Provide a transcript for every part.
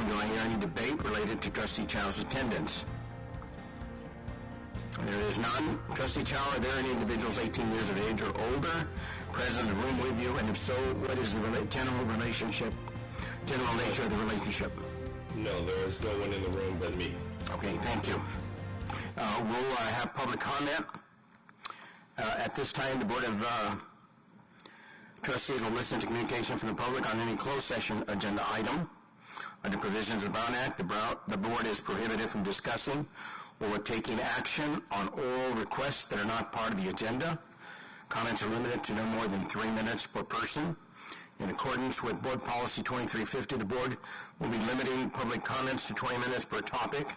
do I hear any debate related to Trustee Chow's attendance? There is none. Trustee Chow, are there any individuals 18 years of age or older present in the room with you? And if so, what is the general nature of the relationship? No, there is no one in the room but me. Okay, thank you. We'll have public comment. At this time, the Board of Trustees will listen to communication from the public on any closed session agenda item. Under provisions of the Brown Act, the Board is prohibited from discussing or taking action on oral requests that are not part of the agenda. Comments are limited to no more than 3 minutes per person. In accordance with Board Policy 2350, the Board will be limiting public comments to 20 minutes per topic.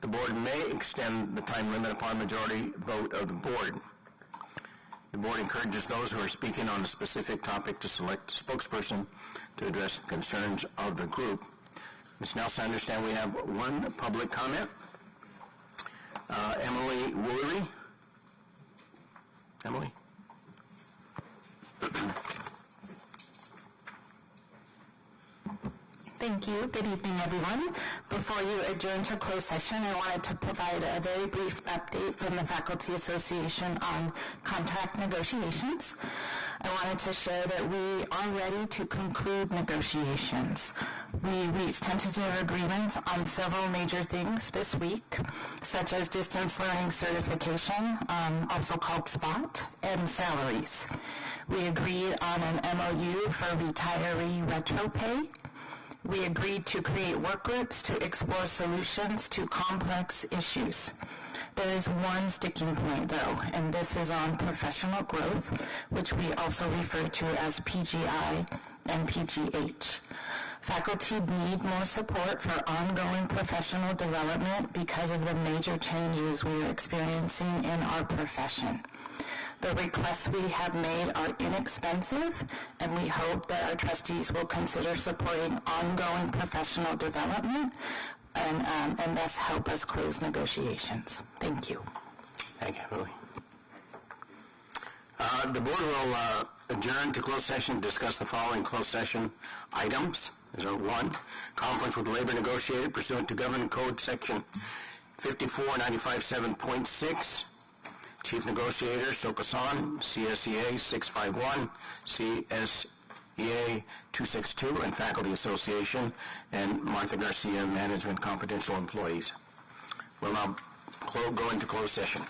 The Board may extend the time limit upon majority vote of the Board. The Board encourages those who are speaking on a specific topic to select a spokesperson to address the concerns of the group. Ms. Nelson, I understand we have one public comment. Emily Woolery. Emily? Thank you. Good evening, everyone. Before you adjourn to closed session, I wanted to provide a very brief update from the Faculty Association on contract negotiations. I wanted to share that we are ready to conclude negotiations. We reached tentative agreements on several major things this week, such as distance learning certification, also called SPOT, and salaries. We agreed on an MOU for retiree retro pay. We agreed to create work groups to explore solutions to complex issues. There is one sticking point, though, and this is on professional growth, which we also refer to as PGI and PGH. Faculty need more support for ongoing professional development because of the major changes we are experiencing in our profession. The requests we have made are inexpensive, and we hope that our trustees will consider supporting ongoing professional development and thus help us close negotiations. Thank you. Thank you, Emily. The Board will adjourn to closed session to discuss the following closed session items. There's one, conference with labor negotiator pursuant to Government Code Section 5495.7.6. Chief Negotiator Sokasan, CSEA 651, CSEA 262, and Faculty Association, and Martha Garcia, Management Confidential Employees. We'll now go into closed session.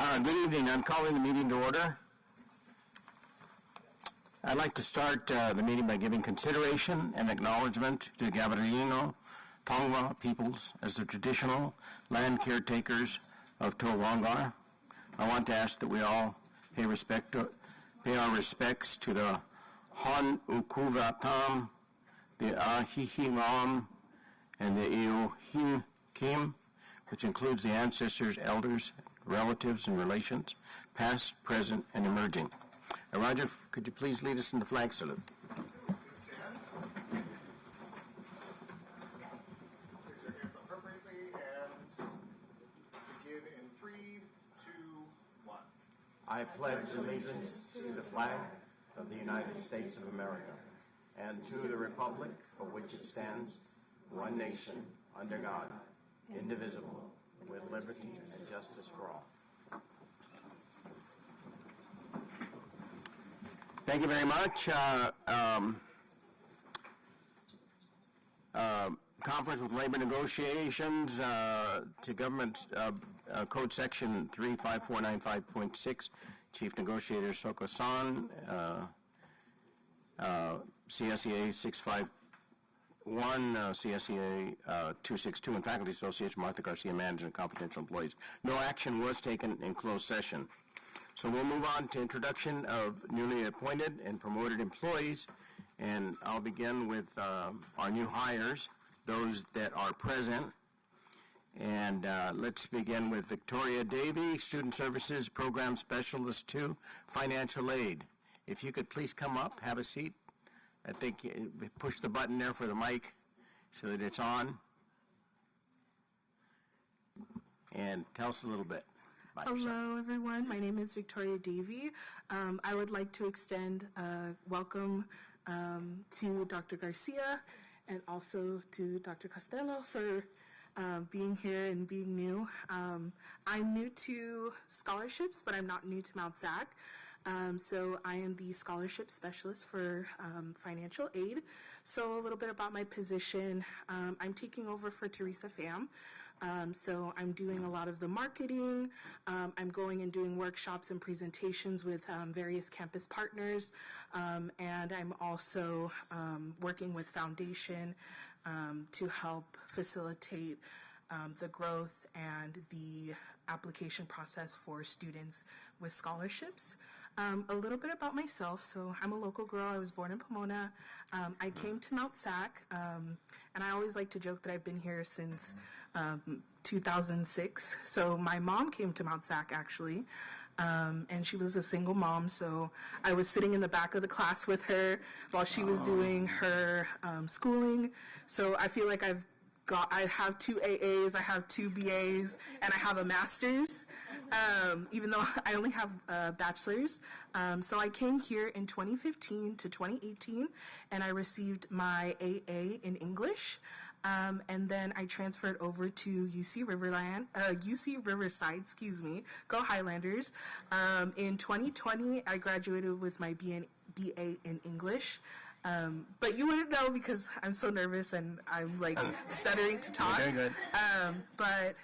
Good evening. I'm calling the meeting to order. I'd like to start the meeting by giving consideration and acknowledgement to the Gabrielino Tongva peoples as the traditional land caretakers of Towangar. I want to ask that we all pay our respects to the Han Ukuvatam, the Ahihiram, and the Eohim Kim, which includes the ancestors, elders, relatives, and relations, past, present, and emerging. Roger, could you please lead us in the flag salute? Stand. Place your hands appropriately and begin in 3, 2, 1. I pledge allegiance to the flag of the United States of America and to the republic for which it stands, one nation, under God, indivisible, with liberty and justice for all. Thank you very much. Conference with labor negotiations to government code section 35495.6. Chief Negotiator Soko-san, CSEA 651, CSEA 262, and Faculty Association Martha Garcia, Manager and Confidential Employees. No action was taken in closed session. So we'll move on to introduction of newly appointed and promoted employees, and I'll begin with our new hires, those that are present. And let's begin with Victoria Davey, Student Services Program Specialist 2, Financial Aid. If you could please come up, have a seat. I think you push the button there for the mic so that it's on. And tell us a little bit. Hello, everyone. My name is Victoria Davey. I would like to extend a welcome to Dr. Garcia and also to Dr. Costello for being here and being new. I'm new to scholarships, but I'm not new to Mount SAC. So I am the scholarship specialist for financial aid. So a little bit about my position. I'm taking over for Teresa Pham. So I'm doing a lot of the marketing. I'm going and doing workshops and presentations with various campus partners. And I'm also working with Foundation to help facilitate the growth and the application process for students with scholarships. A little bit about myself. So I'm a local girl. I was born in Pomona. I came to Mount SAC, and I always like to joke that I've been here since 2006. So my mom came to Mount SAC actually, and she was a single mom. So I was sitting in the back of the class with her while she was doing her schooling. So I feel like I have 2 AAs, I have 2 BAs, and I have a master's, even though I only have a bachelor's. So I came here in 2015 to 2018, and I received my AA in English. And then I transferred over to UC Riverside, go Highlanders. In 2020, I graduated with my BA in English. But you wouldn't know because I'm so nervous and I'm like stuttering to talk. Very good. But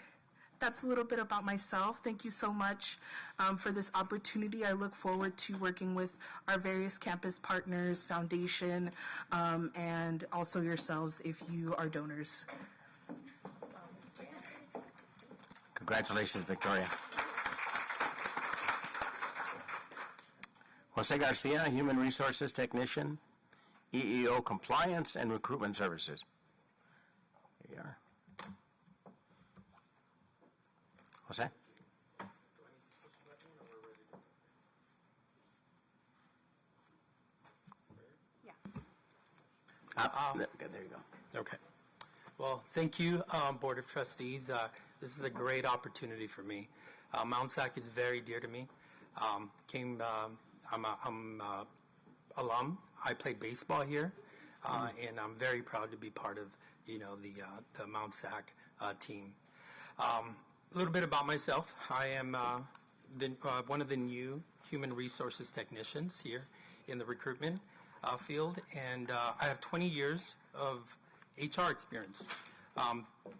that's a little bit about myself. Thank you so much for this opportunity. I look forward to working with our various campus partners, Foundation, and also yourselves if you are donors. Congratulations, Victoria. Jose Garcia, Human Resources Technician, EEO Compliance and Recruitment Services. Here you are. Jose? Yeah. There you go. Okay. Well, thank you, Board of Trustees. This is a great opportunity for me. Mount SAC is very dear to me. I'm a alum. I played baseball here, and I'm very proud to be part of, the Mount SAC team. A little bit about myself. I am one of the new human resources technicians here in the recruitment field, and I have 20 years of HR experience.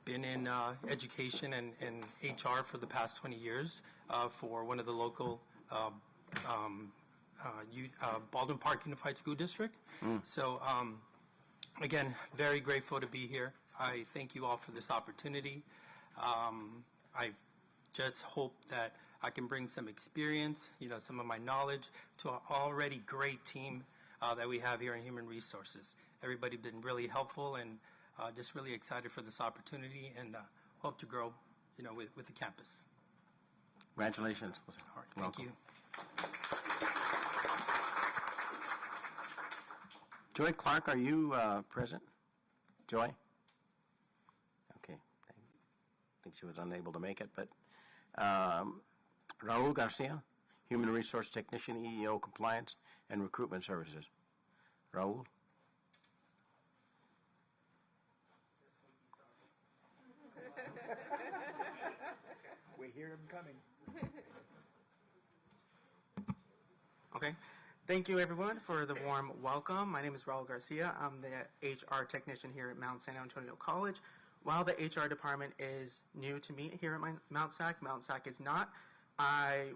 Been in education and HR for the past 20 years. for one of the local Baldwin Park Unified School District. So again, very grateful to be here. I thank you all for this opportunity. I just hope that I can bring some experience, some of my knowledge to an already great team that we have here in Human Resources. Everybody's been really helpful, and just really excited for this opportunity, and hope to grow, with the campus. Congratulations. All right, thank you. Joy Clark, are you present? Joy? Okay. I think she was unable to make it, but Raul Garcia, Human Resource Technician, EEO Compliance and Recruitment Services. Raul? We hear him coming. Okay. Thank you, everyone, for the warm welcome. My name is Raul Garcia. I'm the HR technician here at Mount San Antonio College. While the HR department is new to me here at Mount SAC is not. I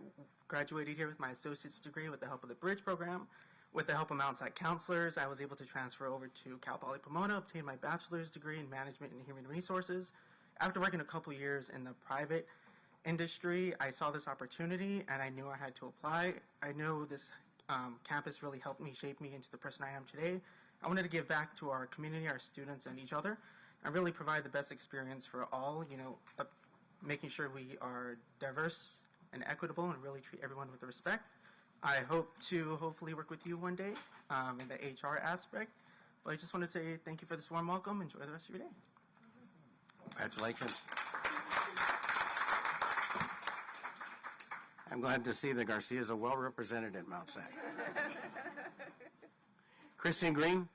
graduated here with my associate's degree with the help of the Bridge program. With the help of Mount SAC counselors, I was able to transfer over to Cal Poly Pomona, obtain my bachelor's degree in management and human resources. After working a couple years in the private industry, I saw this opportunity and I knew I had to apply. I knew this campus really helped me shape me into the person I am today. I wanted to give back to our community, our students, and each other, and really provide the best experience for all, making sure we are diverse and equitable and really treat everyone with respect. I hope to hopefully work with you one day in the HR aspect. But I just want to say thank you for this warm welcome. Enjoy the rest of your day. Congratulations. I'm glad to see that Garcias are well represented at Mount SAC. Christine Green,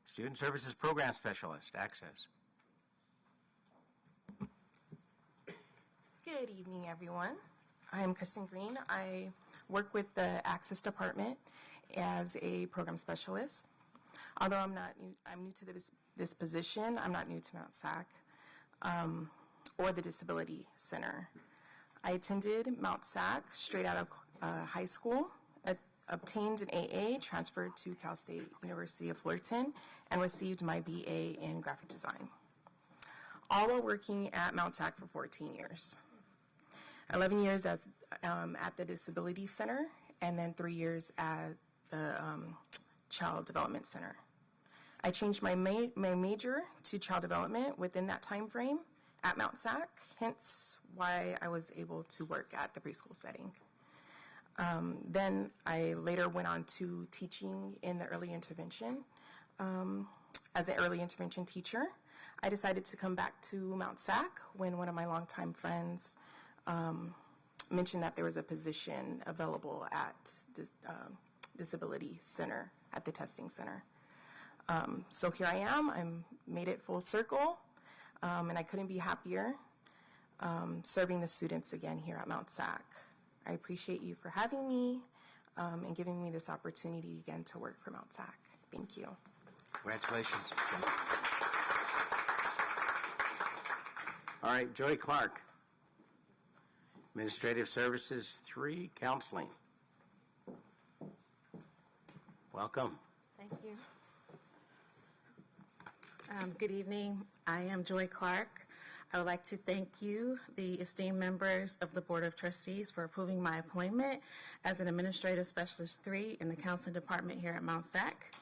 Student Services Program Specialist, Access. Good evening, everyone. I am Kristen Green. I work with the Access Department as a program specialist. Although I'm new to this position. I'm not new to Mount SAC or the Disability Center. I attended Mount SAC straight out of high school, obtained an AA, transferred to Cal State University of Fullerton, and received my BA in graphic design, all while working at Mount SAC for 14 years. 11 years at the Disability Center, and then 3 years at the Child Development Center. I changed my major to Child Development within that time frame at Mount SAC, hence why I was able to work at the preschool setting. Then I later went on to teaching in the early intervention. As an early intervention teacher, I decided to come back to Mount SAC when one of my longtime friends mentioned that there was a position available at the Disability Center, at the testing center. So here I am. I made it full circle, and I couldn't be happier serving the students again here at Mount SAC. I appreciate you for having me and giving me this opportunity again to work for Mount SAC. Thank you. Congratulations. All right, Joy Clark, Administrative Services 3, Counseling. Welcome. Thank you. Good evening. I am Joy Clark. I would like to thank you, the esteemed members of the Board of Trustees, for approving my appointment as an Administrative Specialist 3 in the Counseling Department here at Mount SAC.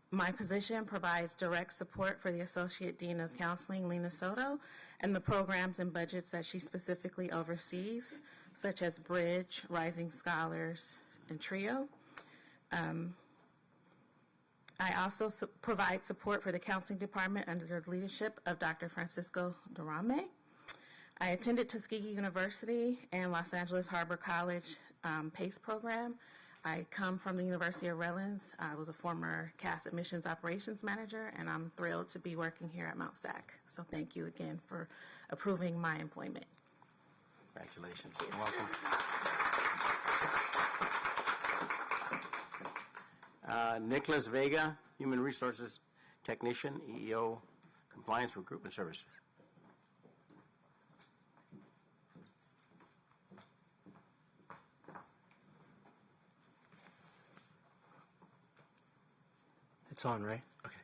My position provides direct support for the Associate Dean of Counseling, Lena Soto, and the programs and budgets that she specifically oversees, such as Bridge, Rising Scholars, and TRIO. I also provide support for the Counseling Department under the leadership of Dr. Francisco Durame. I attended Tuskegee University and Los Angeles Harbor College PACE program. I come from the University of Redlands. I was a former CAS Admissions Operations Manager, and I'm thrilled to be working here at Mount SAC. So thank you again for approving my employment. Congratulations. Welcome. Nicholas Vega, Human Resources Technician, EEO Compliance Recruitment Services. It's on, right? Okay.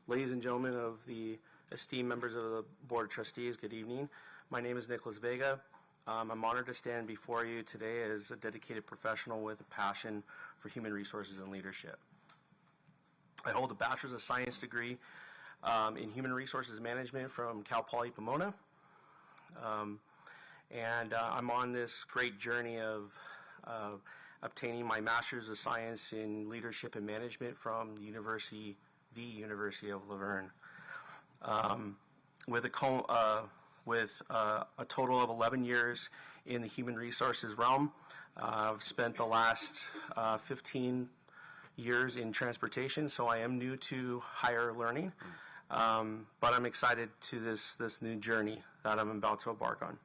Ladies and gentlemen of the esteemed members of the Board of Trustees, good evening. My name is Nicholas Vega. I'm honored to stand before you today as a dedicated professional with a passion for human resources and leadership. I hold a Bachelor's of Science degree in Human Resources Management from Cal Poly Pomona. And I'm on this great journey of obtaining my Master's of Science in Leadership and Management from the University of Laverne. With a total of 11 years in the human resources realm, I've spent the last 15 years in transportation, so I am new to higher learning, but I'm excited to this new journey that I'm about to embark on.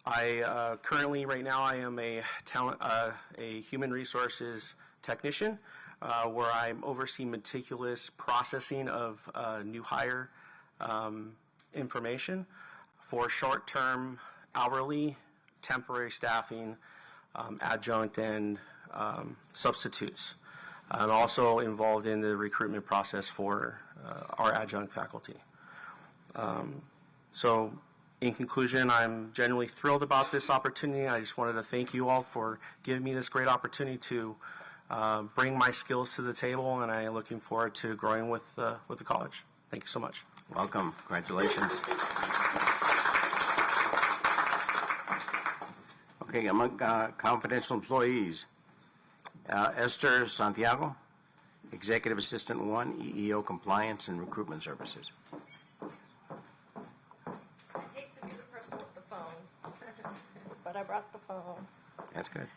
I currently, right now, I am a human resources technician, where I oversee meticulous processing of new hire information for short-term, hourly, temporary staffing, adjunct, and substitutes. I'm also involved in the recruitment process for our adjunct faculty. So, in conclusion, I'm genuinely thrilled about this opportunity. I just wanted to thank you all for giving me this great opportunity to bring my skills to the table, and I'm looking forward to growing with the college. Thank you so much. Welcome. Congratulations. Okay, among confidential employees, Esther Santiago, Executive Assistant 1, EEO Compliance and Recruitment Services. I hate to be the person with the phone, but I brought the phone. That's good.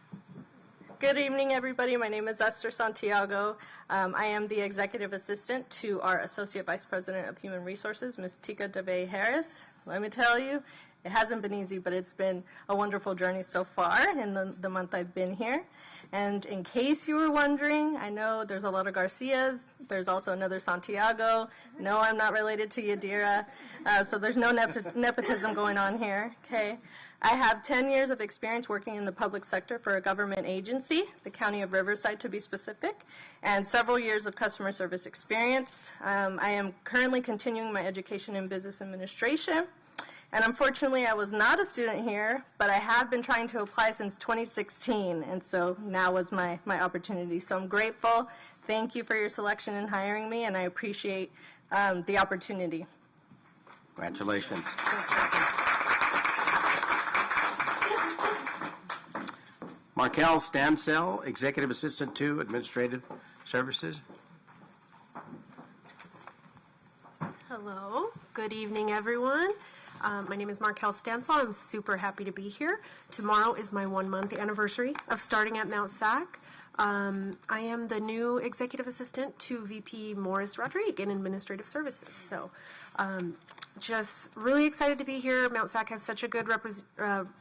Good evening, everybody. My name is Esther Santiago. I am the Executive Assistant to our Associate Vice President of Human Resources, Ms. Tika DeVay Harris. Let me tell you, it hasn't been easy, but it's been a wonderful journey so far in the month I've been here. And in case you were wondering, I know there's a lot of Garcias. There's also another Santiago. No, I'm not related to Yadira. So there's no nepotism going on here, okay? I have 10 years of experience working in the public sector for a government agency, the County of Riverside to be specific, and several years of customer service experience. I am currently continuing my education in business administration. And unfortunately, I was not a student here, but I have been trying to apply since 2016, and so now was my opportunity. So I'm grateful. Thank you for your selection and hiring me, and I appreciate the opportunity. Congratulations. Markel Stansell, Executive Assistant 2, Administrative Services. Hello. Good evening, everyone. My name is Markel Stansell. I'm super happy to be here. Tomorrow is my 1-month anniversary of starting at Mount SAC. I am the new executive assistant to VP Morris Rodriguez in Administrative Services. So just really excited to be here. Mount SAC has such a good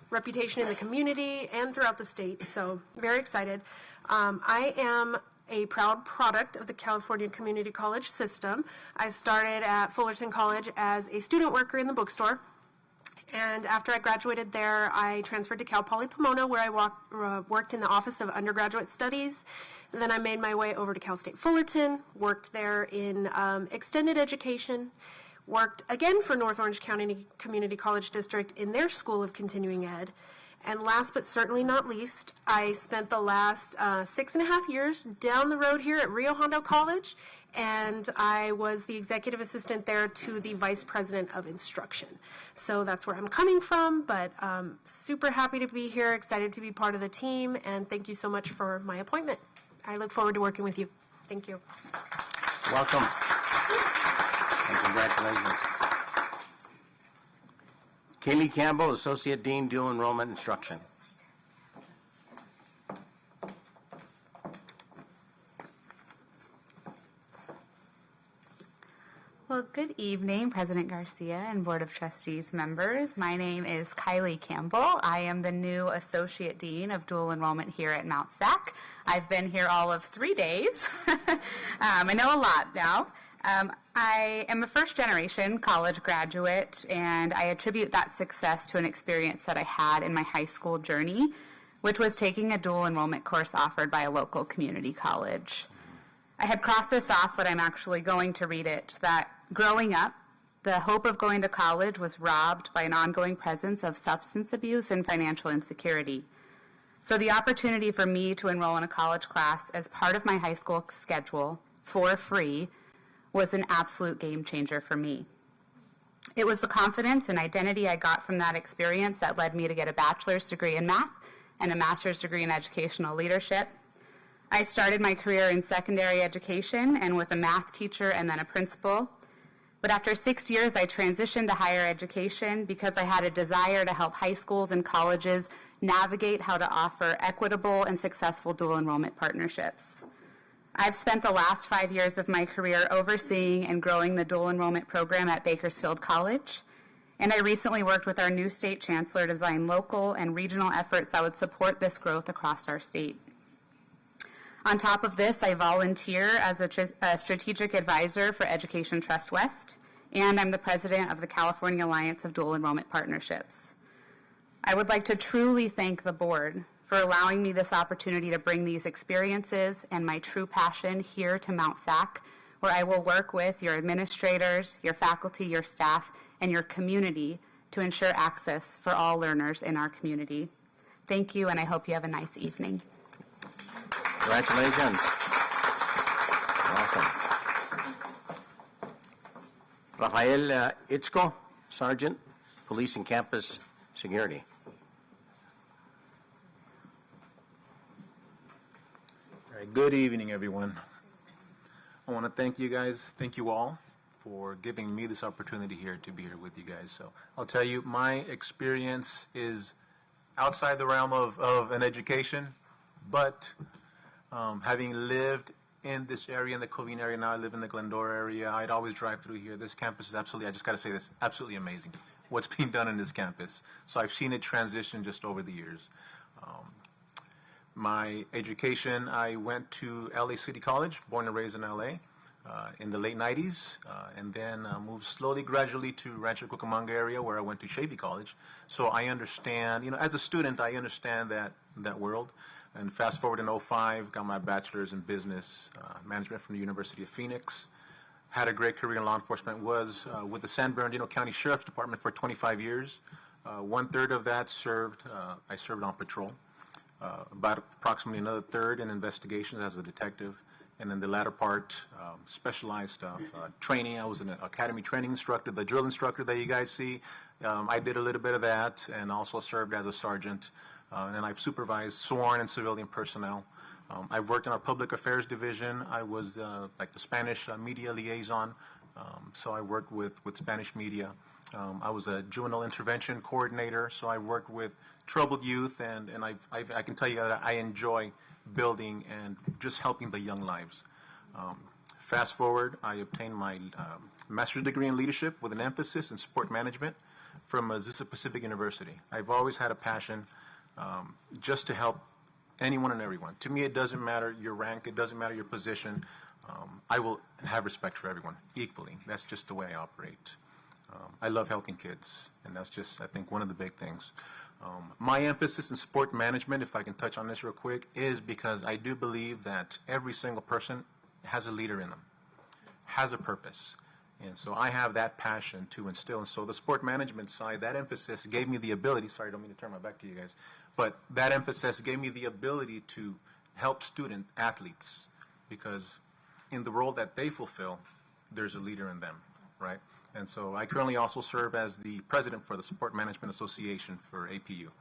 reputation in the community and throughout the state. So very excited. I am a proud product of the California Community College system. I started at Fullerton College as a student worker in the bookstore. And after I graduated there, I transferred to Cal Poly Pomona, where I worked in the Office of Undergraduate Studies. And then I made my way over to Cal State Fullerton, worked there in extended education, worked again for North Orange County Community College District in their School of Continuing Ed. And last but certainly not least, I spent the last 6.5 years down the road here at Rio Hondo College, and I was the executive assistant there to the vice president of instruction. So that's where I'm coming from, but super happy to be here, excited to be part of the team, and thank you so much for my appointment. I look forward to working with you. Thank you. Welcome. And congratulations. Kaylee Campbell, Associate Dean, Dual Enrollment Instruction. Well, good evening, President Garcia and Board of Trustees members. My name is Kylie Campbell. I am the new Associate Dean of Dual Enrollment here at Mount SAC. I've been here all of 3 days. I know a lot now. I am a first-generation college graduate, and I attribute that success to an experience that I had in my high school journey, which was taking a dual enrollment course offered by a local community college. I had crossed this off, but I'm actually going to read it, that growing up, the hope of going to college was robbed by an ongoing presence of substance abuse and financial insecurity. So the opportunity for me to enroll in a college class as part of my high school schedule for free was an absolute game changer for me. It was the confidence and identity I got from that experience that led me to get a bachelor's degree in math and a master's degree in educational leadership. I started my career in secondary education and was a math teacher and then a principal. But after 6 years, I transitioned to higher education because I had a desire to help high schools and colleges navigate how to offer equitable and successful dual enrollment partnerships. I've spent the last 5 years of my career overseeing and growing the dual enrollment program at Bakersfield College, and I recently worked with our new state chancellor to design local and regional efforts that would support this growth across our state. On top of this, I volunteer as a strategic advisor for Education Trust West, and I'm the president of the California Alliance of Dual Enrollment Partnerships. I would like to truly thank the board for allowing me this opportunity to bring these experiences and my true passion here to Mount SAC, where I will work with your administrators, your faculty, your staff, and your community to ensure access for all learners in our community. Thank you, and I hope you have a nice evening. Congratulations. Welcome. Rafael Itzko, Sergeant, Police and Campus Security. All right, good evening, everyone. I want to thank you all for giving me this opportunity here to be here with you guys. So I'll tell you, my experience is outside the realm of an education, but having lived in this area, in the Covina area, now I live in the Glendora area, I'd always drive through here. This campus is absolutely, I just got to say this, absolutely amazing. What's being done in this campus. So I've seen it transition just over the years. My education, I went to LA City College, born and raised in LA, in the late 90s, and then moved slowly, gradually to Rancho Cucamonga area where I went to Shavy College. So I understand, as a student, I understand that world. And fast forward in 2005, got my bachelor's in business management from the University of Phoenix. Had a great career in law enforcement, was with the San Bernardino County Sheriff's Department for 25 years. 1/3 of that I served on patrol. About approximately another third in investigations as a detective. And then the latter part, specialized stuff, training. I was an academy training instructor, the drill instructor that you guys see. I did a little bit of that and also served as a sergeant. And then I've supervised sworn and civilian personnel. I've worked in our public affairs division. I was like the Spanish media liaison, so I worked with Spanish media. I was a juvenile intervention coordinator, so I worked with troubled youth, and I can tell you that I enjoy building and just helping the young lives. Fast forward, I obtained my master's degree in leadership with an emphasis in sport management from Azusa Pacific University. I've always had a passion just to help anyone and everyone. To me, it doesn't matter your rank, it doesn't matter your position. I will have respect for everyone equally. That's just the way I operate. I love helping kids, and that's just, I think, one of the big things. My emphasis in sport management, if I can touch on this real quick, is because I do believe that every single person has a leader in them, has a purpose. And so I have that passion to instill. And so the sport management side, that emphasis gave me the ability, sorry, I don't mean to turn my back to you guys, but that emphasis gave me the ability to help student athletes, because in the role that they fulfill, there's a leader in them, right? And so I currently also serve as the president for the Sport Management Association for APU.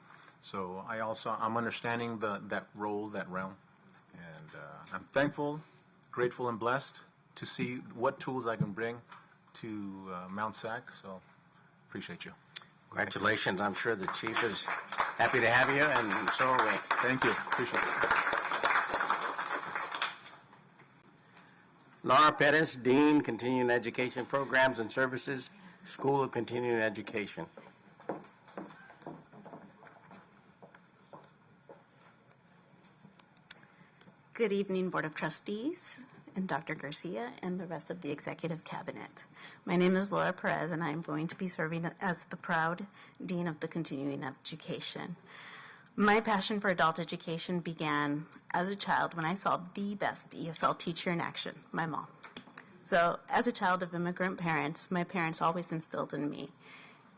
So I'm understanding that role, that realm. And I'm thankful, grateful, and blessed to see what tools I can bring to Mount SAC. So appreciate you. Congratulations. I'm sure the chief is happy to have you, and so are we. Thank you. Appreciate it. Laura Perez, Dean, Continuing Education Programs and Services, School of Continuing Education. Good evening, Board of Trustees and Dr. Garcia and the rest of the executive cabinet. My name is Laura Perez, and I am going to be serving as the proud Dean of the Continuing Education. My passion for adult education began as a child when I saw the best ESL teacher in action, my mom. So as a child of immigrant parents, my parents always instilled in me,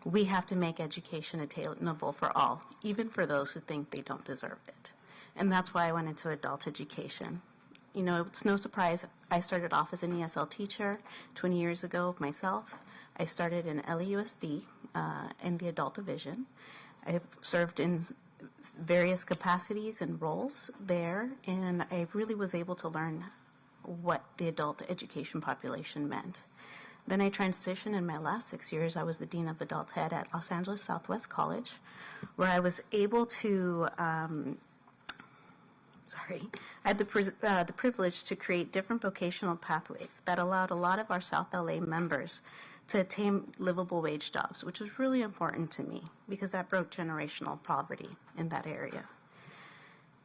we have to make education attainable for all, even for those who think they don't deserve it. And that's why I went into adult education. You know, it's no surprise I started off as an ESL teacher 20 years ago myself. I started in LAUSD in the adult division. I've served in various capacities and roles there, and I really was able to learn what the adult education population meant. Then I transitioned. In my last 6 years, I was the Dean of Adult Ed at Los Angeles Southwest College, where I was able to, I had the privilege to create different vocational pathways that allowed a lot of our South LA members to attain livable wage jobs, which was really important to me because that broke generational poverty in that area.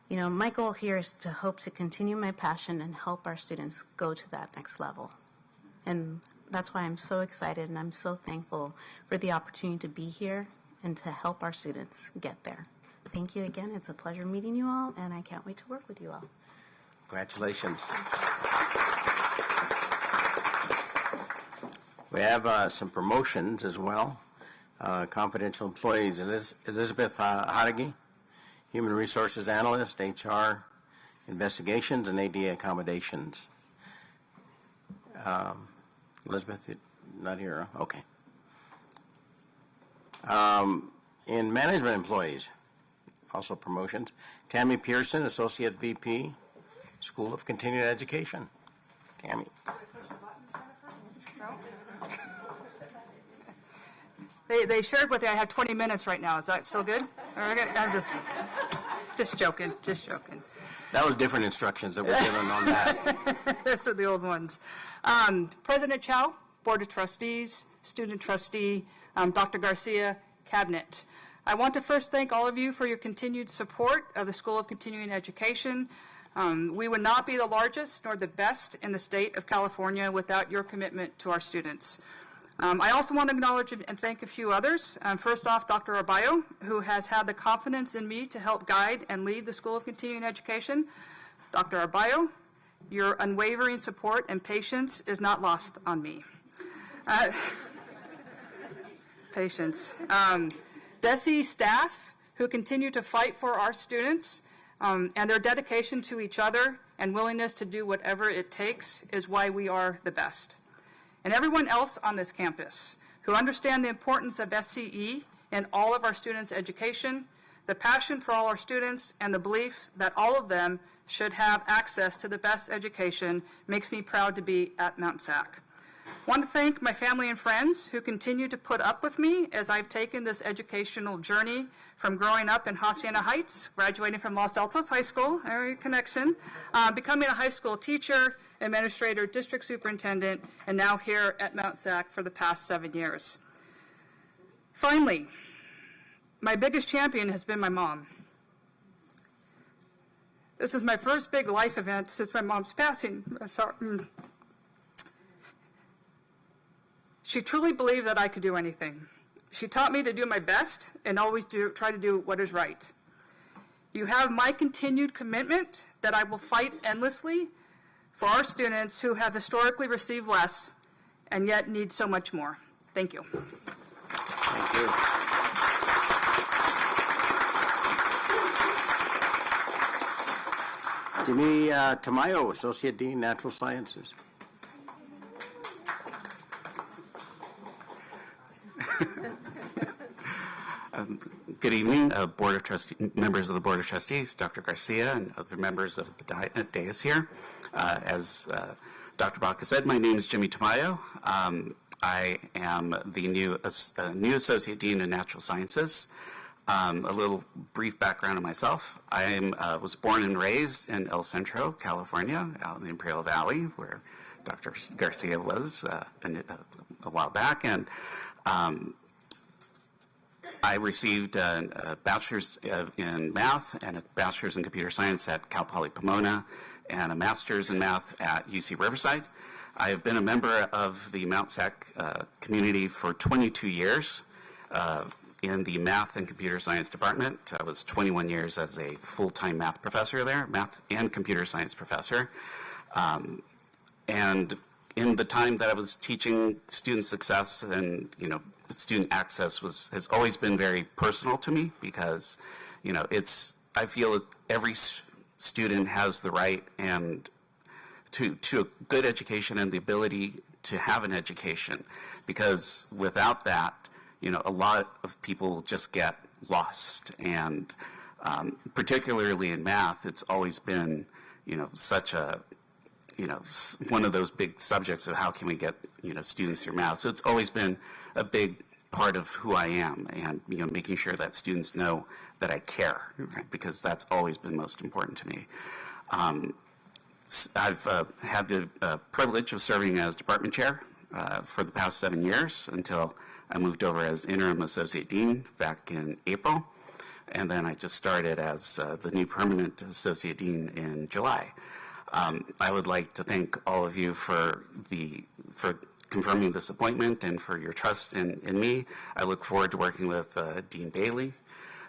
You know, my goal here is to hope to continue my passion and help our students go to that next level. And that's why I'm so excited and I'm so thankful for the opportunity to be here and to help our students get there. Thank you again. It's a pleasure meeting you all, and I can't wait to work with you all. Congratulations. We have some promotions as well. Confidential employees, Elizabeth Hadagi, Human Resources Analyst, HR Investigations, and ADA Accommodations. Elizabeth, you're not here, huh? Okay. In management employees, also promotions, Tammy Pearson, Associate VP, School of Continuing Education. Tammy. They shared with you I have 20 minutes right now. Is that still good? I'm just joking. That was different instructions that were given on that. Those are the old ones. President Chow, Board of Trustees, Student Trustee, Dr. Garcia, Cabinet. I want to first thank all of you for your continued support of the School of Continuing Education. We would not be the largest nor the best in the state of California without your commitment to our students. I also want to acknowledge and thank a few others. First off, Dr. Arbayo, who has had the confidence in me to help guide and lead the School of Continuing Education. Dr. Arbayo, your unwavering support and patience is not lost on me. Patience. DESE staff, who continue to fight for our students, and their dedication to each other and willingness to do whatever it takes is why we are the best. And everyone else on this campus who understand the importance of SCE in all of our students' education, the passion for all our students, and the belief that all of them should have access to the best education makes me proud to be at Mount SAC. I want to thank my family and friends who continue to put up with me as I've taken this educational journey from growing up in Hacienda Heights, graduating from Los Altos High School, area connection, becoming a high school teacher, administrator, district superintendent, and now here at Mount SAC for the past 7 years. Finally, my biggest champion has been my mom. This is my first big life event since my mom's passing. She truly believed that I could do anything. She taught me to do my best and always try to do what is right. You have my continued commitment that I will fight endlessly for our students who have historically received less and yet need so much more. Thank you. Thank you. Jimmy Tamayo, Associate Dean, Natural Sciences. Good evening, Board of members of the Board of Trustees, Dr. Garcia, and other members of the dais here. As Dr. Baca said, my name is Jimmy Tamayo. I am the new Associate Dean in Natural Sciences. A little brief background on myself. I was born and raised in El Centro, California, out in the Imperial Valley, where Dr. Garcia was a while back. And I received a bachelor's in math and a bachelor's in computer science at Cal Poly Pomona, and a master's in math at UC Riverside. I have been a member of the Mount SAC community for 22 years in the math and computer science department. I was 21 years as a full-time math professor there, math and computer science professor. And in the time that I was teaching, student success and, student access has always been very personal to me because, I feel every student has the right and to a good education and the ability to have an education, because without that, a lot of people just get lost. And particularly in math, it's always been, such a, one of those big subjects of how can we get, students through math. So it's always been a big part of who I am, and, making sure that students know that I care, right? Because that's always been most important to me. I've had the privilege of serving as department chair for the past 7 years until I moved over as interim associate dean back in April. And then I just started as the new permanent associate dean in July. I would like to thank all of you for confirming this appointment and for your trust in me. I look forward to working with Dean Bailey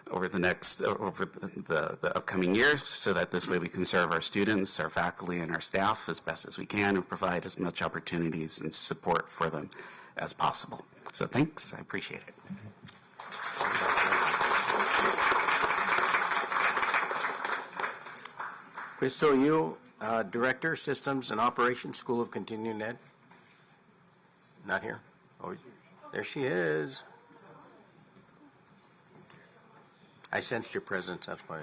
over the upcoming years, so that this way we can serve our students, our faculty, and our staff as best as we can and provide as much opportunities and support for them as possible. So thanks, I appreciate it. Crystal Yule, Director, Systems and Operations, School of Continuing Ed. Not here? Oh, there she is. I sensed your presence, that's why.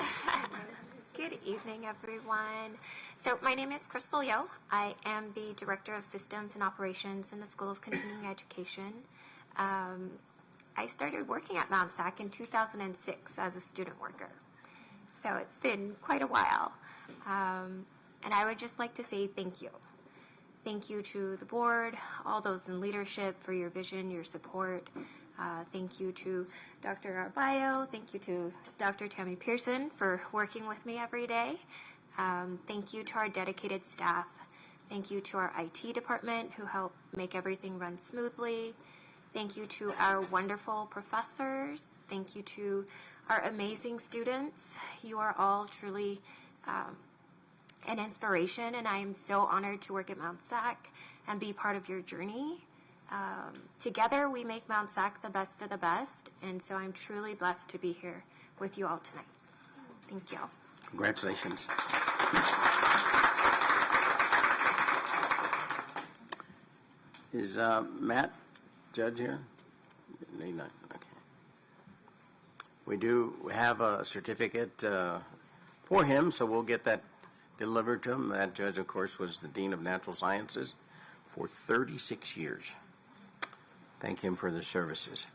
Good evening, everyone. So my name is Crystal Yo. I am the Director of Systems and Operations in the School of Continuing Education. I started working at Mount SAC in 2006 as a student worker. So it's been quite a while. And I would just like to say thank you. Thank you to the board, all those in leadership for your vision, your support. Thank you to Dr. Arbayo. Thank you to Dr. Tammy Pearson for working with me every day. Thank you to our dedicated staff. Thank you to our IT department who help make everything run smoothly. Thank you to our wonderful professors. Thank you to our amazing students. You are all truly an inspiration, and I am so honored to work at Mount SAC and be part of your journey. Together, we make Mount SAC the best of the best, and so I'm truly blessed to be here with you all tonight. Thank you. Congratulations. Is Matt Judge here? No, not. Okay. We do have a certificate for him, so we'll get that delivered to him. That judge, of course, was the Dean of Natural Sciences for 36 years. Thank him for the services.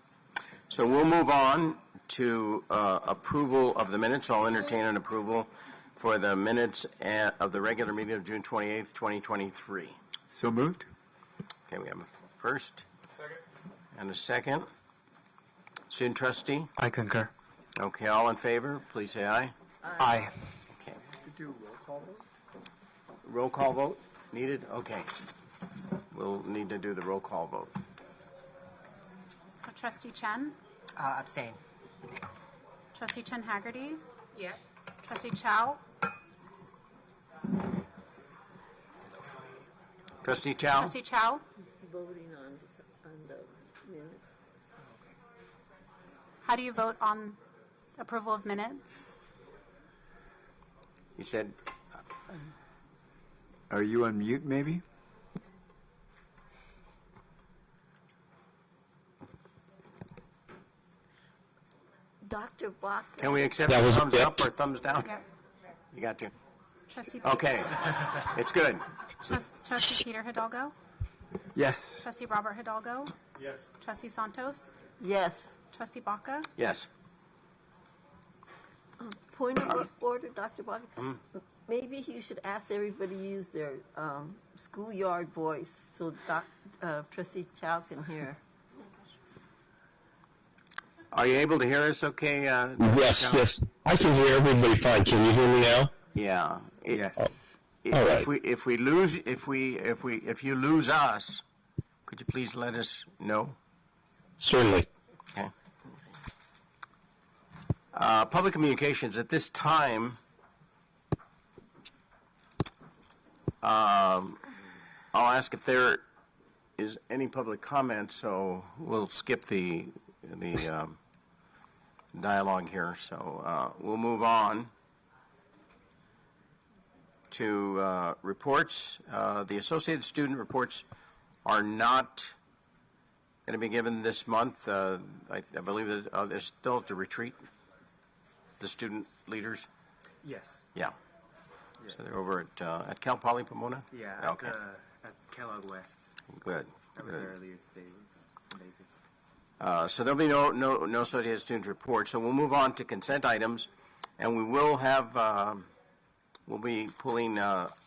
So we'll move on to approval of the minutes. I'll entertain an approval for the minutes of the regular meeting of June 28th, 2023. So moved. Okay, we have a first and a second. Student trustee? I concur. Okay, all in favor, please say aye. Aye. Okay. Do roll call vote? Roll call vote needed? Okay. We'll need to do the roll call vote. So Trustee Chen? Abstain. Trustee Chen Haggerty? Yeah. Trustee Chow? Trustee Chow? Trustee Chow? Voting on the minutes. How do you vote on approval of minutes? You said, Are you on mute, maybe? Dr. Bach. can we accept a thumbs up or thumbs down? Yeah. You got to. Trustee Okay. It's good. Trustee Peter Hidalgo? Yes. Trustee Robert Hidalgo? Yes. Trustee Santos? Yes. Trustee Baca? Yes. Point of order, Dr. Bach. Maybe you should ask everybody to use their schoolyard voice so Trustee Chow can hear. Are you able to hear us okay? Yes, yes. I can hear everybody fine. Can you hear me now? Yeah. Yes. if you lose us, could you please let us know? Certainly. Okay. Public communications at this time. I'll ask if there is any public comment, so we'll skip the dialogue here. So we'll move on to reports. The Associated Student reports are not going to be given this month. I believe that they're still at the retreat, the student leaders. Yes. Yeah. So they're over at Cal Poly Pomona? Yeah, Okay. at Kellogg West. Good. That was Good. earlier today. It was amazing. So there'll be no Associated Student report. So we'll move on to consent items, and we will have, we'll be pulling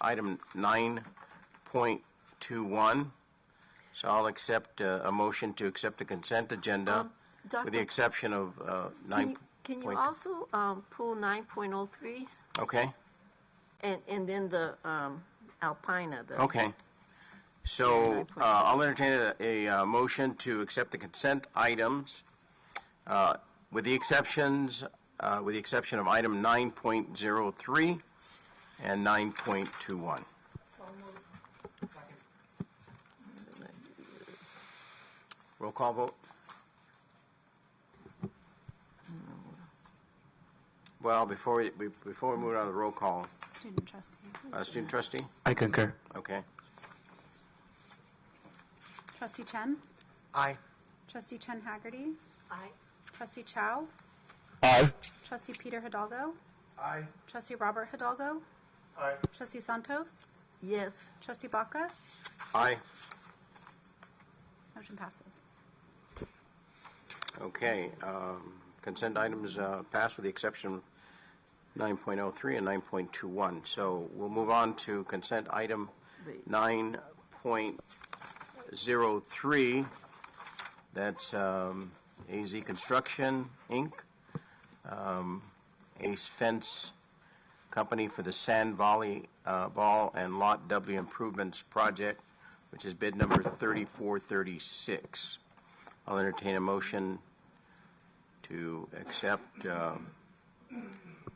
item 9.21. So I'll accept a motion to accept the consent agenda with the exception of 9. Can you also pull 9.03? Okay. And then the Alpina. Okay. So I'll entertain a motion to accept the consent items with the exception of item 9.03 and 9.21. Roll call vote. Well, before we move on to the roll call, Student trustee. student trustee. I concur. Okay. Trustee Chen? Aye. Trustee Chen Haggerty? Aye. Trustee Chow? Aye. Trustee Peter Hidalgo? Aye. Trustee Robert Hidalgo? Aye. Trustee Santos? Yes. Trustee Baca? Aye. Motion passes. Okay. Consent items passed with the exception of 9.03 and 9.21. So we'll move on to consent item 9.03. That's AZ Construction, Inc., Ace Fence Company for the Sand Valley Ball and Lot W Improvements Project, which is bid number 3436. I'll entertain a motion to accept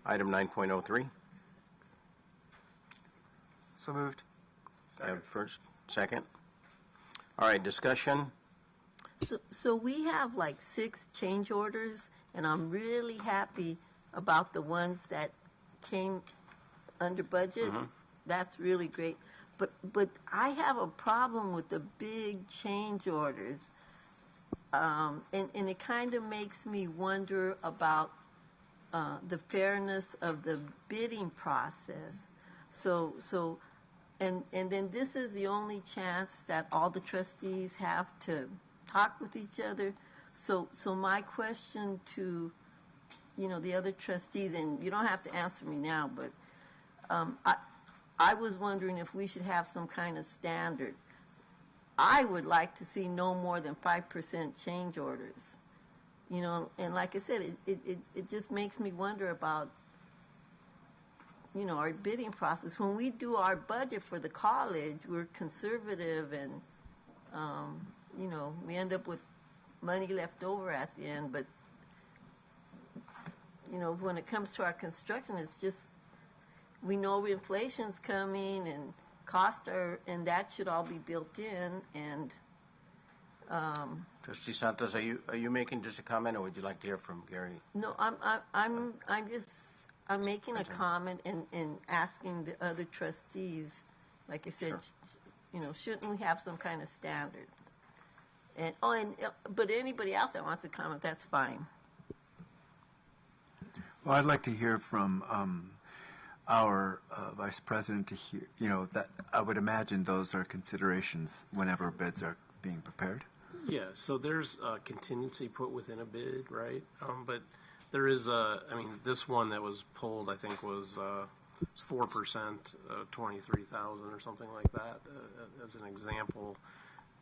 item 9.03. So moved. Have first, second. All right, discussion. So we have like 6 change orders, and I'm really happy about the ones that came under budget. That's really great. But I have a problem with the big change orders. And it kind of makes me wonder about the fairness of the bidding process. And then this is the only chance that all the trustees have to talk with each other. So my question to, the other trustees, and you don't have to answer me now, but I was wondering if we should have some kind of standard. I would like to see no more than 5% change orders, and like I said, it just makes me wonder about, our bidding process. When we do our budget for the college, we're conservative and, we end up with money left over at the end. But, when it comes to our construction, it's just, we know inflation's coming and costs and that should all be built in. And Trustee Santos, are you making just a comment, or would you like to hear from Gary? no, I'm making a comment and asking the other trustees, like I said, shouldn't we have some kind of standard? But anybody else that wants to comment, that's fine. Well, I'd like to hear from our vice president to hear, that I would imagine those are considerations whenever bids are being prepared. Yeah, so there's a contingency put within a bid, right? But there is this one that was pulled, I think was it's 4%, 23,000 or something like that, as an example.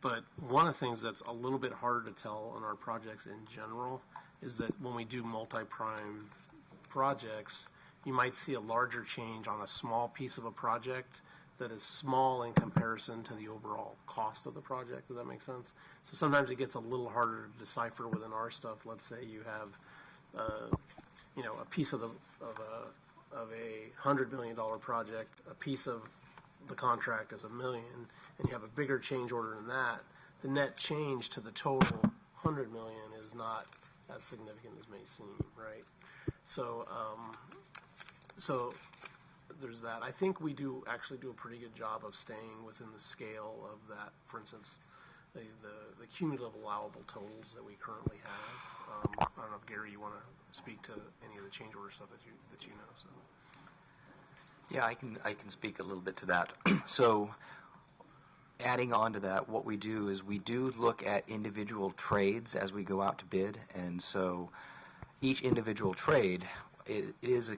But one of the things that's a little bit harder to tell on our projects in general is that when we do multi-prime projects, you might see a larger change on a small piece of a project that is small in comparison to the overall cost of the project. Does that make sense? So sometimes it gets a little harder to decipher within our stuff. Let's say you have, a piece of a $100 million project, a piece of the contract is $1 million, and you have a bigger change order than that. The net change to the total $100 million is not as significant as may seem, right? So, so there's that. I think we do actually do a pretty good job of staying within the scale of that. For instance, the cumulative allowable totals that we currently have. I don't know if Gary, you want to speak to any of the change order stuff that you know. So. Yeah, I can speak a little bit to that. So, adding on to that, what we do is we do look at individual trades as we go out to bid, and so each individual trade it is a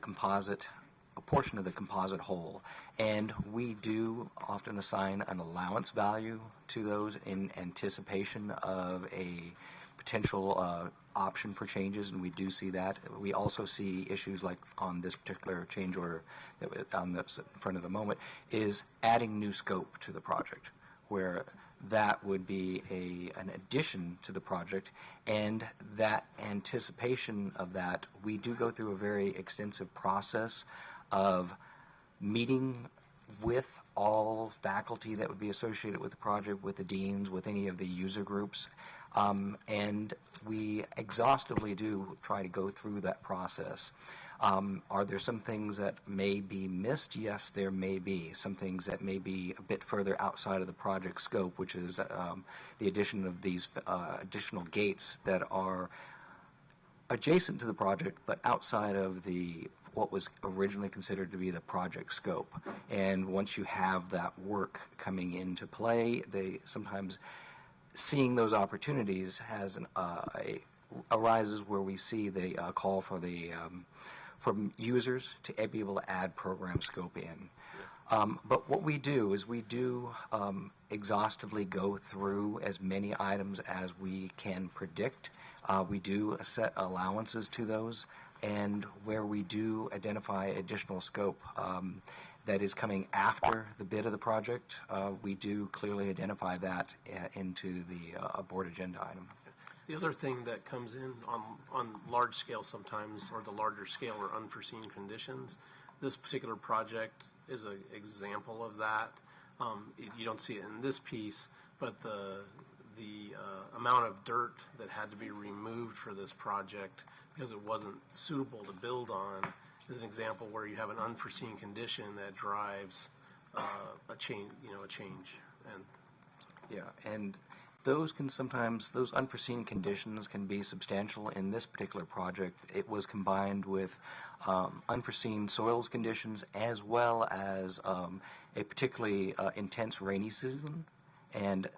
portion of the composite whole, and we do often assign an allowance value to those in anticipation of a potential option for changes, and we do see that. We also see issues like on this particular change order that on the in front of the moment is adding new scope to the project, where that would be an addition to the project, and that anticipation of that, we do go through a very extensive process of meeting with all faculty that would be associated with the project, with the deans, with any of the user groups, and we exhaustively do try to go through that process. Are there some things that may be missed? Yes, there may be. Some things that may be a bit further outside of the project scope, which is the addition of these additional gates that are adjacent to the project, but outside of what was originally considered to be the project scope. And once you have that work coming into play, they sometimes seeing those opportunities has arises where we see the call for from users to be able to add program scope in. But what we do is we do exhaustively go through as many items as we can predict. We do set allowances to those, and where we do identify additional scope that is coming after the bid of the project, we do clearly identify that into the board agenda item. The other thing that comes in on large scale sometimes, or the larger scale or unforeseen conditions, this particular project is an example of that. You don't see it in this piece, but the amount of dirt that had to be removed for this project because it wasn't suitable to build on is an example where you have an unforeseen condition that drives a change. And those can sometimes, those unforeseen conditions can be substantial. In this particular project, it was combined with unforeseen soils conditions as well as a particularly intense rainy season, and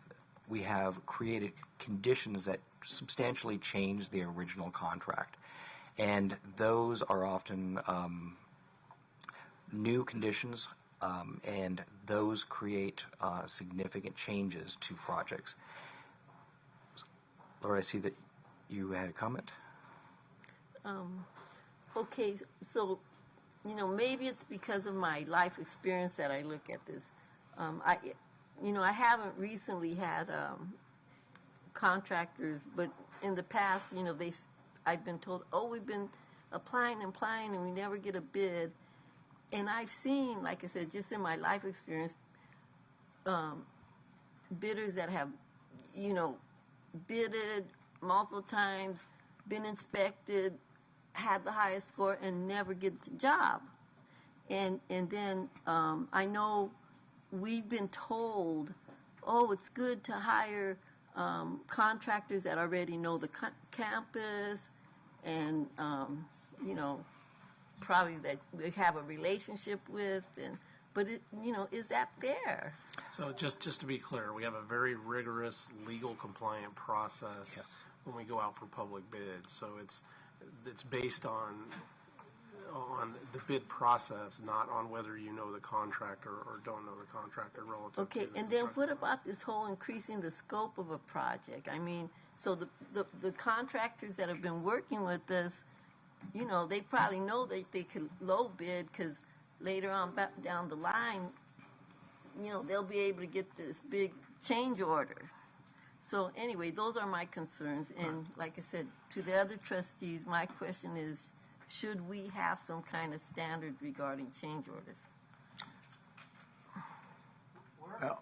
we have created conditions that substantially change the original contract. And those are often new conditions, and those create significant changes to projects. Laura, I see that you had a comment. Okay, so, maybe it's because of my life experience that I look at this. I haven't recently had contractors, but in the past, I've been told, we've been applying, and we never get a bid. And I've seen, like I said, just in my life experience, bidders that have, bidded multiple times, been inspected, had the highest score, and never get the job. And then I know we've been told, it's good to hire contractors that already know the campus and, probably that we have a relationship with. But, is that fair? So just to be clear, we have a very rigorous legal compliant process when we go out for public bids. So it's based on the bid process, not on whether you know the contractor or don't know the contractor relative to Okay, and then what about this whole increasing the scope of a project? I mean, so the contractors that have been working with us you know, they probably know that they could low bid because later on back down the line, you know, they'll be able to get this big change order. So anyway, those are my concerns. And like I said, to the other trustees, my question is, should we have some kind of standard regarding change orders? Well,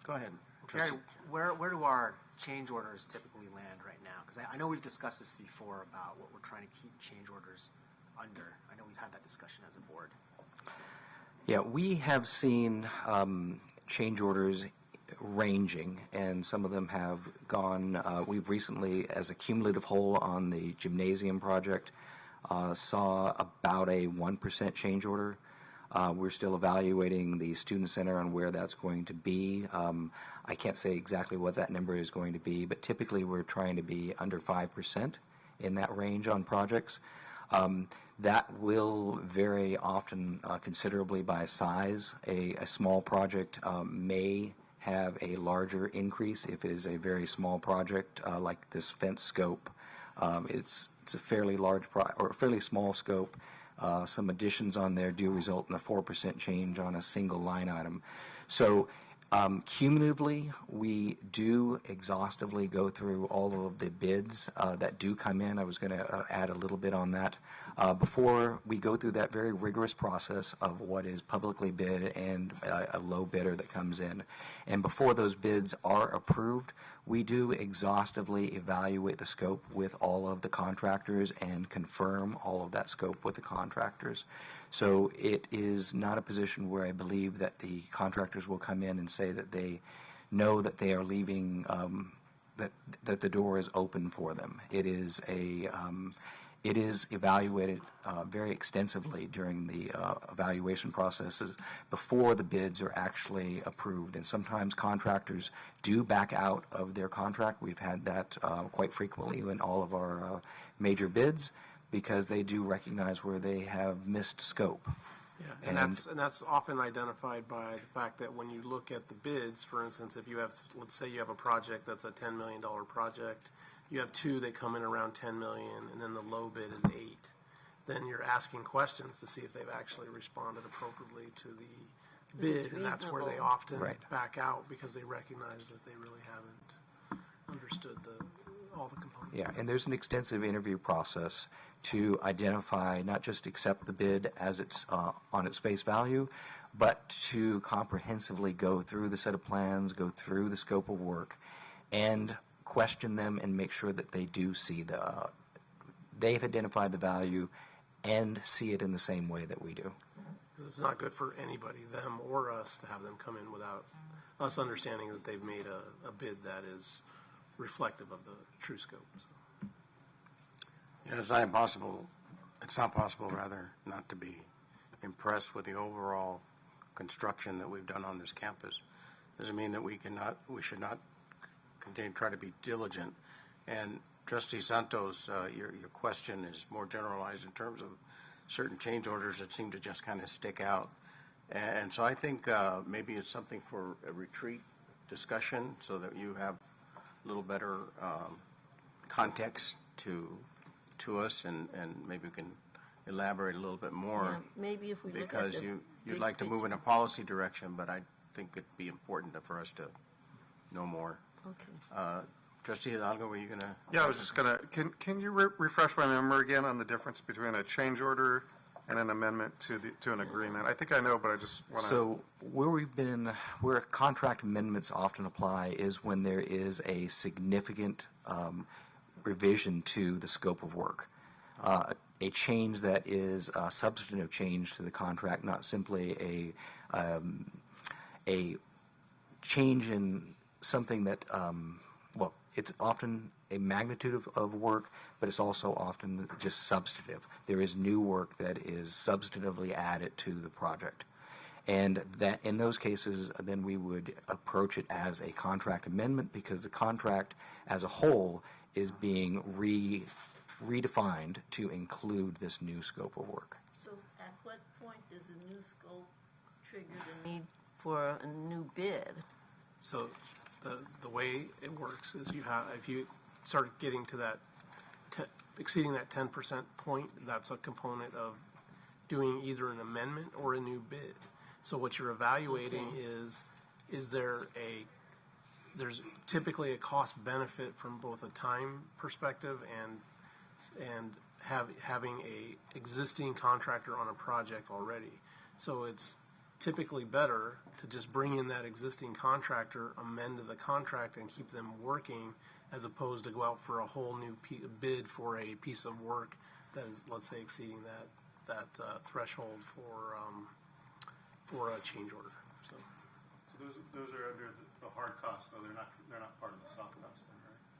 go ahead. Gary, where do our change orders typically land right now? Because I know we've discussed this before about what we're trying to keep change orders under. I know we've had that discussion as a board. Yeah, we have seen change orders ranging, and some of them have gone. We've recently, as a cumulative whole on the gymnasium project, saw about a 1% change order. We're still evaluating the student center on where that's going to be. I can't say exactly what that number is going to be, but typically we're trying to be under 5% in that range on projects. That will vary often considerably by size. A small project may have a larger increase if it is a very small project like this fence scope. It's a fairly large or fairly small scope. Some additions on there do result in a 4% change on a single line item. So cumulatively, we do exhaustively go through all of the bids that do come in. I was going to add a little bit on that. Before we go through that very rigorous process of what is publicly bid and a low bidder that comes in. And before those bids are approved, we do exhaustively evaluate the scope with all of the contractors and confirm all of that scope with the contractors. So it is not a position where I believe that the contractors will come in and say that they know that they are leaving, that the door is open for them. It is it is evaluated very extensively during the evaluation processes before the bids are actually approved. And sometimes contractors do back out of their contract. We've had that quite frequently in all of our major bids because they do recognize where they have missed scope. Yeah, and that's often identified by the fact that when you look at the bids, for instance, if you have, let's say you have a project that's a $10 million project, you have two that come in around $10 million, and then the low bid is 8. Then you're asking questions to see if they've actually responded appropriately to the bid, and that's where they often back out because they recognize that they really haven't understood all the components. Yeah, and there's an extensive interview process to identify, not just accept the bid as it's on its face value, but to comprehensively go through the set of plans, go through the scope of work, and question them and make sure that they do see they've identified the value and see it in the same way that we do. Because it's not good for anybody, them or us, to have them come in without us understanding that they've made a bid that is reflective of the true scope. So. Yeah, it's not possible rather, not to be impressed with the overall construction that we've done on this campus. Doesn't mean that we should not continue to try to be diligent. And Trustee Santos, your question is more generalized in terms of certain change orders that seem to just kind of stick out. And so I think maybe it's something for a retreat discussion so that you have a little better context to us, and maybe we can elaborate a little bit more. Yeah, maybe if we look at because you'd like to move in a policy direction, but I think it'd be important for us to know more. Okay. Trustee Hidalgo, were you going to? Yeah, I was just going to, can you refresh my memory again on the difference between a change order and an amendment to an agreement? I think I know, but I just want to. So where contract amendments often apply is when there is a significant revision to the scope of work. A change that is a substantive change to the contract, not simply a change in something that, it's often a magnitude of work, but it's also often just substantive. There is new work that is substantively added to the project. And that in those cases, then we would approach it as a contract amendment because the contract as a whole is being redefined to include this new scope of work. So at what point does the new scope trigger the need for a new bid? So the way it works is if you start getting to that exceeding that 10% point, that's a component of doing either an amendment or a new bid. So what you're evaluating is there's typically a cost benefit from both a time perspective and having a existing contractor on a project already. So it's typically better to just bring in that existing contractor, amend the contract, and keep them working, as opposed to go out for a whole new bid for a piece of work that is, let's say, exceeding that threshold for a change order. So those are under the hard costs, though they're not part of the soft costs,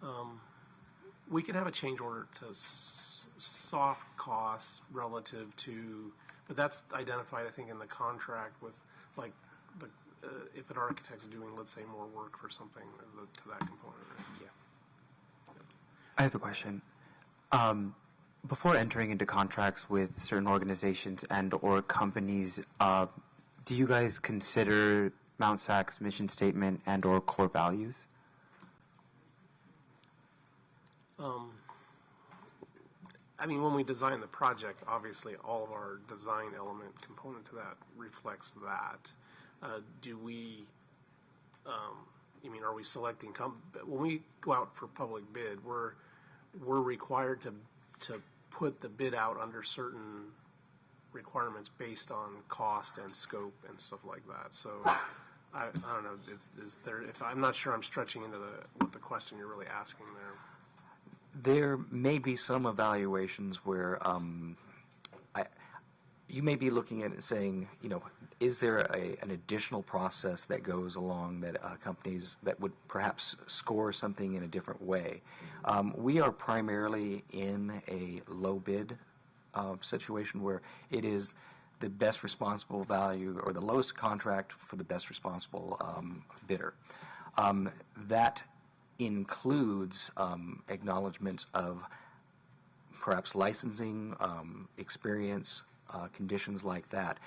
then, right? We could have a change order to soft costs relative to, but that's identified, I think, in the contract with, like, if an architect's doing, let's say, more work for something to that component. Right? Yeah. I have a question. Before entering into contracts with certain organizations and/or companies, do you guys consider Mount SAC's mission statement and/or core values? I mean, when we design the project, obviously all of our design element component to that reflects that. Do we, are we selecting, when we go out for public bid, we're required to put the bid out under certain requirements based on cost and scope and stuff like that. So I don't know if I'm not sure I'm stretching into what the question you're really asking there. There may be some evaluations where you may be looking at it saying, is there an additional process that goes along that companies that would perhaps score something in a different way? We are primarily in a low bid situation where it is the best responsible value or the lowest contract for the best responsible bidder. That includes acknowledgments of perhaps licensing, experience, conditions like that.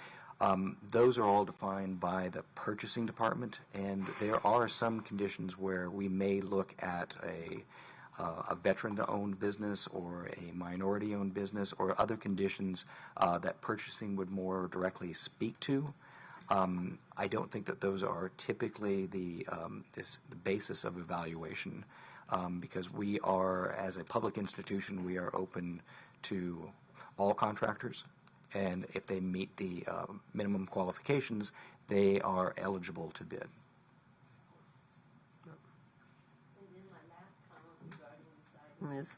Those are all defined by the purchasing department, and there are some conditions where we may look at a veteran-owned business or a minority-owned business or other conditions that purchasing would more directly speak to. I don't think that those are typically the basis of evaluation because we are, as a public institution, we are open to all contractors, and if they meet the minimum qualifications, they are eligible to bid. Is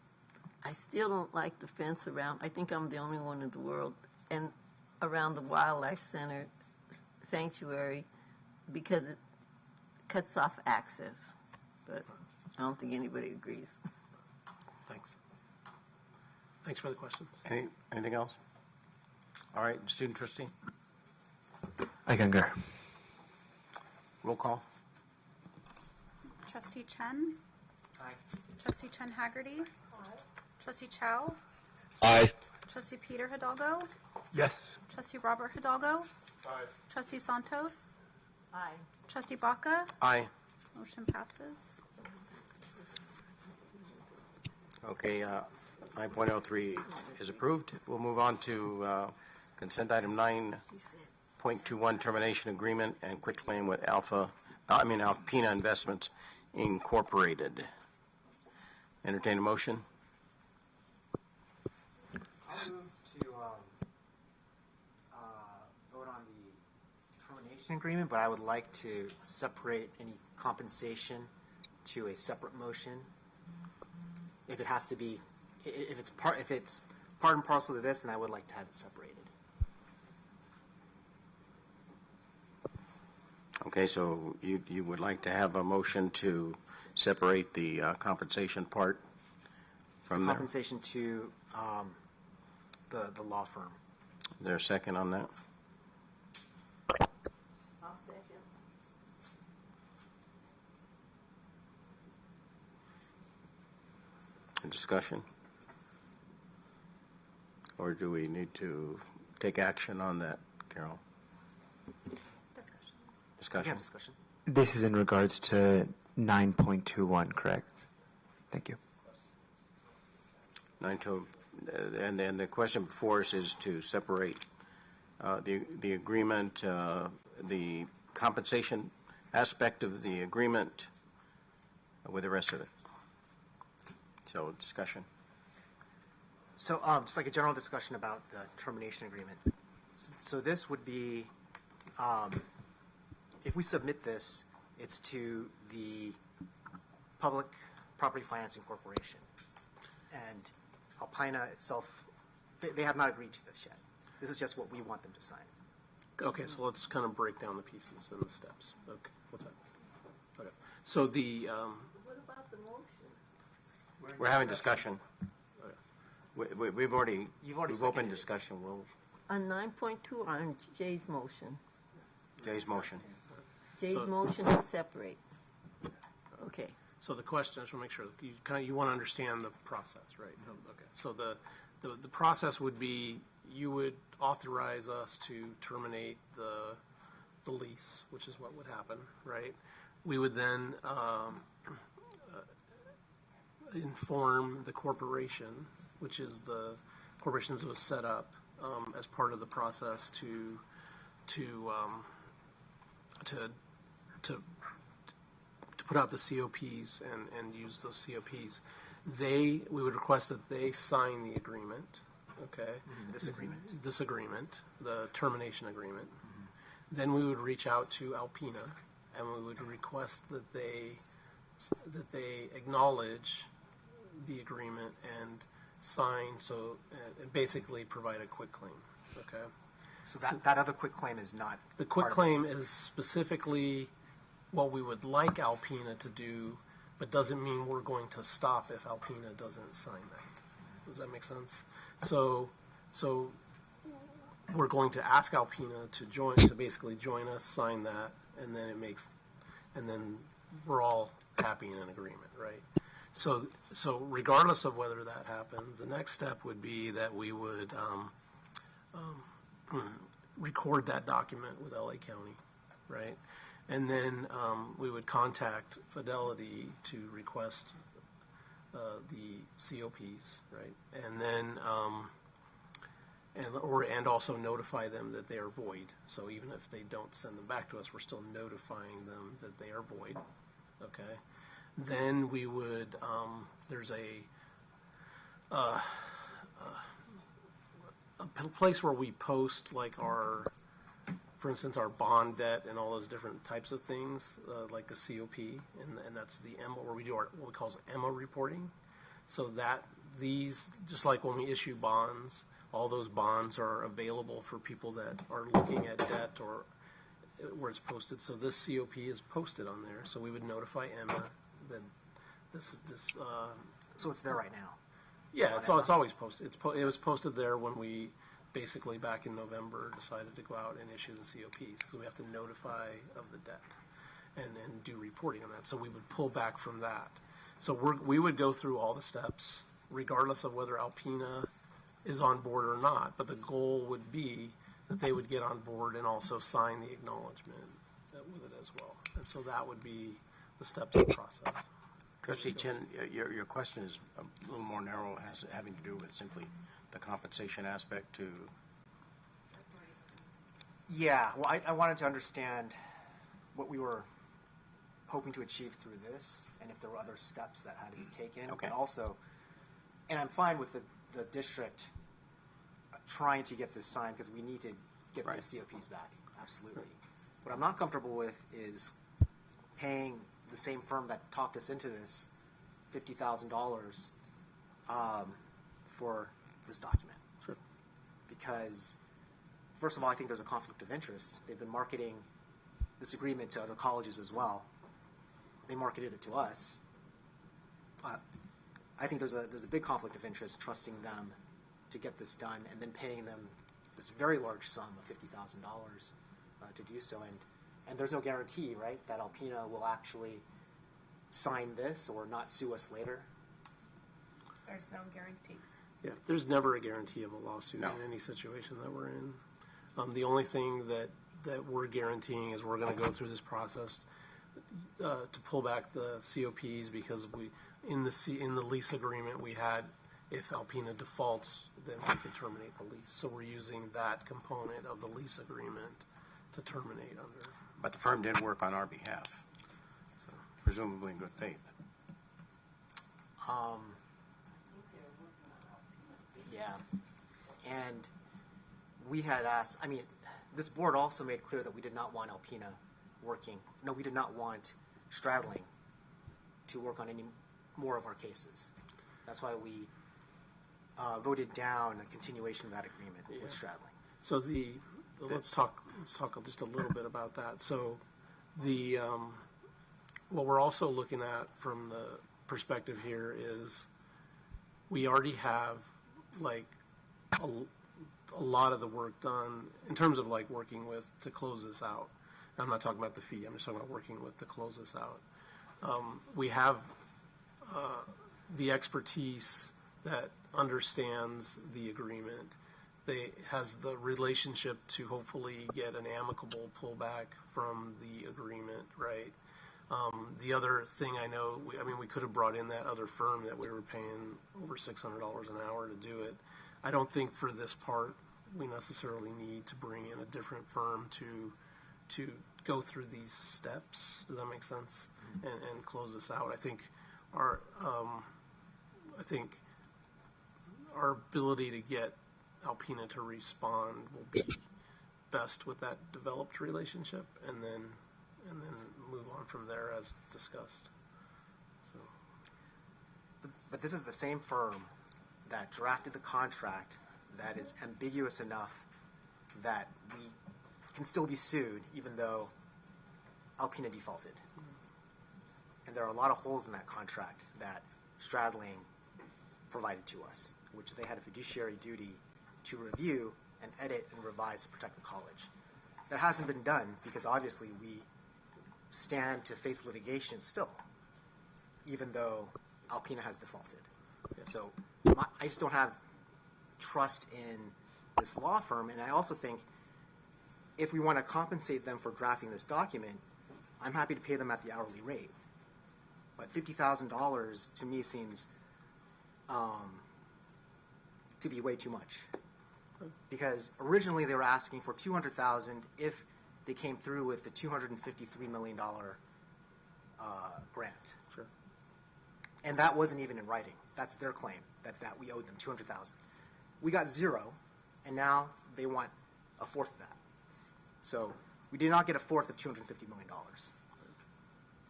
I still don't like the fence around, I think I'm the only one in the world, and around the Wildlife Center sanctuary because it cuts off access. But I don't think anybody agrees. Thanks. Thanks for the questions. Anything else? All right, student trustee. I concur. Roll call. Trustee Chen? Aye. Trustee Chen Haggerty? Aye. Trustee Chow? Aye. Trustee Peter Hidalgo? Yes. Trustee Robert Hidalgo? Aye. Trustee Santos? Aye. Trustee Baca? Aye. Motion passes. Okay, 9.03 is approved. We'll move on to consent item 9.21, termination agreement and quitclaim with Alpina Investments Incorporated. Entertain a motion. I'll move to vote on the termination agreement, but I would like to separate any compensation to a separate motion. If it has to be, if it's part and parcel to this, then I would like to have it separated. Okay, so you would like to have a motion to separate the compensation part from there? Compensation to the law firm. Is there a second on that? I'll second. Discussion? Or do we need to take action on that, Carol? Discussion. Yeah, discussion. This is in regards to 9.21, correct? Thank you. And then the question before us is to separate the agreement, the compensation aspect of the agreement with the rest of it. So discussion. So just like a general discussion about the termination agreement. So this would be, if we submit this, it's to the Public Property Financing Corporation. And Alpina itself, they have not agreed to this yet. This is just what we want them to sign. Okay, so let's kind of break down the pieces and the steps. Okay, what's that? Okay, so the, What about the motion? We're having discussion. We've already, You've already we've opened seconded it. discussion. We'll, On 9.2 on Jay's motion. Jay's motion. Jay's So- motion to separate. Okay. so the question, I just want to make sure, you want to understand the process, right? Okay, so the process would be, you would authorize us to terminate the lease, which is what would happen, right? We would then inform the corporation, which is the corporation that was set up as part of the process to put out the COPs and use those COPs. We would request that they sign the agreement, okay? This agreement. This agreement, the termination agreement. Then we would reach out to Alpina and we would request that they acknowledge the agreement and sign, and basically provide a quick claim, okay? So that other quick claim is not The quick part of claim this. is specifically what we would like Alpina to do, but doesn't mean we're going to stop if Alpina doesn't sign that. Does that make sense? So we're going to ask Alpina to basically join us, sign that, and then we're all happy in an agreement, right? So regardless of whether that happens, the next step would be that we would record that document with LA County, right? And then we would contact Fidelity to request the COPs, right? And then and also notify them that they are void. So even if they don't send them back to us, we're still notifying them that they are void, okay? Then we would, there's a place where we post like for instance, our bond debt and all those different types of things, like a COP, and that's the EMA, where we do what we call EMA reporting. So that just like when we issue bonds, all those bonds are available for people that are looking at debt or where it's posted. So this COP is posted on there. So we would notify EMA that this. So it's there right now. Yeah, it's always posted. It was posted there when we basically back in November decided to go out and issue the COPs because we have to notify of the debt and do reporting on that. So we would pull back from that. So we would go through all the steps regardless of whether Alpina is on board or not. But the goal would be that they would get on board and also sign the acknowledgement with it as well. And so that would be the steps of the process. Trustee Chin, your question is a little more narrow, having to do with simply the compensation aspect to. Yeah, well, I wanted to understand what we were hoping to achieve through this, and if there were other steps that had to be taken. Okay. But also, and I'm fine with the district trying to get this signed because we need to get the COPs back, absolutely. What I'm not comfortable with is paying the same firm that talked us into this $50,000 for this document. Sure. Because, first of all, I think there's a conflict of interest. They've been marketing this agreement to other colleges as well. They marketed it to us. I think there's a big conflict of interest trusting them to get this done and then paying them this very large sum of $50,000 to do so. And there's no guarantee, right, that Alpina will actually sign this or not sue us later. There's no guarantee. Yeah, there's never a guarantee of a lawsuit in any situation that we're in. The only thing that we're guaranteeing is we're going to go through this process to pull back the COPs because in the lease agreement we had if Alpena defaults, then we can terminate the lease. So we're using that component of the lease agreement to terminate under. But the firm did work on our behalf, so presumably in good faith. Yeah. And we had asked, I mean, this board also made clear that we did not want Alpena working. No, we did not want Stradling to work on any more of our cases. That's why we voted down a continuation of that agreement with Stradling. So let's talk just a little bit about that. So what we're also looking at from the perspective here is we already have like a lot of the work done in terms of like working with to close this out. I'm not talking about the fee. I'm just talking about working with to close this out. We have the expertise that understands the agreement. They has the relationship to hopefully get an amicable pullback from the agreement, right? The other thing I know, we could have brought in that other firm that we were paying over $600 an hour to do it. I don't think for this part we necessarily need to bring in a different firm to go through these steps. Does that make sense? And close this out. I think our ability to get Alpena to respond will be best with that developed relationship, and then move on from there as discussed. So. But this is the same firm that drafted the contract that is ambiguous enough that we can still be sued even though Alpena defaulted. And there are a lot of holes in that contract that Stradling provided to us, which they had a fiduciary duty to review and edit and revise to protect the college. That hasn't been done because obviously we stand to face litigation still, even though Alpena has defaulted. So I just don't have trust in this law firm, and I also think if we want to compensate them for drafting this document, I'm happy to pay them at the hourly rate. But $50,000 to me seems to be way too much. Because originally they were asking for $200,000 if they came through with the $253 million grant. Sure. And that wasn't even in writing. That's their claim, that we owed them $200,000. We got zero, and now they want a fourth of that. So we did not get a fourth of $250 million.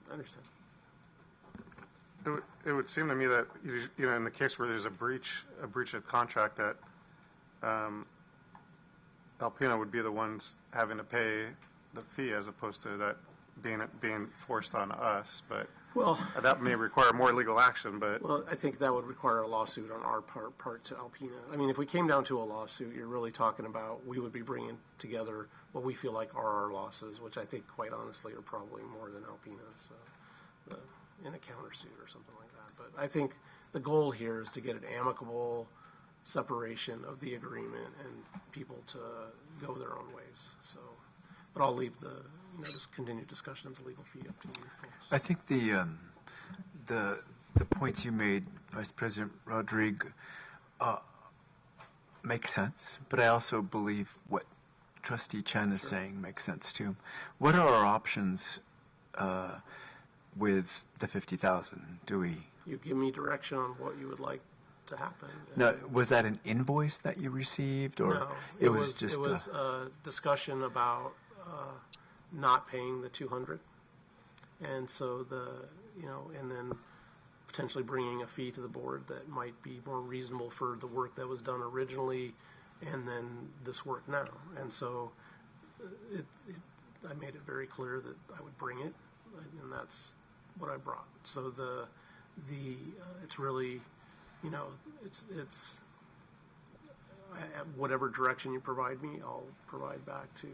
I understand. It would seem to me that, in the case where there's a breach of contract, that Alpena would be the ones having to pay the fee as opposed to that being forced on us. But that may require more legal action. But I think that would require a lawsuit on our part to Alpena. I mean, if we came down to a lawsuit, you're really talking about we would be bringing together what we feel like are our losses, which I think, quite honestly, are probably more than Alpena's. In a countersuit or something like that. But I think the goal here is to get an amicable separation of the agreement and people to go their own ways. So, but I'll leave the just continued discussion of the legal fee up to you folks. I think the points you made, Vice President Rodrigue, make sense. But I also believe what Trustee Chen is saying makes sense too. What are our options? With the $50,000, do we? You give me direction on what you would like to happen. No, was that an invoice that you received, or no? It was just a discussion about not paying the $200, and so and then potentially bringing a fee to the board that might be more reasonable for the work that was done originally, and then this work now. And so, I made it very clear that I would bring it, and that's what I brought. So it's really, it's whatever direction you provide me, I'll provide back to.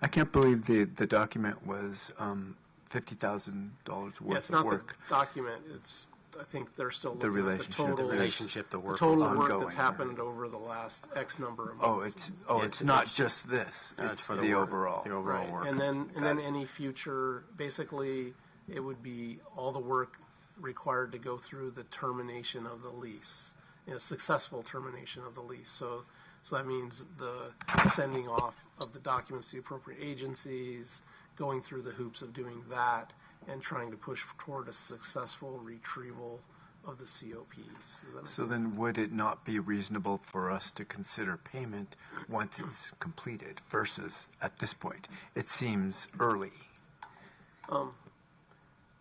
I can't believe the document was $50,000 worth it's of not work. The document. It's I think they're still looking the at the total relationship, the total work that's happened over the last X number of months. It's not just this. It's for the overall. The overall right. work. And then any future, basically, it would be all the work required to go through the termination of the lease, successful termination of the lease. So that means the sending off of the documents to the appropriate agencies, going through the hoops of doing that, and trying to push toward a successful retrieval of the COPs. Does that make So sense? then would it not be reasonable for us to consider payment once it's completed versus at this point? It seems early.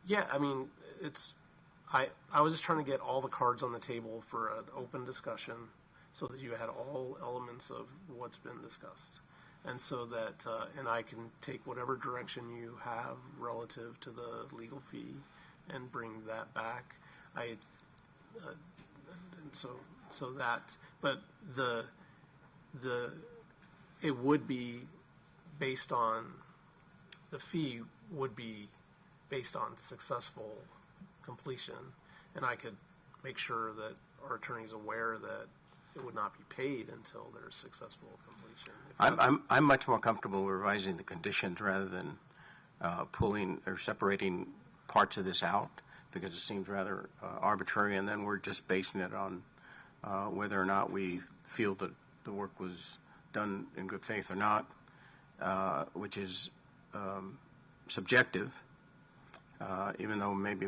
Yeah, I mean, I was just trying to get all the cards on the table for an open discussion so that you had all elements of what's been discussed. And so that, and I can take whatever direction you have relative to the legal fee and bring that back. And so that, but it would be based on, the fee would be based on successful completion, and I could make sure that our attorney's aware that it would not be paid until there's successful completion. I'm much more comfortable revising the conditions rather than pulling or separating parts of this out, because it seems rather arbitrary, and then we're just basing it on whether or not we feel that the work was done in good faith or not, which is subjective, even though maybe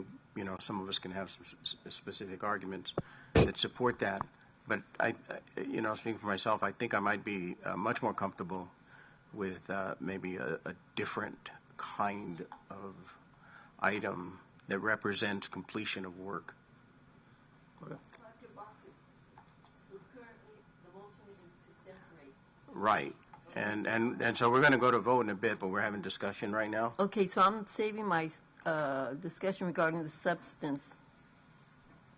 some of us can have some specific arguments that support that. But speaking for myself, I think I might be much more comfortable with maybe a different kind of item that represents completion of work. Okay. So currently, the motion is to separate. Right. And so we're going to go to vote in a bit, but we're having discussion right now. Okay, so I'm saving my discussion regarding the substance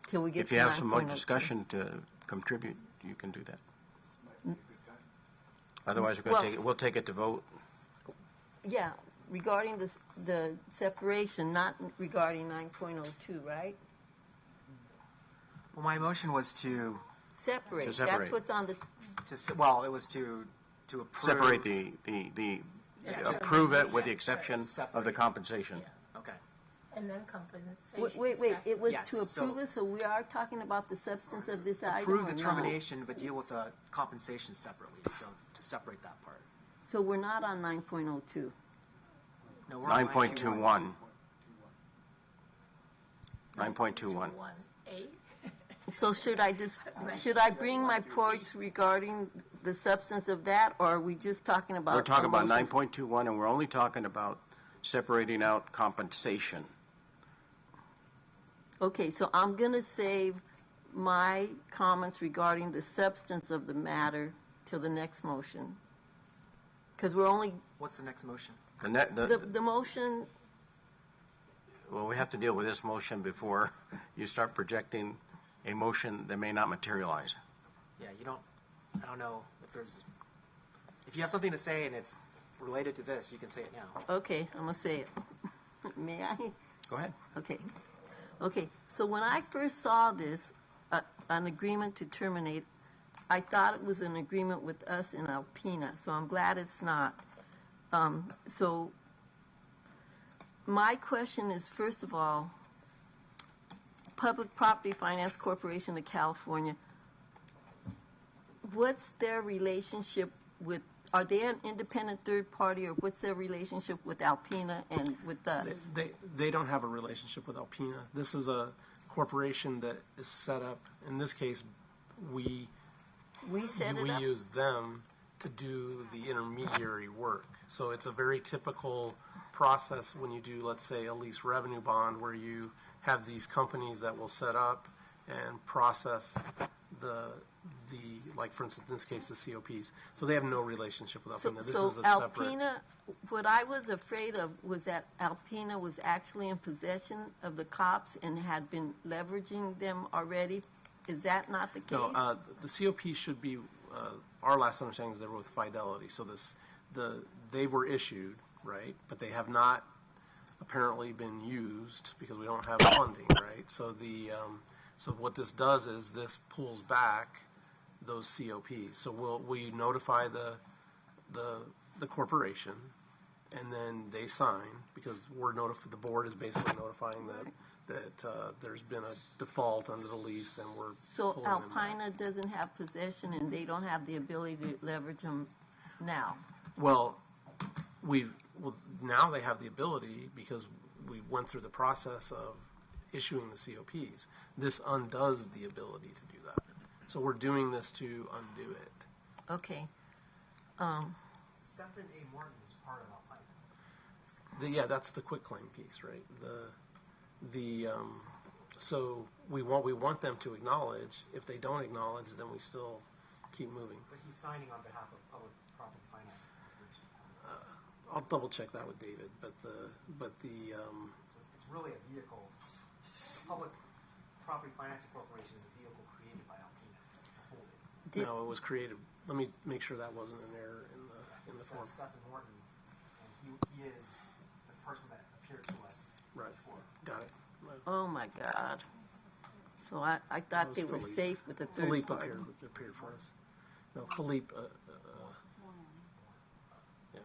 till we get If to you have some more 9.02. discussion to contribute, you can do that. Otherwise, we'll take it to vote. Yeah, regarding the separation, not regarding 9.02, right? Well, my motion was to Separate. To separate. That's what's on the. it was to approve. Separate the Yeah, approve it with the exception of the compensation. Okay. And then compensation. Wait. It was Yes, to approve it, so we are talking about the substance of this item. Approve or the no? termination, but deal with the compensation separately. So to separate that part. So we're not on 9.02. No, we're on 9.21. 9.21. So should I bring my points regarding the substance of that, or are we just talking about? We're talking about motion? 9.21, and we're only talking about separating out compensation. Okay, so I'm going to save my comments regarding the substance of the matter till the next motion. Because we're only, What's the next motion? the motion, Well, we have to deal with this motion before you start projecting a motion that may not materialize. Yeah, I don't know if you have something to say and it's related to this, you can say it now. okay, I'm going to say it. May I? Go ahead. Okay, so when I first saw this, an agreement to terminate, I thought it was an agreement with us in Alpena, so I'm glad it's not. So my question is, first of all, Public Property Finance Corporation of California, what's their relationship with, are they an independent third party, or what's their relationship with Alpena and with us? They don't have a relationship with Alpena. This is a corporation that is set up, in this case, we set it up? use them to do the intermediary work. So it's a very typical process when you do, let's say, a lease revenue bond, where you have these companies that will set up and process like, for instance, in this case, the COPs. So they have no relationship with Alpena. This is a separate. Alpena, what I was afraid of was that Alpena was actually in possession of the cops and had been leveraging them already. Is that not the case? No, the COP should be, our last understanding is they were with Fidelity. So they were issued, right? But they have not apparently been used because we don't have funding, right? So so what this does is this pulls back those COPs. So we notify the corporation, and then they sign, because the board is basically notifying that there's been a default under the lease, and we're So pulling them back. Alpina doesn't have possession, and they don't have the ability to leverage them now. Well, now they have the ability because we went through the process of issuing the COPs. This undoes the ability to do that. So we're doing this to undo it. Okay. Stephen A. Morton is part of Alpina. Yeah, that's the quitclaim piece, right? So we want them to acknowledge. If they don't acknowledge, then we still keep moving. But he's signing on behalf of Public Property Finance Corporation. I'll double check that with David, but So it's really a vehicle. Public Property Finance Corporation is a vehicle created by Alpina to hold it. no, it was created. Let me make sure that wasn't an error in the form. Stephen Morton, and he is the person that appeared to us Right. before. Got it. Right. Oh, my God. So I thought they were safe with the third Philippe party. appeared for us. No, Philippe. Yeah.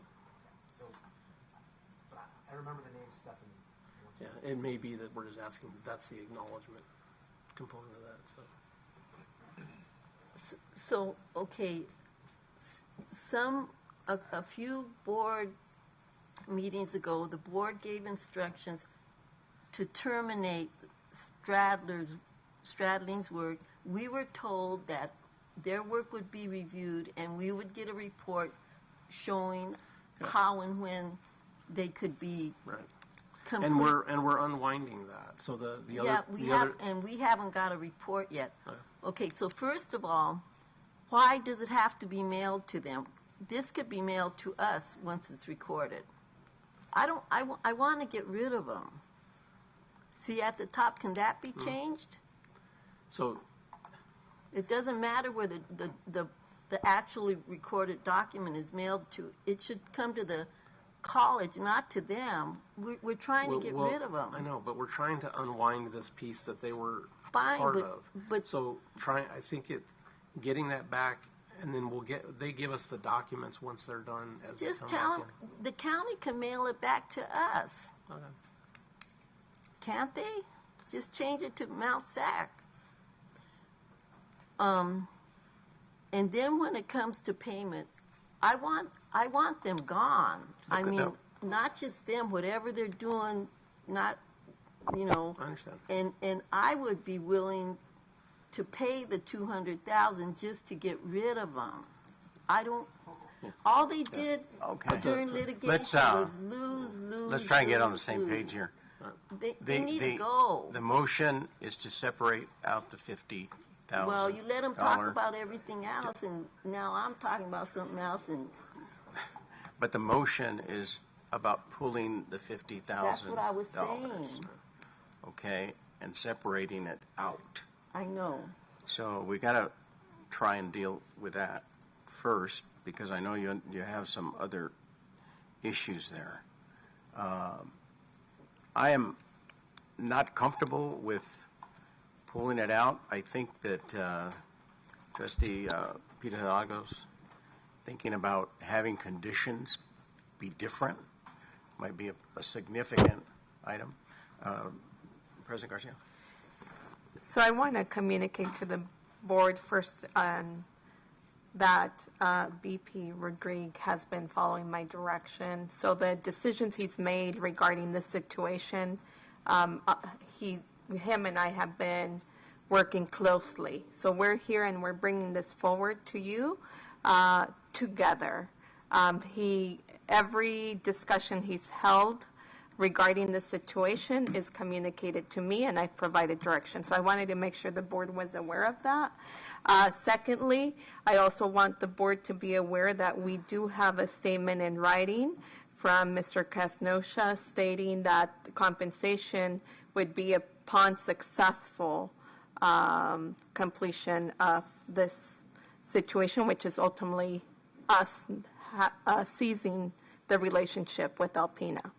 So, but I remember the name Stephen Morton. Yeah, it may be that we're just asking. That's the acknowledgement component of that. So, okay, a few board meetings ago, the board gave instructions to terminate Stradling's work. We were told that their work would be reviewed and we would get a report showing how and when they could be complete. And we're unwinding that. So we haven't got a report yet. Okay, so first of all, why does it have to be mailed to them? This could be mailed to us once it's recorded. I want to get rid of them. See at the top, can that be changed? So it doesn't matter where the actually recorded document is mailed to. It should come to the college, not to them. We're trying to get rid of them. I know, but we're trying to unwind this piece that they were Fine, part but- of. but- So I think getting that back, and then they give us the documents once they're done. As they Just come tell back them, the county can mail it back to us. in. Okay. Can't they? Just change it to Mount SAC. And then when it comes to payments, I want them gone. I mean, not just them, whatever they're doing, not, I understand. And I would be willing to pay the $200,000 just to get rid of them. I don't. All they did during litigation was lose. Let's try and get on the lose, same lose. page here. They need to go. The motion is to separate out the $50,000. Well, you let them talk about everything else, and now I'm talking about something else. And But the motion is about pulling the $50,000. that's what I was saying. Okay, and separating it out. I know. So we got to try and deal with that first, because I know you have some other issues there. I am not comfortable with pulling it out. I think that Trustee Peter Hidalgo's thinking about having conditions be different might be a significant item. President Garcia? So I want to communicate to the board first on that BP Rodrigue has been following my direction. So the decisions he's made regarding this situation, him and I have been working closely. So we're here and we're bringing this forward to you together. Every discussion he's held regarding the situation is communicated to me, and I've provided direction. So I wanted to make sure the board was aware of that. Secondly, I also want the board to be aware that we do have a statement in writing from Mr. Casnosha stating that the compensation would be upon successful completion of this situation, which is ultimately us ceasing the relationship with Alpina.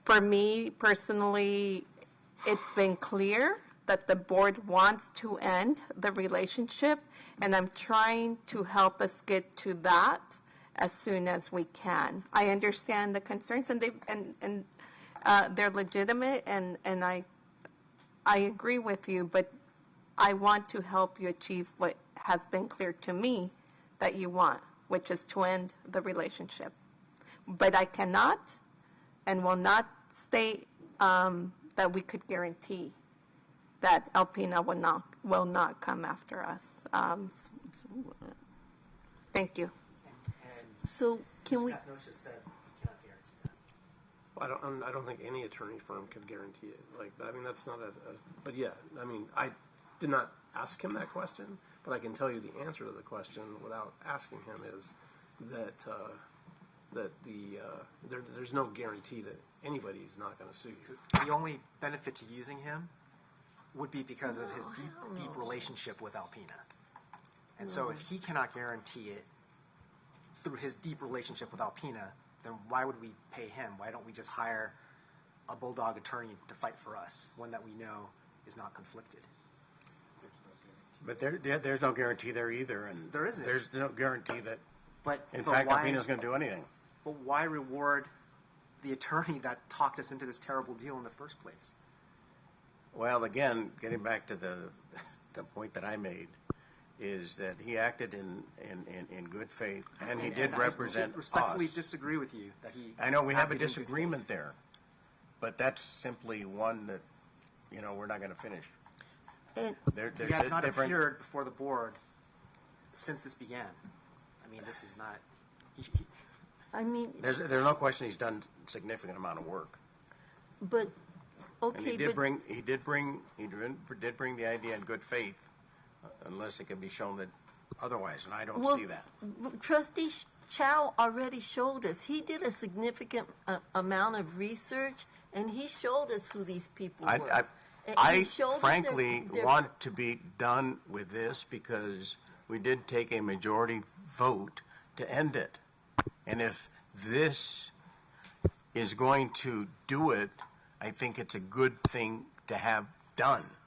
For me personally, it's been clear that the board wants to end the relationship, and I'm trying to help us get to that as soon as we can. I understand the concerns, and they're legitimate, and I agree with you, but I want to help you achieve what has been clear to me that you want, which is to end the relationship. But I cannot and will not state that we could guarantee that Alpina will not come after us. Thank you. So can we? I don't think any attorney firm could guarantee it. Like, I mean, that's not but yeah, I mean, I did not ask him that question, but I can tell you the answer to the question without asking him is that there's no guarantee that anybody's not going to sue you. The only benefit to using him would be because of his deep relationship with Alpina. And so if he cannot guarantee it through his deep relationship with Alpina, then why would we pay him? Why don't we just hire a bulldog attorney to fight for us, one that we know is not conflicted? But there's no guarantee there either, and there isn't. There's no guarantee that, in but fact, why, Alpina's going to do anything. But why reward the attorney that talked us into this terrible deal in the first place? Well, again, getting back to the point that I made, is that he acted in good faith, and he did represent I respectfully us. disagree with you that he. I know we have a acted in good disagreement there, but that's simply one that, we're not going to finish. He has not appeared before the board since this began. I mean, this is not. I mean, there's no question he's done a significant amount of work. But okay, and he did bring the idea in good faith, unless it can be shown that otherwise, and I don't see that. Trustee Chow already showed us. He did a significant amount of research, and he showed us who these people were. I frankly want to be done with this because we did take a majority vote to end it. And if this is going to do it, I think it's a good thing to have done.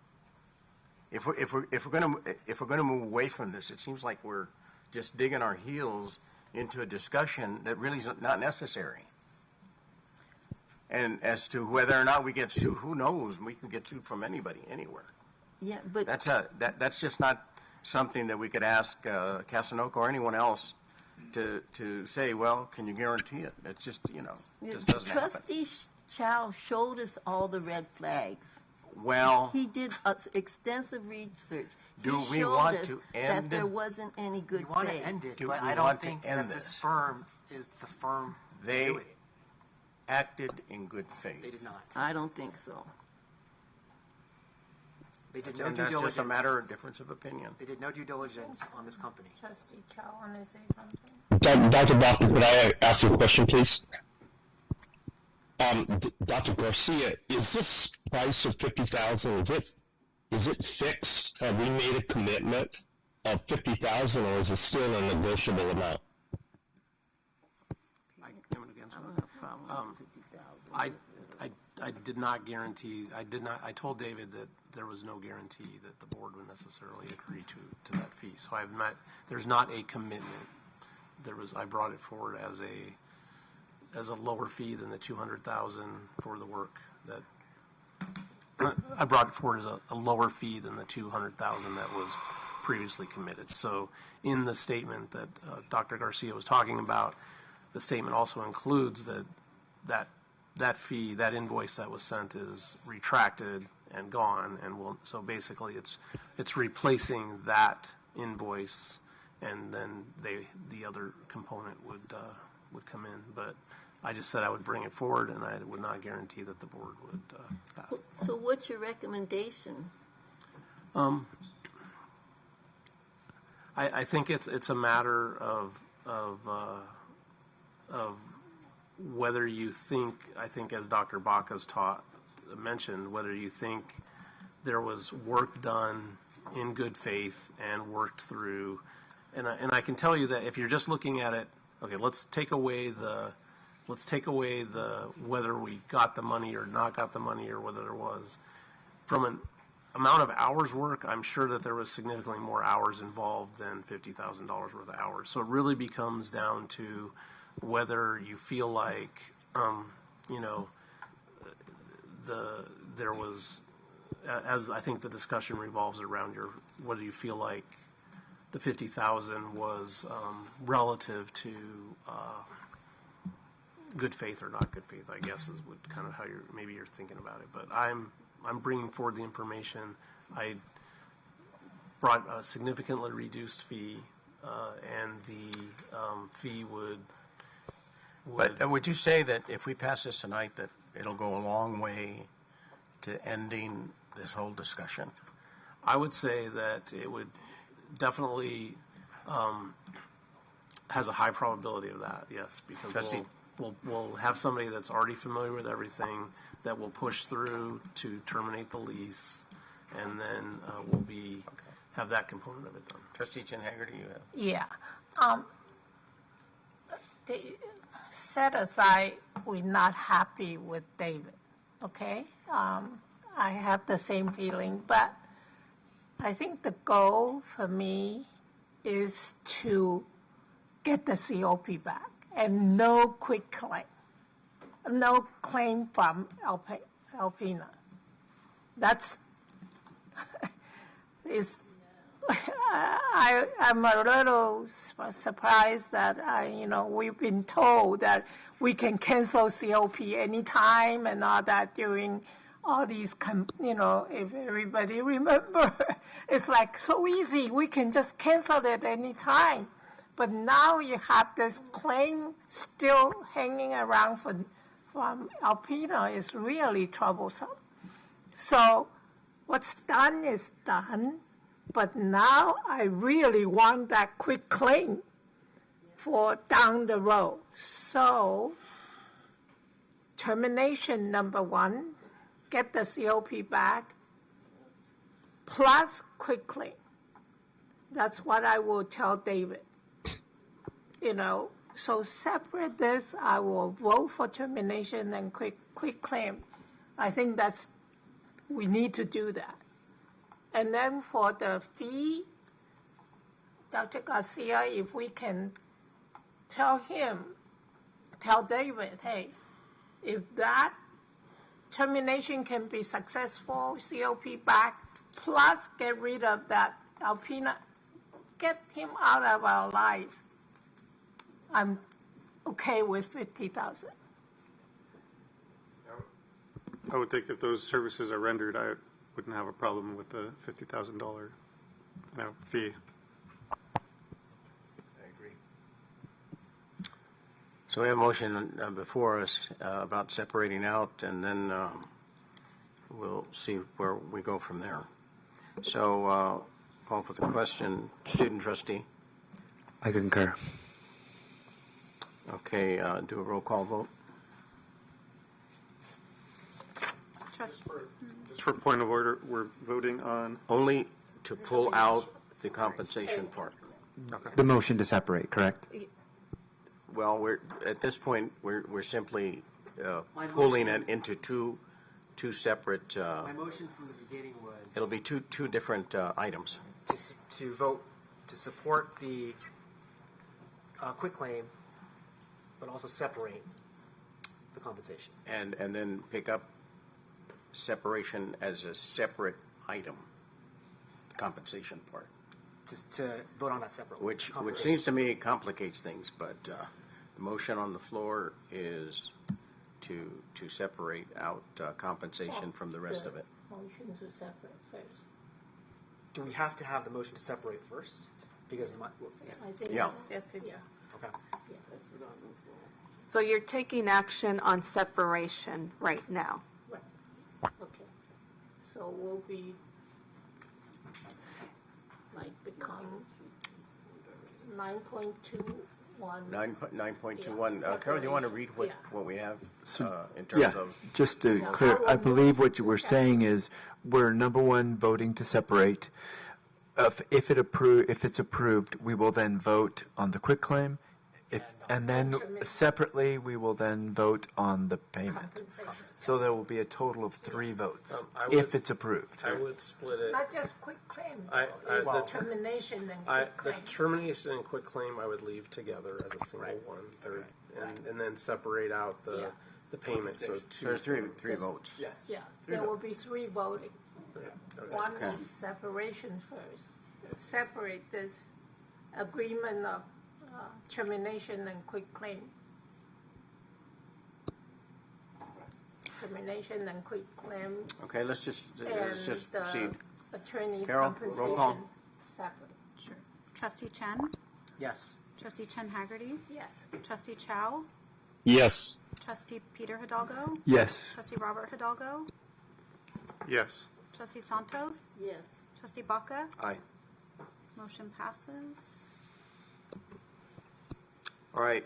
If we're going to move away from this, it seems like we're just digging our heels into a discussion that really is not necessary. And as to whether or not we get sued, who knows? We can get sued from anybody, anywhere. Yeah, but that's just not something that we could ask Casanoka or anyone else to say. Well, can you guarantee it? It's just just doesn't happen. Trustee Chow showed us all the red flags. Well, he did extensive research. Do we want to end that there wasn't any good faith? We want to end it, but I don't think that this firm is the firm to do it. Acted in good faith. They did not. I don't think so. They did no And due that's diligence. just a matter of difference of opinion. They did no due diligence on this company. Trustee Chow, want to say something? Dr. BofT, could I ask you a question, please? Dr. Garcia, is this price of $50,000, is it fixed? Have we made a commitment of $50,000, or is it still a negotiable amount? I did not guarantee. I told David that there was no guarantee that the board would necessarily agree to that fee. So there's not a commitment. I brought it forward as a lower fee than the $200,000 for the work that I brought it forward as a lower fee than the $200,000 that was previously committed. So in the statement that Dr. Garcia was talking about, the statement also includes that fee, that invoice that was sent is retracted and gone, and so basically it's replacing that invoice, and then the other component would come in. But I just said I would bring it forward, and I would not guarantee that the board would pass it. So what's your recommendation? I think it's a matter of whether you think, I think as Dr. Baca's mentioned, whether you think there was work done in good faith and worked through, and I can tell you that if you're just looking at it, okay, let's take away the whether we got the money or not got the money or whether there was, from an amount of hours work, I'm sure that there was significantly more hours involved than $50,000 worth of hours. So it really becomes down to whether you feel like, there was as I think the discussion revolves around what do you feel like the 50,000 was relative to good faith or not good faith, I guess is what kind of how you're thinking about it. But I'm bringing forward the information. I brought a significantly reduced fee, and the fee would. But would you say that if we pass this tonight, that it'll go a long way to ending this whole discussion? I would say that it would definitely has a high probability of that, yes, because we'll have somebody that's already familiar with everything that will push through to terminate the lease, and then we'll have that component of it done. Trustee Chen Haggerty, you have. Yeah. Set aside, we're not happy with David, okay? I have the same feeling, but I think the goal for me is to get the COP back and no quick claim. No claim from Alpina. That's, I'm a little surprised that, we've been told that we can cancel COP anytime and all that during all these, if everybody remember, it's like so easy. We can just cancel it anytime. But now you have this claim still hanging around from Alpina is really troublesome. So what's done is done. But now I really want that quick claim for down the road. So termination number one, get the COP back, plus quick claim. That's what I will tell David. So separate this, I will vote for termination and quick claim. I think we need to do that. And then for the fee, Dr. Garcia, if we can tell David, hey, if that termination can be successful, COP back, plus get rid of that Alpina, get him out of our life, I'm okay with 50,000. I would think if those services are rendered, I wouldn't have a problem with the $50,000 fee. I agree. So we have a motion before us about separating out, and then we'll see where we go from there. So, call for the question. Student trustee. I concur. Okay, do a roll call vote. Just for point of order, we're voting on only to pull out the compensation part. Okay. The motion to separate, correct? Well, at this point we're simply pulling it into two separate. My motion from the beginning was It'll be two different items. To vote to support the quick claim, but also separate the compensation. And then pick up separation as a separate item, the compensation part. To vote on that separately. Which seems to me complicates things, but the motion on the floor is to separate out compensation from the rest of it. Motion to separate first. Do we have to have the motion to separate first? Because I think Yeah. yes, we do. Okay. So you're taking action on separation right now? Okay. So we'll be become 9.21. 9.21. Carol, do you want to read what we have in terms Yeah, of? just to clear, I believe what you were saying is we're number one voting to separate. If it's approved, we will then vote on the quitclaim. And then separately, we will then vote on the payment. So there will be a total of 3 votes if it's approved. I would split it. Not just quick claim. The termination and quick claim. The termination and quick claim I would leave together as a single one, and then separate out the payment. So there's three votes. Yes. Yeah, there will be 3 voting. One Okay. is separation first. Separate this agreement of termination and quit claim. Termination and quit claim. Okay, let's just And proceed. attorney's Carol, roll call. compensation separate. Sure. Trustee Chen? Yes. Trustee Chen Haggerty? Yes. Trustee Chow? Yes. Trustee Peter Hidalgo? Yes. Trustee Robert Hidalgo? Yes. Trustee Santos? Yes. Trustee Baca? Aye. Motion passes. All right,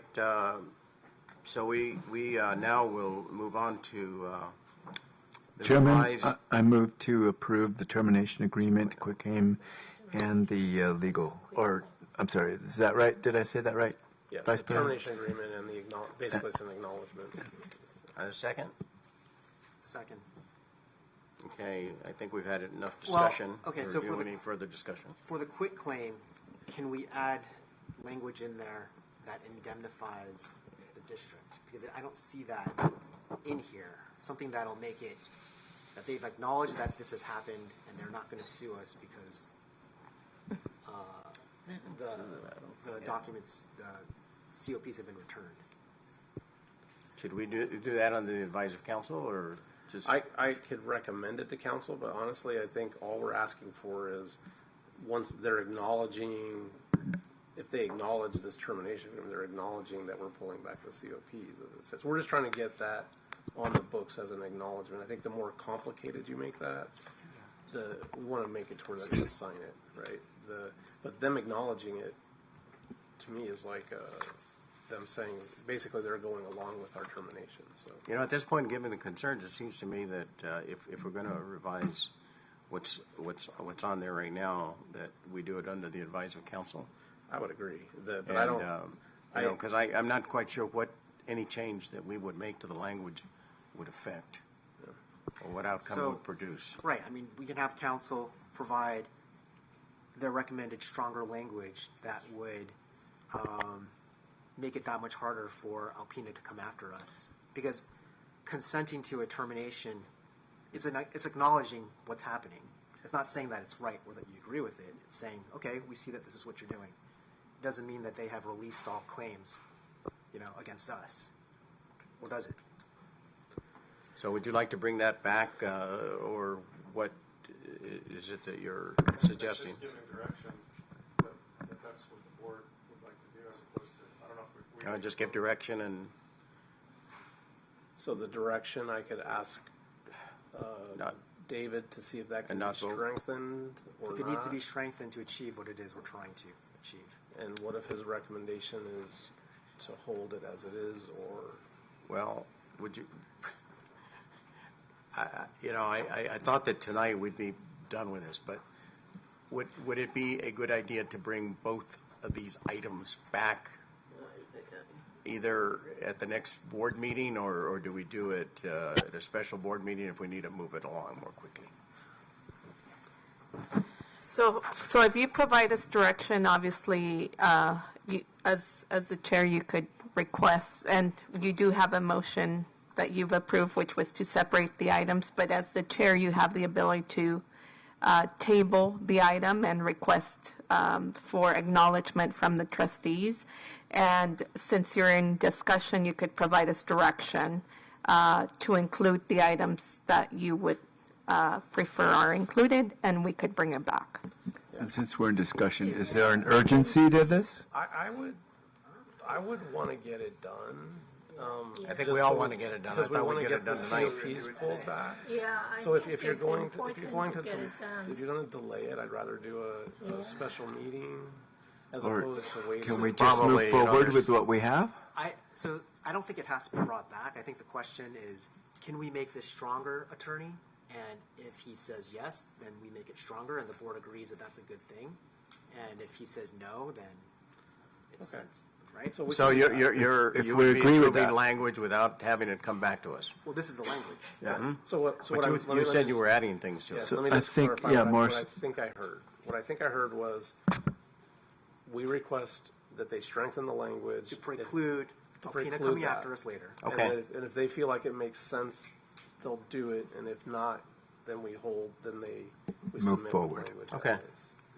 so we now will move on to the Chairman, revised. I move to approve the termination agreement, quick aim, and the legal, or, I'm sorry, is that right? Did I say that right? Yeah, Vice the President? termination agreement and the, basically it's an acknowledgement. A second? Second. Okay, I think we've had enough Well, discussion. okay, Or so do for the- any further discussion? For the quit claim, can we add language in there that indemnifies the district? Because I don't see that in here. Something that'll make it, that they've acknowledged that this has happened and they're not going to sue us because the documents, the COPs have been returned. Should we do that under the advice of council, or just? I could recommend it to council, but honestly, I think all we're asking for is, once they're acknowledging, if they acknowledge this termination, they're acknowledging that we're pulling back the COPs. So we're just trying to get that on the books as an acknowledgement. I think the more complicated you make that, we want to make it to where they're going to sign it, right? But them acknowledging it, to me, is like them saying, basically, they're going along with our termination. So, You know, at this point, given the concerns, it seems to me that if we're going to revise what's on there right now, that we do it under the advice of council. I would agree. But And, I don't. because I'm not quite sure what any change that we would make to the language would affect, or what outcome it would produce. Right, I mean, we can have council provide their recommended stronger language that would make it that much harder for Alpena to come after us. Because consenting to a termination is it's acknowledging what's happening. It's not saying that it's right or that you agree with it. It's saying, okay, we see that this is what you're doing. It doesn't mean that they have released all claims, against us. Or does it? So would you like to bring that back, or what is it that you're suggesting? Just giving direction that that's what the board would like to do, as opposed to, I don't know if we. Just give direction and. So the direction, I could ask David to see if that can be strengthened or not. If it needs to be strengthened to achieve what it is we're trying to achieve. And what if his recommendation is to hold it as it is, or? Well, would you? I thought that tonight we'd be done with this, but would it be a good idea to bring both of these items back, either at the next board meeting, or do we do it at a special board meeting if we need to move it along more quickly? So if you provide us direction, obviously, as the chair, you could request, and you do have a motion that you've approved, which was to separate the items, but as the chair, you have the ability to table the item and request for acknowledgement from the trustees. And since you're in discussion, you could provide us direction to include the items that you would prefer are included, and we could bring it back. And since we're in discussion, is there an urgency to this? I would want to get it done. I think we all want to get it done. I Because we thought want we'd to get it get the done tonight. COPs pulled back. Yeah, So if you're it's going important to get it done. if you're going to delay it, I'd rather do a special meeting as Or opposed to waiting. can we just move forward with what we have? So I don't think it has to be brought back. I think the question is, can we make this stronger, attorney? And if he says yes, then we make it stronger, and the board agrees that that's a good thing. And if he says no, then it's sent, right? So you If would we be agree with approving that. language without having it come back to us. Well, this is the language. Yeah. Mhm. So what But you said you were adding things to it. So let me I just think, clarify yeah, what more I think I heard. What I think I heard was we request that they strengthen the language To preclude Alpena coming after us later. Okay. And if they feel like it makes sense, they'll do it, and if not, then we hold, then we Move submit forward. language. Okay.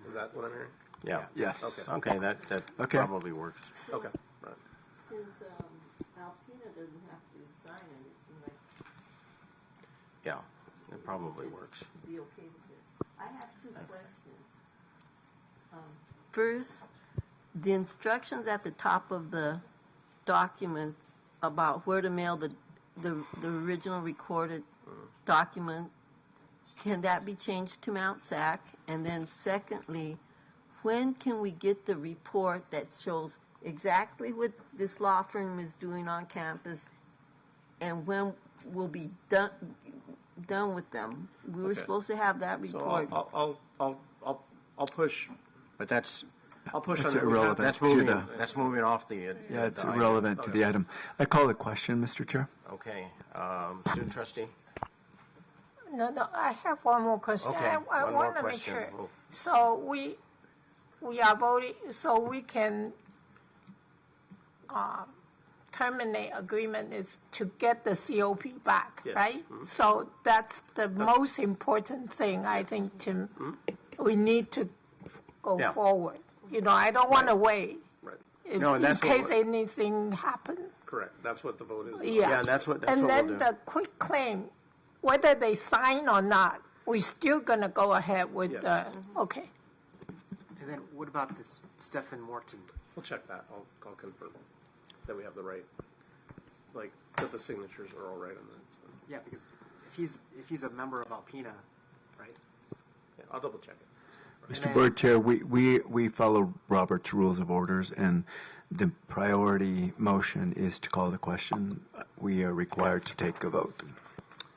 Is that what I'm hearing? Yeah. Yes. Okay. Okay, that Okay. probably works. Okay. Right. Since Alpena doesn't have to sign it, it seems like Yeah, it probably works. it'd be okay with it. I have two questions. First, the instructions at the top of the document about where to mail the original recorded document, can that be changed to Mount SAC? And then secondly, when can we get the report that shows exactly what this law firm is doing on campus, and when we'll be done with them? We were Okay. supposed to have that report. So I'll push. But that's I'll push That's on that. irrelevant. That's moving off the. Yeah, it's the item. irrelevant to the item. I call the question, Mr. Chair. Okay, student trustee. No, I have one more question. Okay, I one more want to make question. sure. Oh. So we are voting, so we can terminate agreement is to get the COP back, Yes. right? Mhm. So that's the most important thing, I think, Tim. We need to go Yeah. forward. You know, I don't want to wait Right. No, and in that's what case we're- anything happens. Correct. That's what the vote is. Yeah. Yeah, that's what And we'll then do. the quick claim, whether they sign or not, we're still going to go ahead with Yes. the, okay. And then what about this Stephen Morton? We'll check that. I'll confirm that we have the right, like, that the signatures are all right on that. So. Yeah, because if he's a member of Alpena, right? Yeah, I'll double check it. Mr. Board Chair, we follow Robert's Rules of Orders, and the priority motion is to call the question. We are required to take a vote.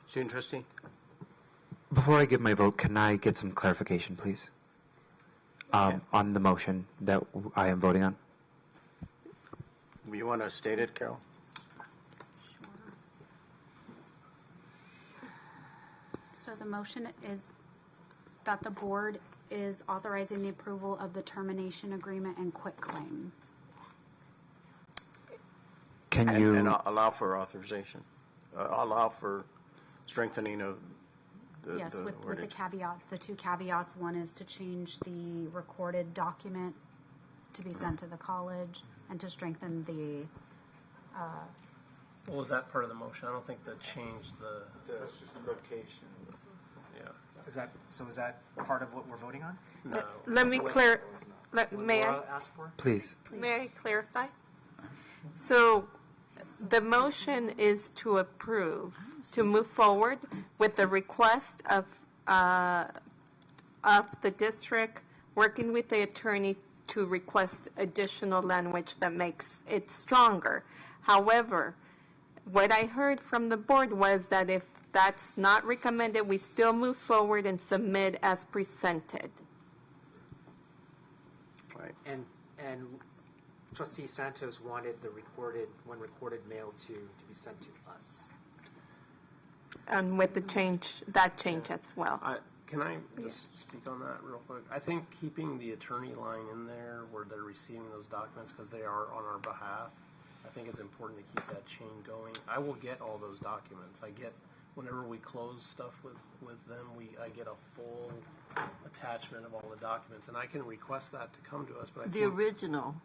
Student trustee. Before I give my vote, can I get some clarification, please? On the motion that I am voting on? You want to state it, Carol? So the motion is that the board is authorizing the approval of the termination agreement and quitclaim. Can And you... allow for authorization, allow for strengthening of the Yes, with the wordage. caveat, the two caveats. One is to change the recorded document to be sent to the college and to strengthen the, Well, was that part of the motion? I don't think that changed the. That's just location. Yeah. Is that part of what we're voting on? No. Let me may I? Laura ask for? Please. May I clarify? So the motion is to approve, to move forward with the request of the district working with the attorney to request additional language that makes it stronger. However, what I heard from the board was that if that's not recommended, we still move forward and submit as presented. Right. And Trustee Santos wanted the recorded mail to be sent to us. And with the change, that change as well. Can I just speak on that real quick? I think keeping the attorney line in there where they're receiving those documents because they are on our behalf, I think it's important to keep that chain going. I will get all those documents. I get, whenever we close stuff with them, I get a full attachment of all the documents, and I can request that to come to us. But The original.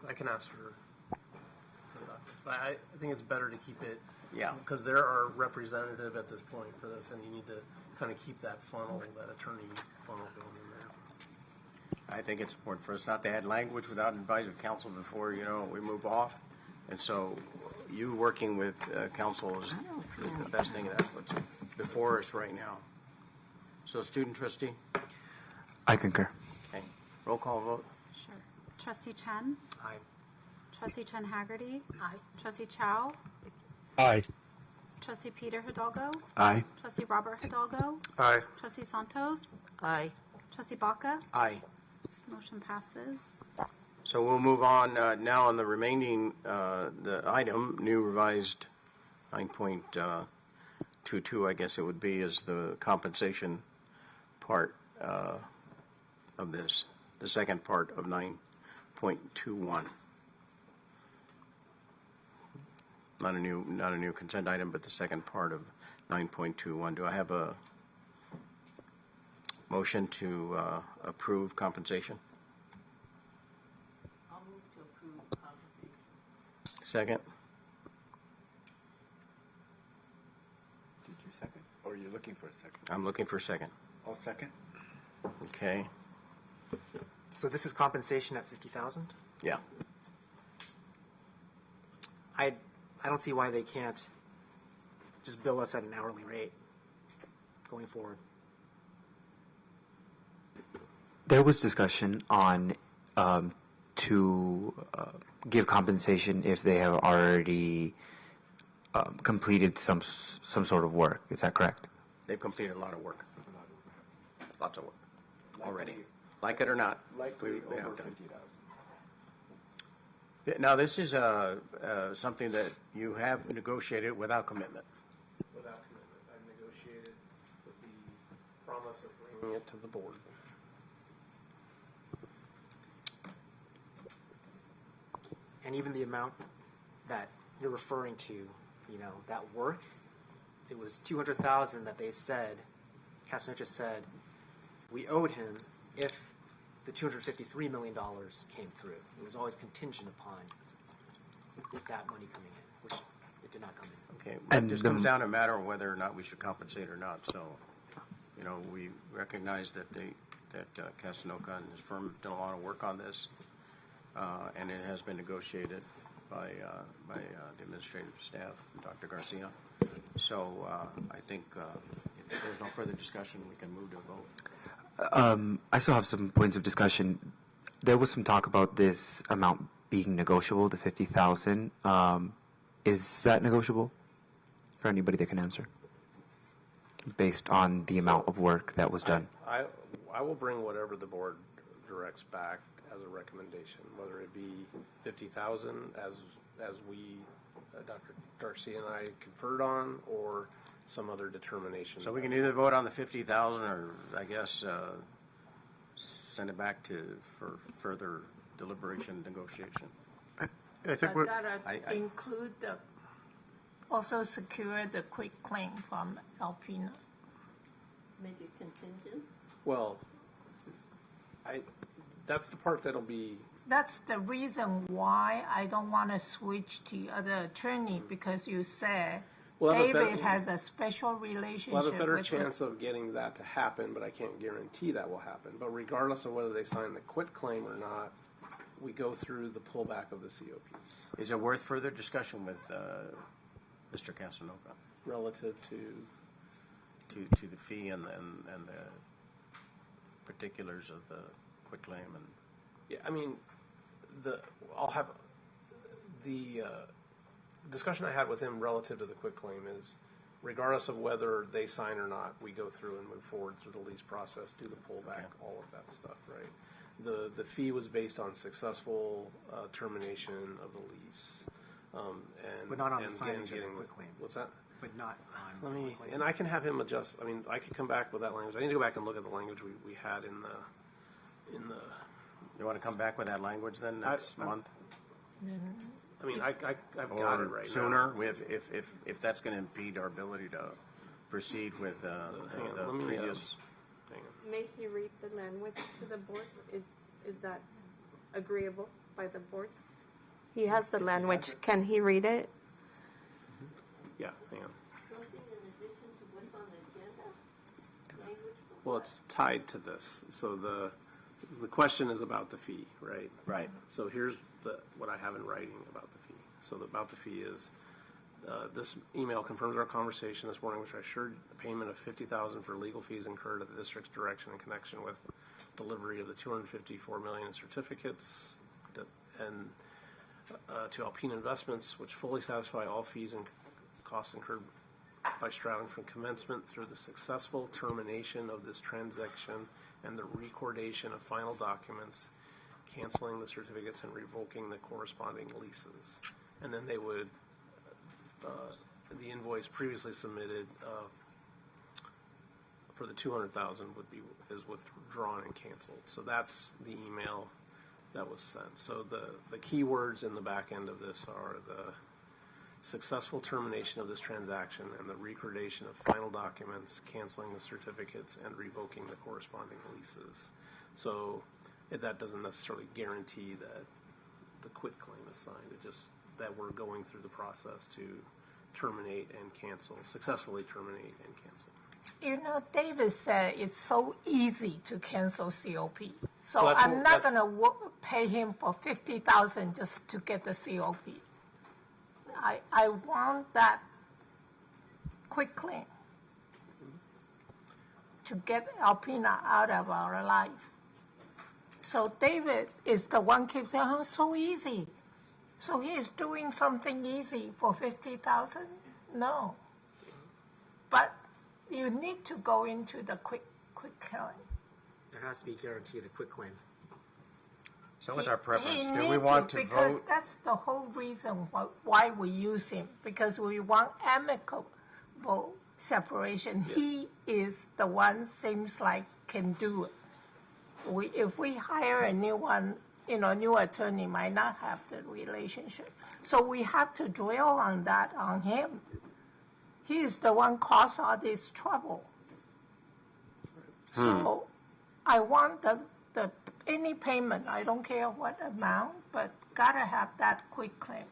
I can ask for the documents. But I think it's better to keep it. Yeah. Because they're our representative at this point for this, and you need to kind of keep that funnel, that attorney funnel going in there. I think it's important for us not to add language without advice of counsel before, we move off. And so you working with counsel is the best thing. That's what's before us right now. So student trustee? I concur. Okay. Roll call vote. sure. Trustee Chen? Aye. Trustee Chen Haggerty? Aye. Trustee Chow? Aye. Trustee Peter Hidalgo? Aye. Trustee Robert Hidalgo? Aye. Trustee Santos? Aye. Trustee Baca? Aye. Motion passes. So we'll move on now on the remaining, the item, new revised 9.22, I guess it would be, is the compensation part of this, the second part of 9.21. Not a new consent item, but the second part of 9.21. Do I have a motion to approve compensation? I'll move to approve compensation. Second? Did you second? Or you're looking for a second? I'm looking for a second. I'll second. Okay. So this is compensation at 50,000? Yeah. I don't see why they can't just bill us at an hourly rate going forward. There was discussion on to give compensation if they have already completed some sort of work. Is that correct? They've completed a lot of work. Lots of work already. Like it or not. Likely we over have done. 50,000. Now, this is something that you have negotiated without commitment. Without commitment. I negotiated with the promise of bringing it to the board. And even the amount that you're referring to, you know, that work, it was 200,000 that they said, Casanova said, we owed him if the $253 million came through. It was always contingent upon that money coming in, which it did not come in. Okay, but this comes down to a matter of whether or not we should compensate or not. So, you know, we recognize that Casanova and his firm have done a lot of work on this, and it has been negotiated by the administrative staff, Dr. Garcia. So I think if there's no further discussion, we can move to a vote. I still have some points of discussion. There was some talk about this amount being negotiable, the 50,000. Is that negotiable for anybody that can answer? Based on the amount of work that was done. I will bring whatever the board directs back as a recommendation, whether it be 50,000 as we, Dr. Garcia and I conferred on, or some other determination. So we can either vote on the 50,000 or, I guess, send it back for further deliberation and negotiation. I think But gotta include also secure the quick claim from Alpina. Make it contingent? Well, that's the part that'll be. That's the reason why I don't want to switch to other attorney, because you said David has a special relationship. We'll have a better chance of getting that to happen, but I can't guarantee that will happen. But regardless of whether they sign the quit claim or not, we go through the pullback of the COPs. Is it worth further discussion with Mr. Casanova relative to the fee and the particulars of the quitclaim? And yeah, I mean, I'll have the discussion I had with him relative to the quitclaim is, regardless of whether they sign or not, we go through and move forward through the lease process, do the pullback, all of that stuff, right? The fee was based on successful termination of the lease, but not on the signage of the quitclaim. What's that? But not on. And I can have him adjust. I mean, I could come back with that language. I need to go back and look at the language we had in the. You want to come back with that language then next month? I mean, I've got it right sooner, now. if that's going to impede our ability to proceed with the previous. May he read the language to the board? Is that agreeable by the board? He has the language. Can he read it? Yeah, hang on. Something in addition to what's on the agenda? Well, it's tied to this. So the question is about the fee, right? Right. So here's what I have in writing about the fee. So about the fee is, this email confirms our conversation this morning, which I assured a payment of $50,000 for legal fees incurred at the district's direction in connection with delivery of the $254 million in certificates and to Alpina Investments, which fully satisfy all fees and costs incurred by Stratton from commencement through the successful termination of this transaction and the recordation of final documents, canceling the certificates and revoking the corresponding leases. And then they would, the invoice previously submitted for the $200,000 is withdrawn and canceled. So that's the email that was sent. So the key words in the back end of this are successful termination of this transaction and the recordation of final documents, canceling the certificates, and revoking the corresponding leases. So that doesn't necessarily guarantee that the quitclaim is signed. It just that we're going through the process to terminate and cancel, successfully terminate and cancel. You know, David said it's so easy to cancel COP. So Well, I'm not going to pay him for $50,000 just to get the COP. I want that quitclaim to get Alpena out of our life. So David is the one keeps saying, oh, so easy. So he is doing something easy for $50,000? No. But you need to go into the quitclaim. There has to be guarantee of the quitclaim. So what's our preference? He Do we need want to because vote? that's the whole reason why we use him, because we want amicable separation. Yeah. He is the one seems like can do it. If we hire a new one, new attorney might not have the relationship. So we have to drill on that on him. He is the one caused all this trouble. So I want the any payment, I don't care what amount, but gotta have that quitclaim.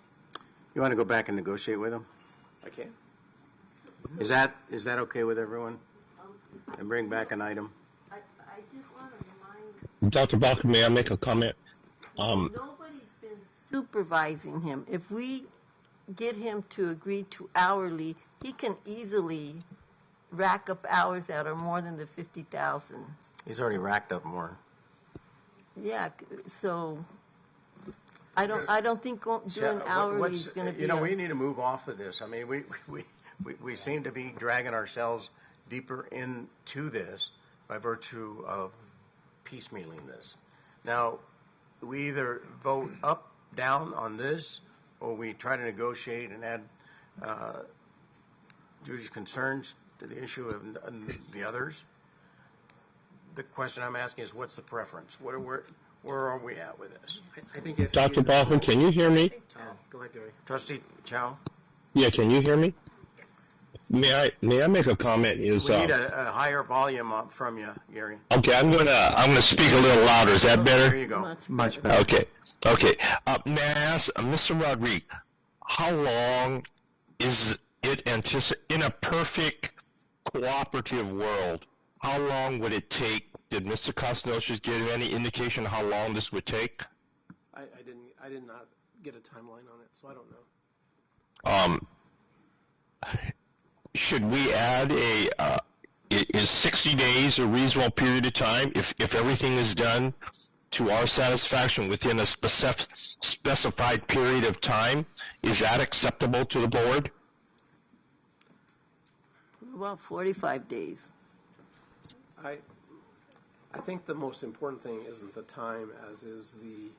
You want to go back and negotiate with him? I can. Is that okay with everyone? And bring back an item? I just want to remind... Dr. Baca, may I make a comment? Nobody's been supervising him. If we get him to agree to hourly, he can easily rack up hours that are more than the 50,000. He's already racked up more. Yeah, so I don't think doing hourly is going to be. We need to move off of this. I mean, we seem to be dragging ourselves deeper into this by virtue of piecemealing this. Now, we either vote up, down on this, or we try to negotiate and add Judy's concerns to the issue of the others. The question I'm asking is, what's the preference? Where are we at with this? I think if Dr. Baca, can you hear me? Go ahead, Gary. Trustee Chow? Yeah, can you hear me? May I make a comment? We need a higher volume up from you, Gary. Okay, I'm gonna speak a little louder. Is that better? There you go. Much better. Okay. May I ask Mr. Rodriguez, how long is it in a perfect cooperative world? How long would it take? Did Mr. Cosnochis give any indication how long this would take? I did not get a timeline on it, so I don't know. Should we add is 60 days a reasonable period of time if everything is done to our satisfaction within a specified period of time? Is that acceptable to the board? Well, 45 days. I think the most important thing isn't the time as is the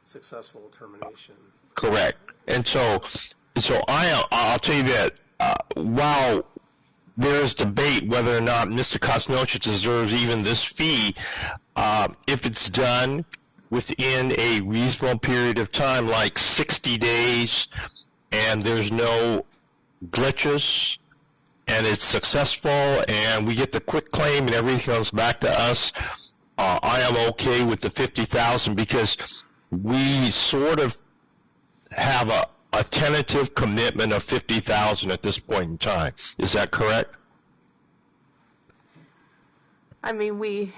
successful termination. Correct. And so I'll tell you that while there's debate whether or not Mr. Cosnochis deserves even this fee, if it's done within a reasonable period of time, like 60 days, and there's no glitches, and it's successful, and we get the quitclaim, and everything comes back to us, I am okay with the $50,000 because we sort of have a tentative commitment of $50,000 at this point in time. Is that correct? I mean,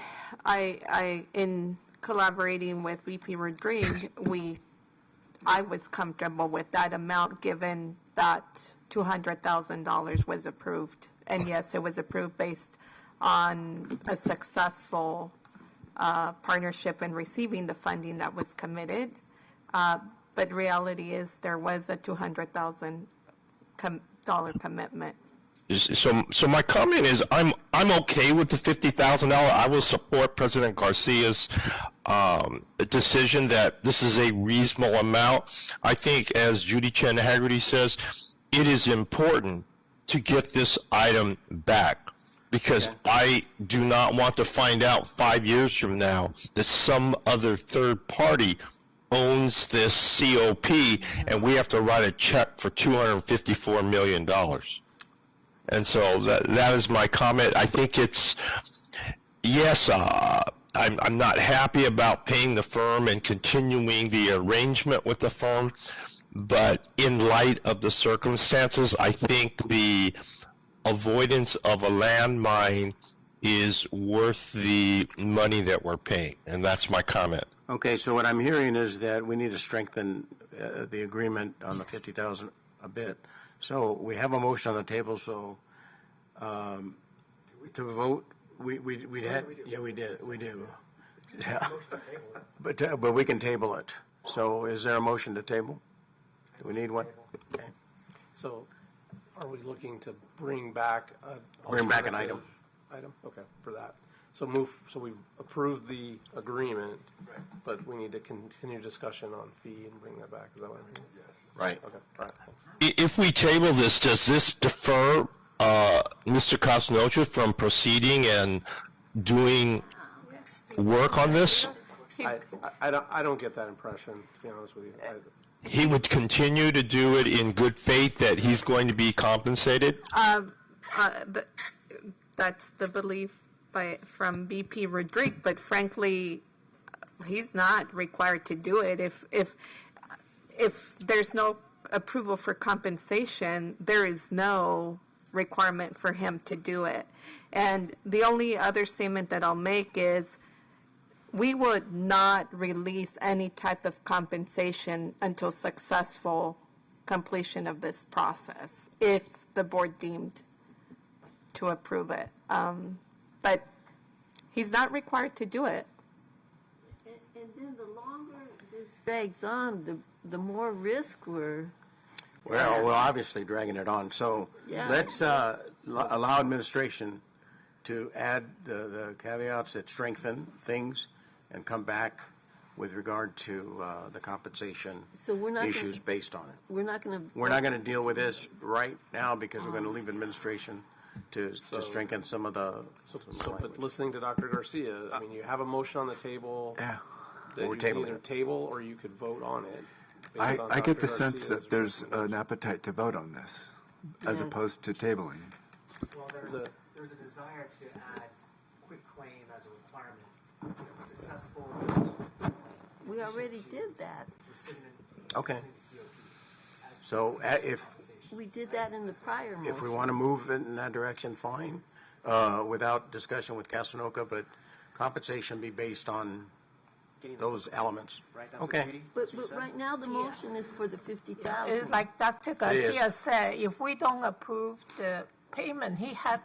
I in collaborating with VP Rodriguez, I was comfortable with that amount given that $200,000 was approved. And yes, it was approved based on a successful partnership in receiving the funding that was committed. But reality is there was a $200,000 commitment. So my comment is I'm okay with the $50,000. I will support President Garcia's decision that this is a reasonable amount. I think, as Judy Chen Haggerty says, it is important to get this item back because I do not want to find out 5 years from now that some other third party owns this COP, and we have to write a check for $254 million. And so that is my comment. I think it's, yes, I'm not happy about paying the firm and continuing the arrangement with the firm, but in light of the circumstances, I think the avoidance of a landmine is worth the money that we're paying, and that's my comment. Okay, so what I'm hearing is that we need to strengthen the agreement on the 50,000 a bit. So we have a motion on the table, so to vote, we had, yeah, we did. Yeah. But we can table it. So is there a motion to table? Do we need one? Okay. So are we looking to bring back an item? Okay, for that. So we approved the agreement, but we need to continue discussion on fee and bring that back. Is that what I'm hearing? Yes. Right. Okay, all right, thanks. If we table this, does this defer Mr. Cosnocha from proceeding and doing work on this? I don't get that impression, to be honest with you. He would continue to do it in good faith that he's going to be compensated? That's the belief from BP Rodrigue, but frankly, he's not required to do it. If there's no approval for compensation, there is no requirement for him to do it. And the only other statement that I'll make is we would not release any type of compensation until successful completion of this process, if the board deemed to approve it. But he's not required to do it. And then the longer this drags on, the more risk we're... Well, we're obviously dragging it on. So let's allow administration to add the caveats that strengthen things and come back with regard to the compensation issues based on it. We're not going to... We're not going to deal with this right now because we're going to leave administration to strengthen some of the... But listening to Dr. Garcia, I mean, you have a motion on the table. Yeah. That you can either table or you could vote on it. I get the sense that there's an appetite to vote on this, as opposed to tabling. Well, there's a desire to add quick claim as a requirement. Successful. We already did that. Okay. So if we did that in the prior motion. If we want to move in that direction, fine, without discussion with Casanoka, but compensation be based on those elements. Right, that's okay. But right now the motion is for the 50,000. Like Dr. Garcia said, if we don't approve the payment, he has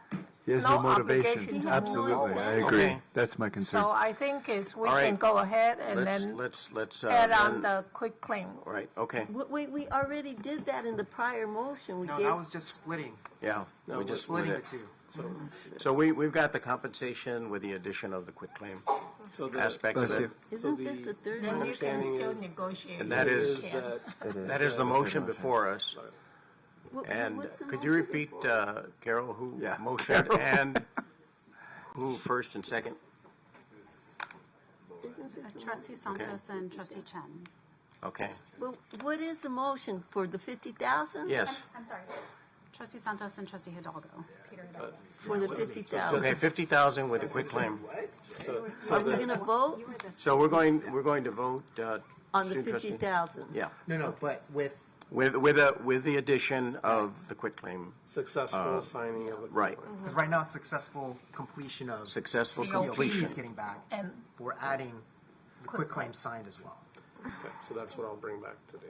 no motivation. Absolutely, I agree. Okay. That's my concern. So I think we can go ahead and let's add on the quick claim. Right. Okay. Wait, we already did that in the prior motion. That was just splitting. Yeah, we just splitting the two. So we've got the compensation with the addition of the quick claim aspect of it. Isn't this the third one? Then you can still negotiate. And that is the motion before us. And could you repeat, Carol, who motioned and who first and second? Trustee Santos and Trustee Chen. Okay. Well, what is the motion for the 50,000? Yes. I'm sorry. Trustee Santos and Trustee Hidalgo. Peter Hidalgo. For the 50,000. Okay, 50,000 with a quick claim. Are we going to vote? So we're going to vote on the 50,000. Yeah. No, but with the addition of the quick claim. Successful signing of the right. Because right now it's successful completion of successful completion is getting back, and we're adding the quick claim signed as well. Okay, so that's what I'll bring back today.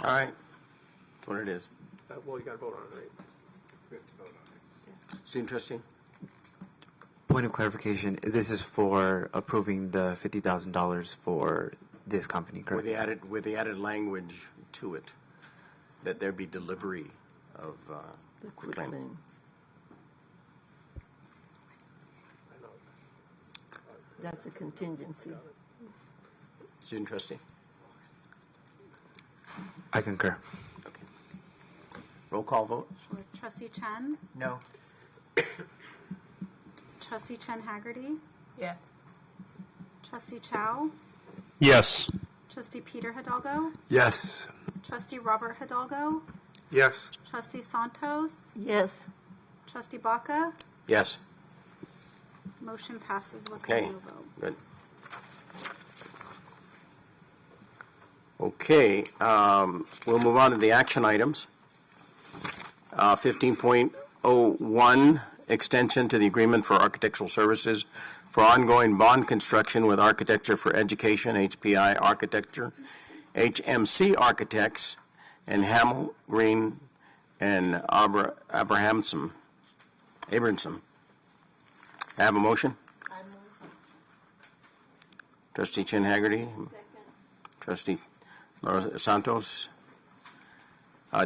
All right, that's what it is. Well, you got to vote on it, right? We have to vote on it. It's interesting. Point of clarification: this is for approving the $50,000 for this company, correct? With the added language to it, that there be delivery of the quick claim. That's a contingency. It's interesting. I concur. Okay. Roll call vote. Sure. Trustee Chen? No. Trustee Chen Haggerty? Yeah. Trustee Chow? Yes. Trustee Peter Hidalgo, Yes. Trustee Robert Hidalgo, Yes. Trustee Santos, Yes. Trustee Baca. Yes. Motion passes with Okay. no vote. Good. Okay, we'll move on to the action items. 15.01, extension to the agreement for architectural services for ongoing bond construction with Architecture for Education, HPI Architecture, HMC Architects, and Hamel, Green, and Abramson. Have a motion? Trustee Chin Haggerty. Trustee Laura Santos.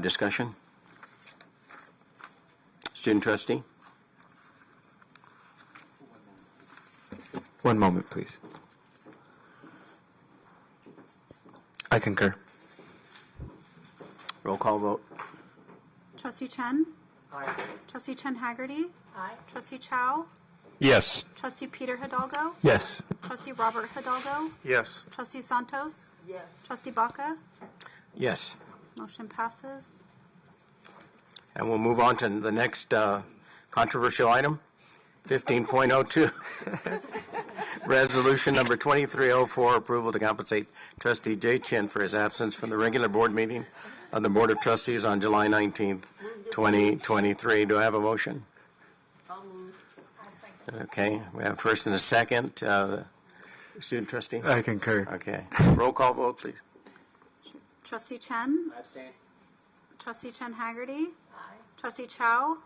Discussion? Student trustee? One moment, please. I concur. Roll call vote. Trustee Chen? Aye. Trustee Chen Haggerty? Aye. Trustee Chow? Yes. Trustee Peter Hidalgo? Yes. Trustee Robert Hidalgo? Yes. Trustee Santos? Yes. Trustee Baca? Yes. Motion passes. And we'll move on to the next controversial item, 15.02. Resolution number 2304, approval to compensate Trustee Jay Chin for his absence from the regular board meeting of the Board of Trustees on July 19th, 2023. Do I have a motion? Okay, we have a first and a second. Student trustee? I concur. Okay. Roll call vote, please. Trustee Chen? I abstain. Trustee Chen Haggerty? Aye. Trustee Chow?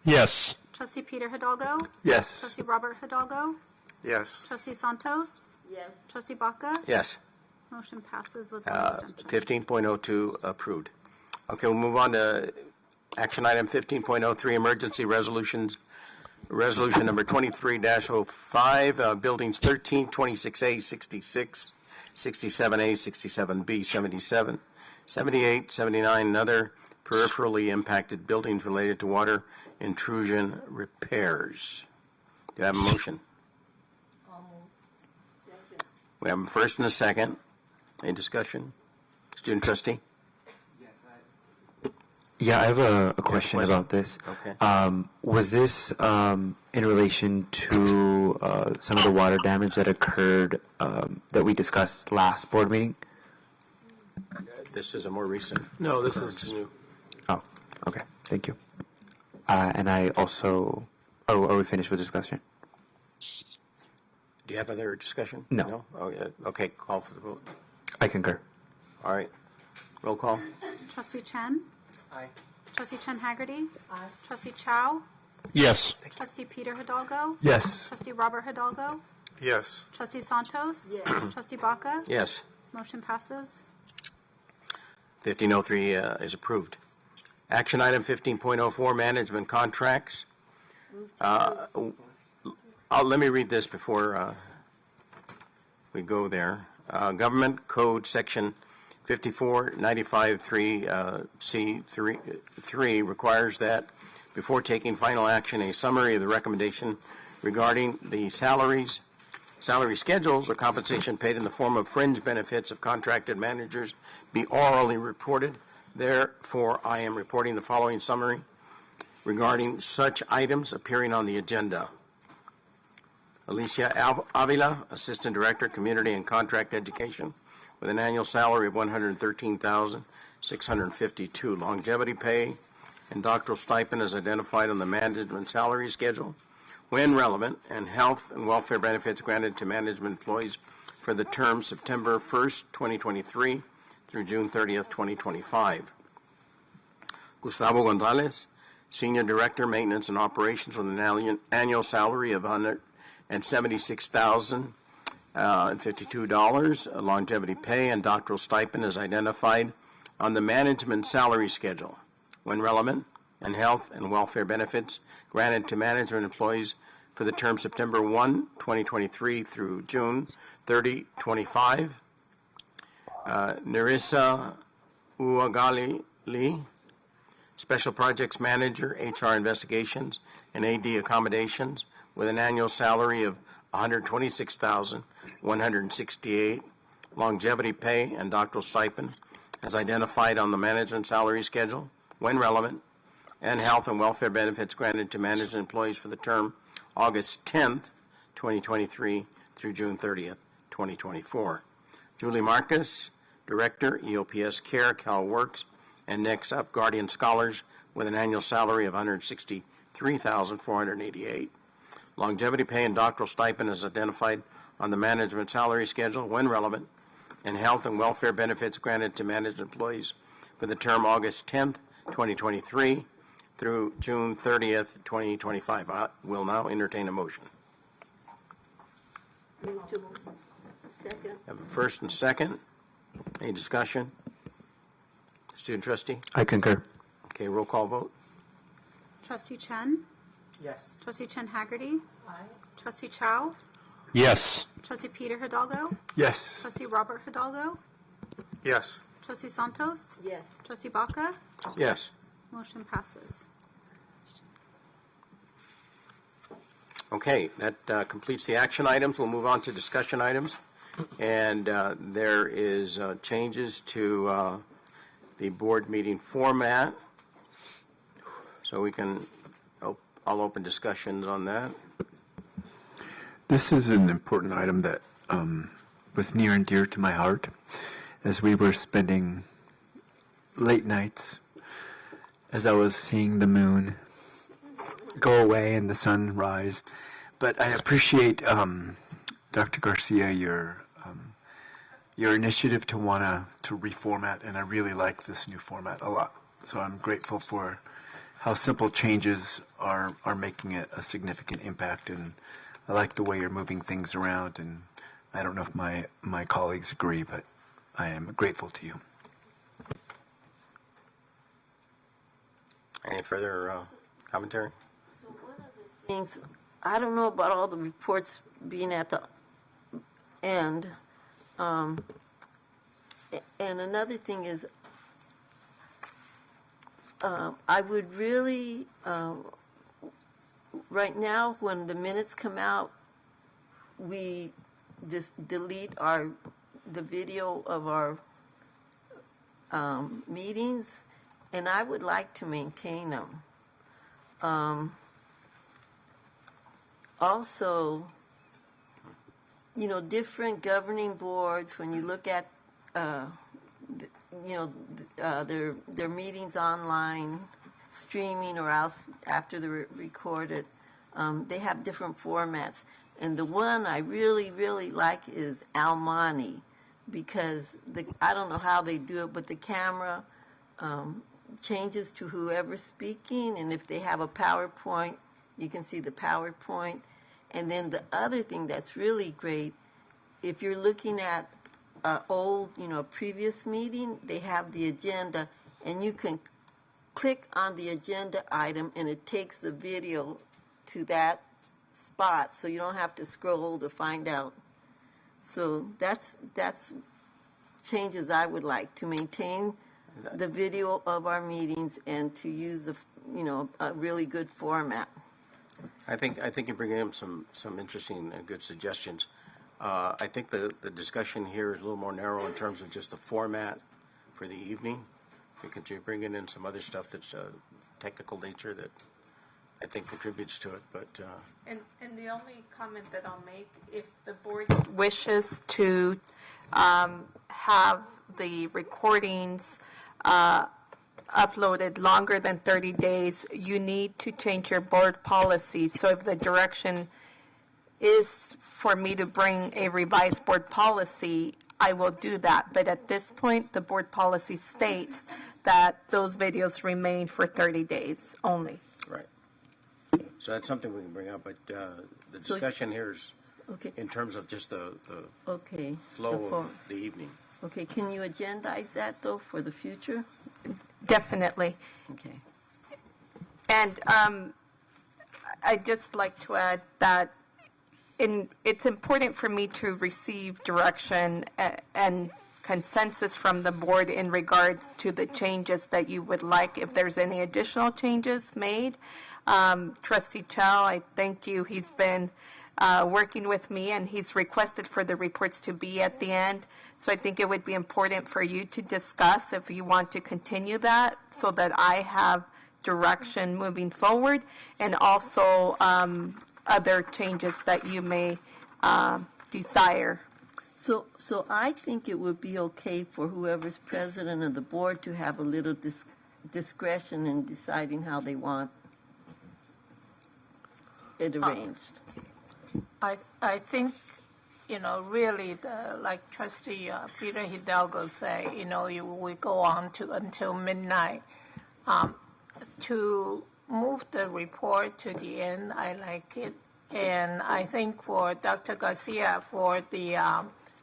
Yes. Trustee Peter Hidalgo? Yes. Trustee Robert Hidalgo? Yes. Trustee Santos? Yes. Trustee Baca? Yes. Motion passes with one abstention. 15.02 approved. Okay, we'll move on to action item 15.03, emergency resolutions. Resolution number 23-05, buildings 13, 26A, 66, 67A, 67B, 77, 78, 79, and other peripherally impacted buildings related to water intrusion repairs. Do I have a motion? We have a first and a second. Any discussion? Student trustee? Yeah, I have a question about this. Okay. Was this in relation to some of the water damage that occurred that we discussed last board meeting? This is a more recent. No, this is new. Oh, okay. Thank you. And I also... Oh, are we finished with discussion? Do you have other discussion? No. Oh, yeah. Okay, call for the vote. I concur. All right. Roll call. Trustee Chen? Aye. Trustee Chen Haggerty? Aye. Trustee Chow? Yes. Trustee Peter Hidalgo? Yes. Trustee Robert Hidalgo? Yes. Trustee Santos? Yes. Trustee Baca? Yes. Motion passes. 1503 is approved. Action item 15.04, management contracts. Let me read this before we go there. Government Code Section 5495.3 requires that before taking final action, a summary of the recommendation regarding the salary schedules, or compensation paid in the form of fringe benefits of contracted managers be orally reported. Therefore, I am reporting the following summary regarding such items appearing on the agenda. Alicia Avila, Assistant Director, Community and Contract Education, with an annual salary of $113,652. Longevity pay and doctoral stipend as identified on the management salary schedule, when relevant, and health and welfare benefits granted to management employees for the term September 1st, 2023 through June 30th, 2025. Gustavo Gonzalez, Senior Director, Maintenance and Operations, with an annual salary of $176,052. Longevity pay and doctoral stipend is identified on the management salary schedule, when relevant, and health and welfare benefits granted to management employees for the term September 1, 2023 through June 30, 2025. Nerissa Uagali Lee, Special Projects Manager, HR Investigations and AD Accommodations, with an annual salary of $126,168. longevity pay, and doctoral stipend as identified on the management salary schedule, when relevant, and health and welfare benefits granted to management employees for the term August 10th, 2023 through June 30th, 2024. Julie Marcus, Director, EOPS Care, CalWorks, and Next Up Guardian Scholars with an annual salary of $163,488. Longevity pay and doctoral stipend as identified on the management salary schedule, when relevant, and health and welfare benefits granted to management employees for the term August 10th, 2023 through June 30th, 2025. I will now entertain a motion. Second. Have a first and second. Any discussion? Student trustee? I concur. Okay, roll call vote. Trustee Chen? Yes. Trustee Chen Haggerty? Aye. Trustee Chow? Yes. Trustee Peter Hidalgo? Yes. Trustee Robert Hidalgo? Yes. Trustee Santos? Yes. Trustee Baca? Yes. Motion passes. Okay, that completes the action items. We'll move on to discussion items. And there is changes to the board meeting format. So we can, I'll open discussions on that. This is an important item that was near and dear to my heart as we were spending late nights as I was seeing the moon go away and the sun rise. But I appreciate, Dr. Garcia, your initiative to want to reformat, and I really like this new format a lot. So I'm grateful for how simple changes are making a significant impact, and I like the way you're moving things around, and I don't know if my colleagues agree, but I am grateful to you. Any further commentary? So one of the things, I don't know about all the reports being at the end. And another thing is, I would really, right now, when the minutes come out, we just delete the video of our meetings, and I would like to maintain them. Also, you know, different governing boards, when you look at, their meetings online, streaming or else after they're recorded, they have different formats. And the one I really, really like is Almani, because I don't know how they do it, but the camera changes to whoever's speaking, and if they have a PowerPoint, you can see the PowerPoint. And then the other thing that's really great, if you're looking at old, a previous meeting, they have the agenda, and you can click on the agenda item, and it takes the video to that spot, so you don't have to scroll to find out. So that's changes I would like, to maintain the video of our meetings and to use a really good format. I think you bring in some interesting and good suggestions. I think the discussion here is a little more narrow in terms of just the format for the evening, because you're bringing in some other stuff that's technical nature that I think contributes to it. But and the only comment that I'll make, if the board wishes to have the recordings uploaded longer than 30 days, you need to change your board policy. So if the direction is for me to bring a revised board policy, I will do that. But at this point, the board policy states that those videos remain for 30 days only. Right. So that's something we can bring up, but the discussion here is in terms of just the flow of the evening. Okay, can you agendize that, though, for the future? Definitely. Okay. And I'd just like to add that it's important for me to receive direction and consensus from the board in regards to the changes that you would like, if there's any additional changes made. Trustee Chow, I thank you. He's been working with me, and he's requested for the reports to be at the end. So I think it would be important for you to discuss if you want to continue that so that I have direction moving forward, and also other changes that you may desire. So I think it would be okay for whoever's president of the board to have a little discretion in deciding how they want it arranged. I think, really, like Trustee Peter Hidalgo say, we go on until midnight. To move the report to the end, I like it. And I think for Dr. Garcia, for the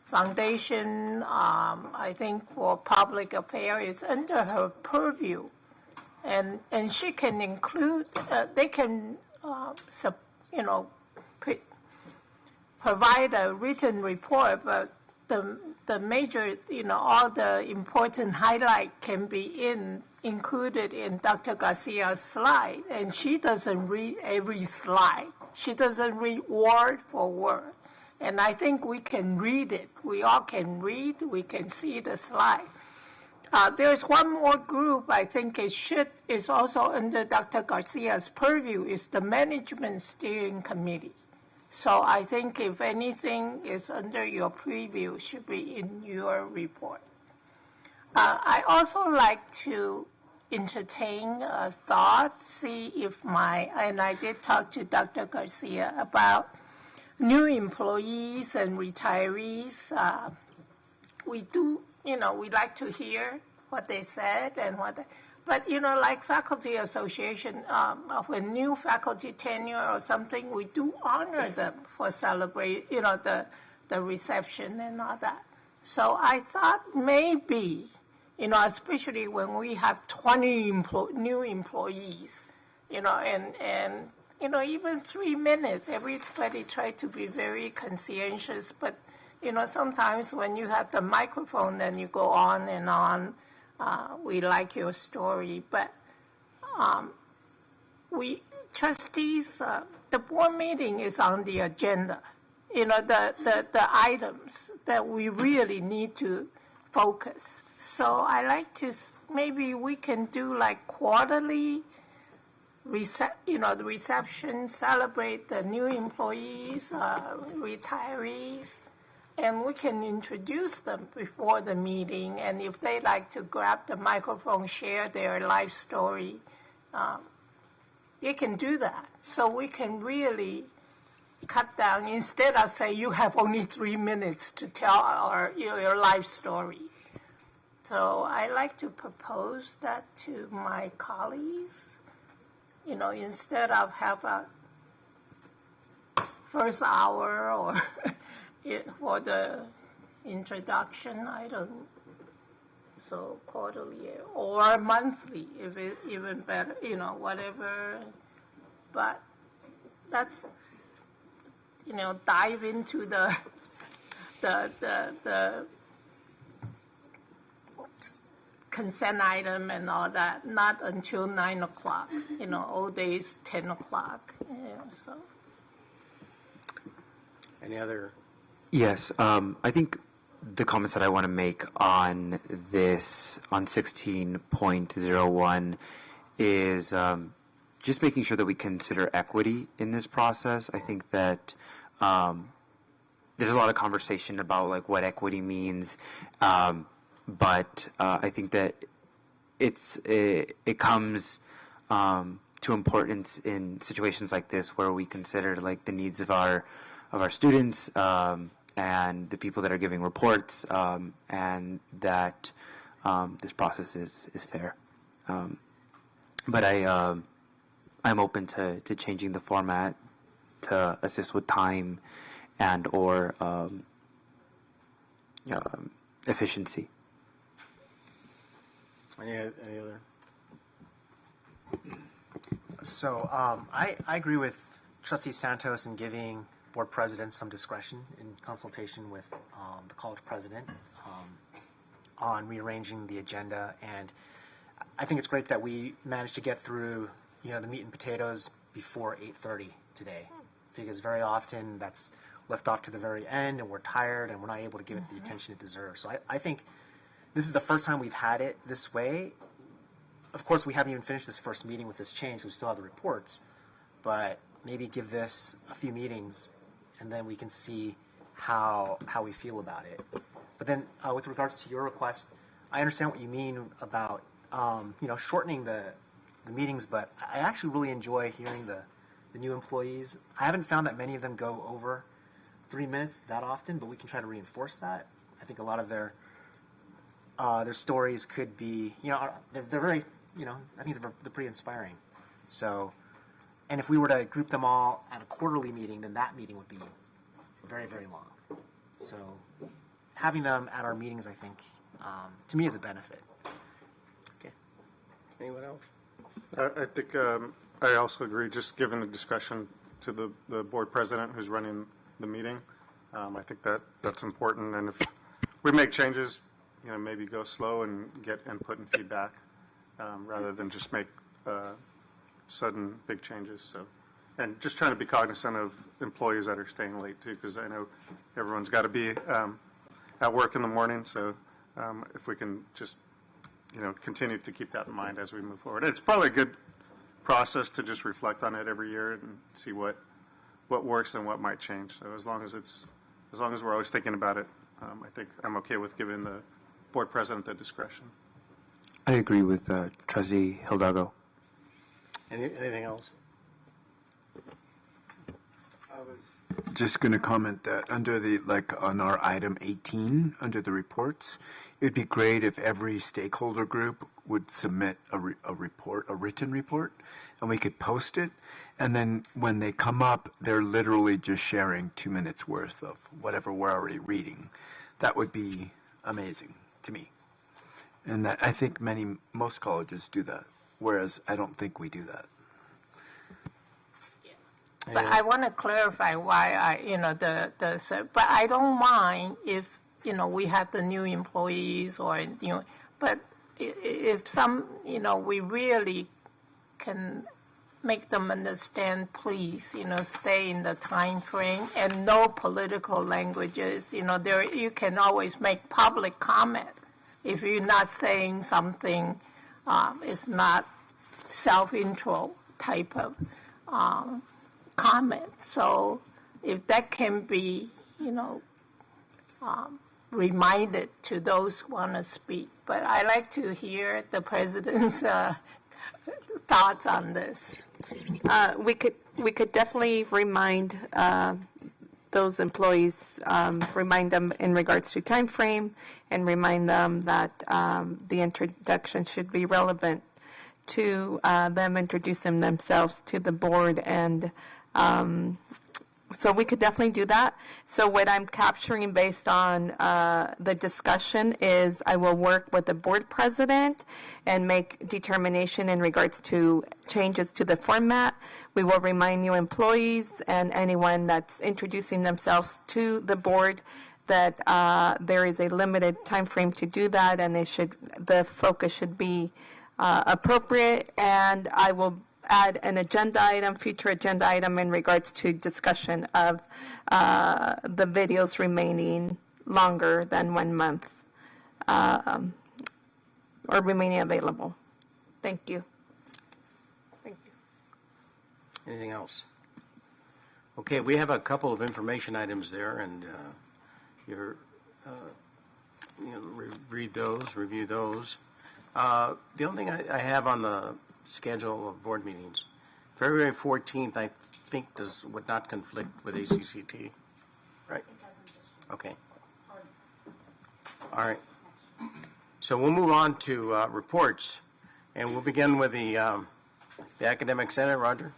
foundation, I think for public affairs, it's under her purview. And she can include, they can, provide a written report, but the major, all the important highlight can be included in Dr. Garcia's slide, and she doesn't read every slide. She doesn't read word for word. And I think we can read it. We all can read. We can see the slide. There's one more group I think is also under Dr. Garcia's purview, is the Management Steering Committee. So I think if anything is under your preview, should be in your report. I also like to entertain a thought, see if and I did talk to Dr. Garcia about new employees and retirees. We do, we like to hear what they said and but like faculty association, when new faculty tenure or something, we do honor them for celebrate, the reception and all that. So I thought maybe, especially when we have 20 new employees, and even 3 minutes, everybody try to be very conscientious, but, sometimes when you have the microphone, then you go on and on. We like your story, but we trustees, the board meeting is on the agenda. The items that we really need to focus. So I like to, maybe we can do like quarterly, the reception, celebrate the new employees, retirees, and we can introduce them before the meeting. And if they like to grab the microphone, share their life story, they can do that. So we can really cut down, instead of say you have only 3 minutes to tell your life story. So I like to propose that to my colleagues, instead of have a first hour or for the introduction, so quarterly or monthly, if it even better, whatever. But that's, dive into the consent item and all that, not until 9 o'clock, all days 10 o'clock. So. Any other? Yes, I think the comments that I want to make on this, on 16.01, is just making sure that we consider equity in this process. I think that there's a lot of conversation about like what equity means, but I think that it comes to importance in situations like this where we consider like the needs of our students and the people that are giving reports, and that this process is fair. But I'm open to changing the format to assist with time and or efficiency. Any other? So I agree with Trustee Santos in giving board presidents some discretion in consultation with the college president on rearranging the agenda. And I think it's great that we managed to get through, the meat and potatoes before 8:30 today. because very often that's left off to the very end, and we're tired, and we're not able to give it the attention it deserves. So I think this is the first time we've had it this way. Of course, we haven't even finished this first meeting with this change. We still have the reports, but maybe give this a few meetings, and then we can see how we feel about it. But then, with regards to your request, I understand what you mean about shortening the meetings, but I actually really enjoy hearing the new employees. I haven't found that many of them go over 3 minutes that often, but we can try to reinforce that. I think a lot of their stories could be, they're very, I think they're pretty inspiring. So, and if we were to group them all at a quarterly meeting, then that meeting would be very, very long. So having them at our meetings, I think, to me is a benefit. Okay. Anyone else? I think I also agree, just given the discretion to the board president who's running the meeting. I think that's important. And if we make changes, maybe go slow and get input and feedback rather than just make sudden big changes. So, and just trying to be cognizant of employees that are staying late too, because I know everyone's got to be at work in the morning. So if we can just continue to keep that in mind as we move forward. It's probably a good process to just reflect on it every year and see what works and what might change. So as long as we're always thinking about it, I think I'm okay with giving the board president the discretion. I agree with Trustee Hildago. Anything else? I was just going to comment that under on our item 18, under the reports, it would be great if every stakeholder group would submit a written report, and we could post it. And then when they come up, they're literally just sharing 2 minutes worth of whatever we're already reading. That would be amazing to me. And that I think most colleges do that, whereas I don't think we do that. But I want to clarify why but I don't mind if, we have the new employees but if some, we really can make them understand, please, stay in the time frame and no political languages. You can always make public comment. If you're not saying something, it's not self-intro type of comment. So if that can be, reminded to those who want to speak. But I like to hear the president's thoughts on this. We could definitely remind those employees, remind them in regards to time frame, and remind them that the introduction should be relevant to them introducing themselves to the board, and so we could definitely do that. So what I'm capturing based on the discussion is I will work with the board president and make determination in regards to changes to the format. We will remind new employees and anyone that's introducing themselves to the board that there is a limited time frame to do that, and the focus should be appropriate, and I will add an future agenda item in regards to discussion of the videos remaining longer than 1 month or remaining available. Thank you. Anything else? Okay, we have a couple of information items there, and read those, review those. The only thing I have on the schedule of board meetings, February 14th, I think would not conflict with ACCT, right? It doesn't. Okay. All right. So we'll move on to reports, and we'll begin with the Academic Senate. Roger?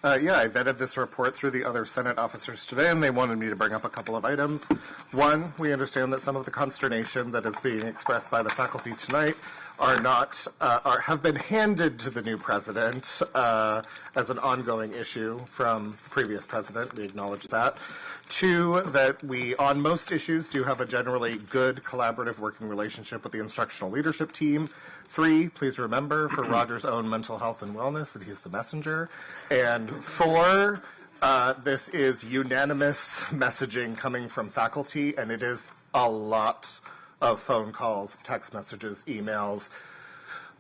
Yeah, I vetted this report through the other Senate officers today, and they wanted me to bring up a couple of items. One, we understand that some of the consternation that is being expressed by the faculty tonight have been handed to the new president as an ongoing issue from the previous president. We acknowledge that. Two, that we, on most issues, do have a generally good collaborative working relationship with the instructional leadership team. Three, please remember, for Roger's own mental health and wellness, that he's the messenger. And four, This is unanimous messaging coming from faculty, and it is a lot of phone calls, text messages, emails,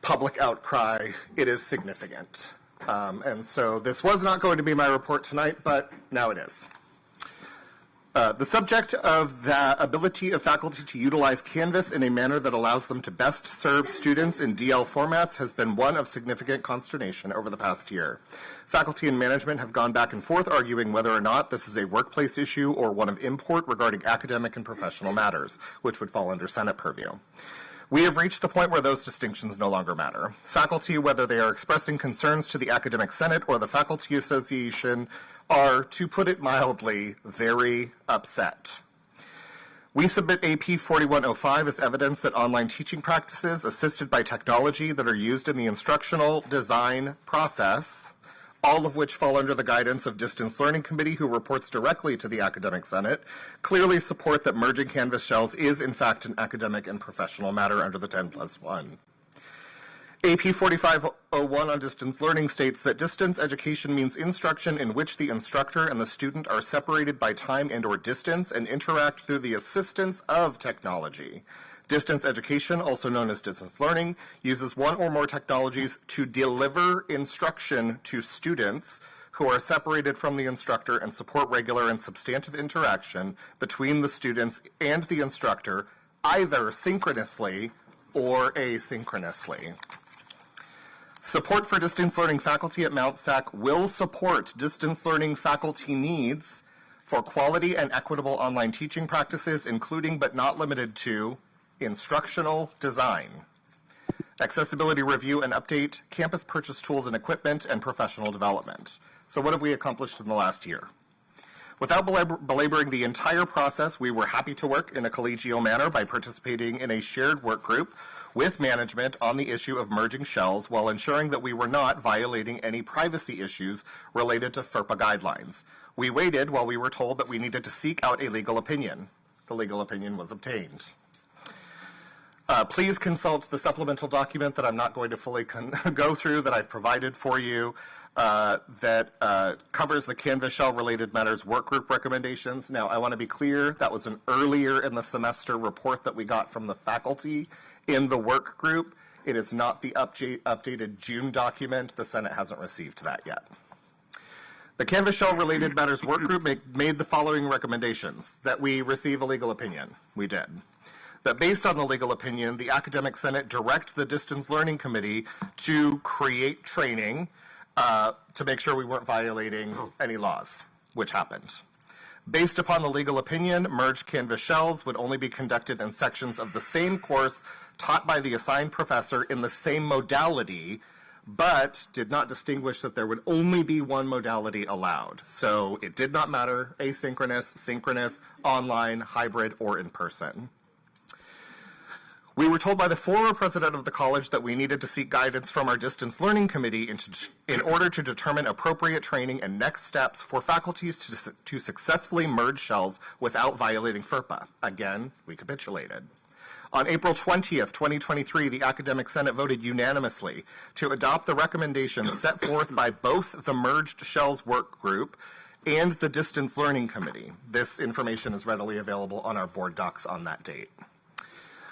public outcry. It is significant. And so this was not going to be my report tonight, but now it is. The subject of the ability of faculty to utilize Canvas in a manner that allows them to best serve students in DL formats has been one of significant consternation over the past year. Faculty and management have gone back and forth arguing whether or not this is a workplace issue or one of import regarding academic and professional matters, which would fall under Senate purview. We have reached the point where those distinctions no longer matter. Faculty, whether they are expressing concerns to the Academic Senate or the Faculty Association, are, to put it mildly, very upset. We submit AP 4105 as evidence that online teaching practices assisted by technology that are used in the instructional design process, all of which fall under the guidance of Distance Learning Committee, who reports directly to the Academic Senate, clearly support that merging Canvas shells is, in fact, an academic and professional matter under the 10+1. AP 4501 on distance learning states that distance education means instruction in which the instructor and the student are separated by time and/or distance and interact through the assistance of technology. Distance education, also known as distance learning, uses one or more technologies to deliver instruction to students who are separated from the instructor and support regular and substantive interaction between the students and the instructor, either synchronously or asynchronously. Support for distance learning faculty at Mount SAC will support distance learning faculty needs for quality and equitable online teaching practices, including but not limited to instructional design, accessibility review and update, campus purchase tools and equipment, and professional development. So what have we accomplished in the last year? Without belaboring the entire process, we were happy to work in a collegial manner by participating in a shared work group with management on the issue of merging shells while ensuring that we were not violating any privacy issues related to FERPA guidelines. We waited while we were told that we needed to seek out a legal opinion. The legal opinion was obtained. Please consult the supplemental document that I'm not going to fully go through that I've provided for you that covers the Canvas shell related matters work group recommendations. Now, I want to be clear, that was an earlier in the semester report that we got from the faculty in the work group. It is not the updated June document. The Senate hasn't received that yet. The Canvas shell related matters work group made the following recommendations: that we receive a legal opinion. We did. That based on the legal opinion, the Academic Senate direct the Distance Learning Committee to create training to make sure we weren't violating any laws, which happened. Based upon the legal opinion, merged Canvas shells would only be conducted in sections of the same course taught by the assigned professor in the same modality, but did not distinguish that there would only be one modality allowed. So it did not matter asynchronous, synchronous, online, hybrid, or in person. We were told by the former president of the college that we needed to seek guidance from our Distance Learning Committee in order to determine appropriate training and next steps for faculties to successfully merge shells without violating FERPA. Again, we capitulated. On April 20th, 2023, the Academic Senate voted unanimously to adopt the recommendations set forth by both the Merged Shells Work Group and the Distance Learning Committee. This information is readily available on our board docs on that date.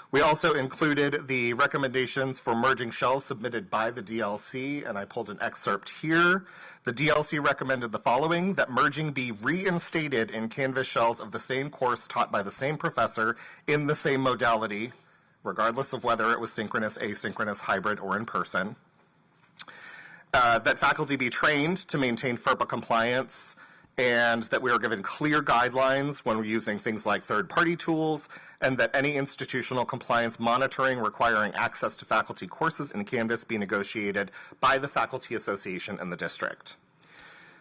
We also included the recommendations for merging shells submitted by the DLC, and I pulled an excerpt here. The DLC recommended the following: that merging be reinstated in Canvas shells of the same course taught by the same professor in the same modality, regardless of whether it was synchronous, asynchronous, hybrid, or in person. That faculty be trained to maintain FERPA compliance, and that we are given clear guidelines when we're using things like third-party tools, and that any institutional compliance monitoring requiring access to faculty courses in Canvas be negotiated by the Faculty Association and the district.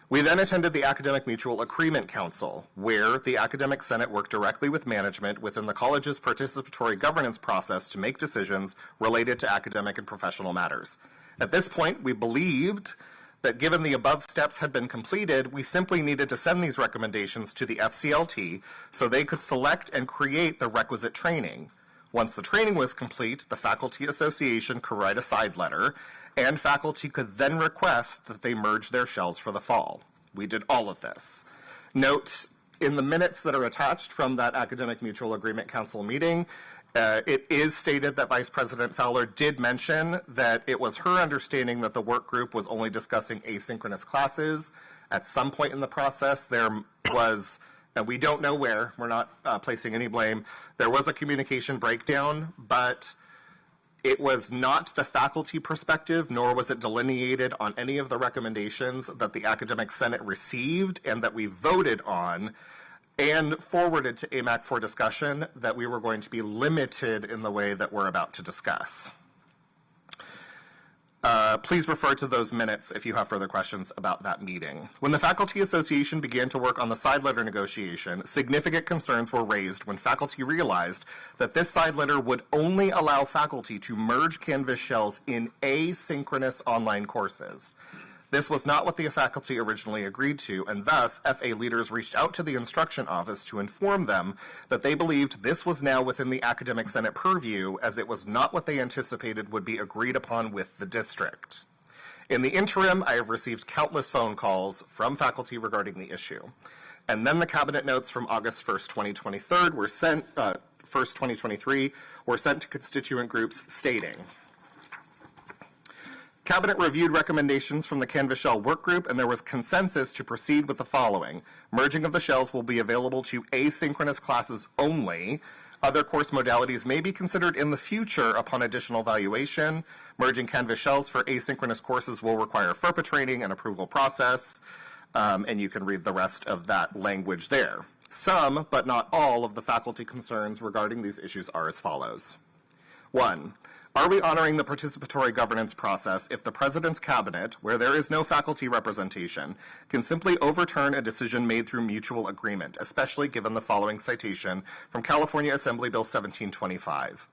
We then attended the Academic Mutual Agreement Council, where the Academic Senate worked directly with management within the college's participatory governance process to make decisions related to academic and professional matters. At this point, we believed that given the above steps had been completed, we simply needed to send these recommendations to the FCLT so they could select and create the requisite training. Once the training was complete, the Faculty Association could write a side letter, and faculty could then request that they merge their shells for the fall. We did all of this. Note, in the minutes that are attached from that Academic Mutual Agreement Council meeting, it is stated that Vice President Fowler did mention that it was her understanding that the work group was only discussing asynchronous classes. At some point in the process, there was, and we don't know where, we're not placing any blame, there was a communication breakdown, but it was not the faculty perspective, nor was it delineated on any of the recommendations that the Academic Senate received and that we voted on and forwarded to AMAC for discussion, that we were going to be limited in the way that we're about to discuss. Please refer to those minutes if you have further questions about that meeting. When the Faculty Association began to work on the side letter negotiation, significant concerns were raised when faculty realized that this side letter would only allow faculty to merge Canvas shells in asynchronous online courses. This was not what the faculty originally agreed to, and thus FA leaders reached out to the instruction office to inform them that they believed this was now within the Academic Senate purview, as it was not what they anticipated would be agreed upon with the district. In the interim, I have received countless phone calls from faculty regarding the issue. And then the cabinet notes from August 1st, 2023 were sent to constituent groups stating, Cabinet reviewed recommendations from the Canvas Shell Work Group, and there was consensus to proceed with the following. Merging of the shells will be available to asynchronous classes only. Other course modalities may be considered in the future upon additional evaluation. Merging Canvas shells for asynchronous courses will require FERPA training and approval process, and you can read the rest of that language there. Some, but not all, of the faculty concerns regarding these issues are as follows. 1. Are we honoring the participatory governance process if the President's Cabinet, where there is no faculty representation, can simply overturn a decision made through mutual agreement, especially given the following citation from California Assembly Bill 1725?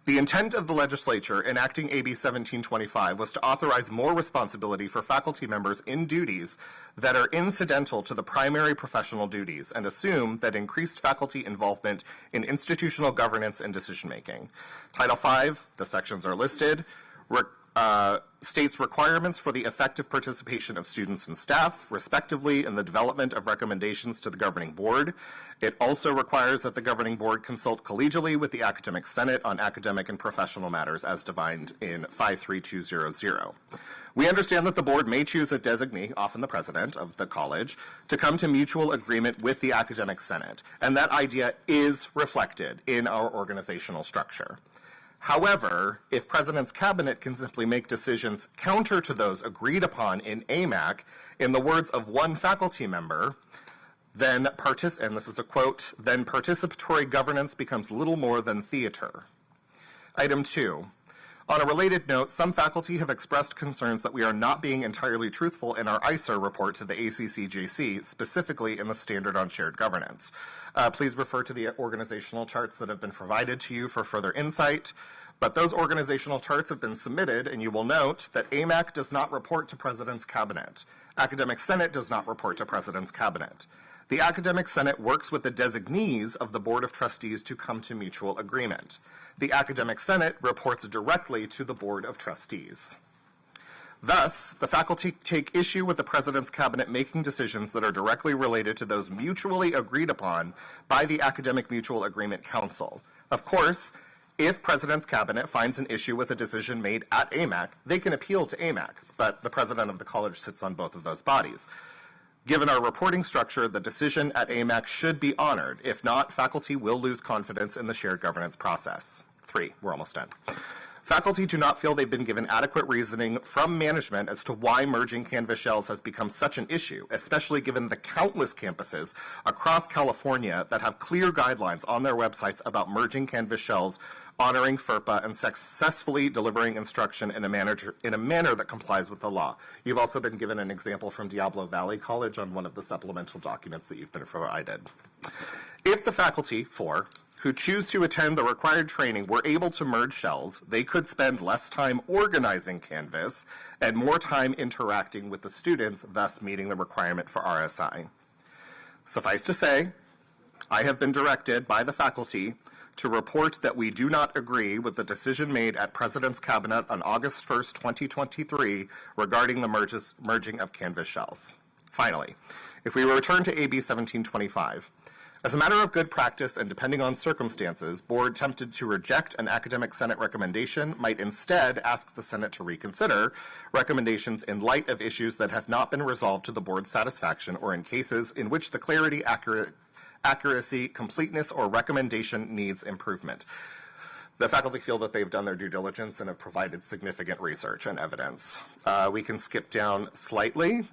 The intent of the legislature enacting AB 1725 was to authorize more responsibility for faculty members in duties that are incidental to the primary professional duties and assume that increased faculty involvement in institutional governance and decision-making. Title V, the sections are listed, states requirements for the effective participation of students and staff, respectively, in the development of recommendations to the governing board. It also requires that the governing board consult collegially with the Academic Senate on academic and professional matters as defined in 53200. We understand that the board may choose a designee, often the president of the college, to come to mutual agreement with the Academic Senate, and that idea is reflected in our organizational structure. However, if President's Cabinet can simply make decisions counter to those agreed upon in AMAC, in the words of one faculty member, then, and this is a quote, then participatory governance becomes little more than theater. Item 2. On a related note, some faculty have expressed concerns that we are not being entirely truthful in our ISER report to the ACCJC, specifically in the Standard on Shared Governance. Please refer to the organizational charts that have been provided to you for further insight. But those organizational charts have been submitted, and you will note that AMAC does not report to President's Cabinet. Academic Senate does not report to President's Cabinet. The Academic Senate works with the designees of the Board of Trustees to come to mutual agreement. The Academic Senate reports directly to the Board of Trustees. Thus, the faculty take issue with the President's Cabinet making decisions that are directly related to those mutually agreed upon by the Academic Mutual Agreement Council. Of course, if President's Cabinet finds an issue with a decision made at AMAC, they can appeal to AMAC, but the president of the college sits on both of those bodies. Given our reporting structure, the decision at AMAC should be honored. If not, faculty will lose confidence in the shared governance process. 3, we're almost done. Faculty do not feel they've been given adequate reasoning from management as to why merging Canvas shells has become such an issue, especially given the countless campuses across California that have clear guidelines on their websites about merging Canvas shells, honoring FERPA, and successfully delivering instruction in a manner that complies with the law. You've also been given an example from Diablo Valley College on one of the supplemental documents that you've been provided. If the faculty, 4, who choose to attend the required training were able to merge shells, they could spend less time organizing Canvas and more time interacting with the students, thus meeting the requirement for RSI. Suffice to say, I have been directed by the faculty to report that we do not agree with the decision made at President's Cabinet on August 1st, 2023 regarding the merging of Canvas shells. Finally, if we return to AB 1725, as a matter of good practice and depending on circumstances, board tempted to reject an academic senate recommendation might instead ask the Senate to reconsider recommendations in light of issues that have not been resolved to the board's satisfaction or in cases in which the clarity, accuracy, completeness, or recommendation needs improvement. The faculty feel that they've done their due diligence and have provided significant research and evidence. We can skip down slightly.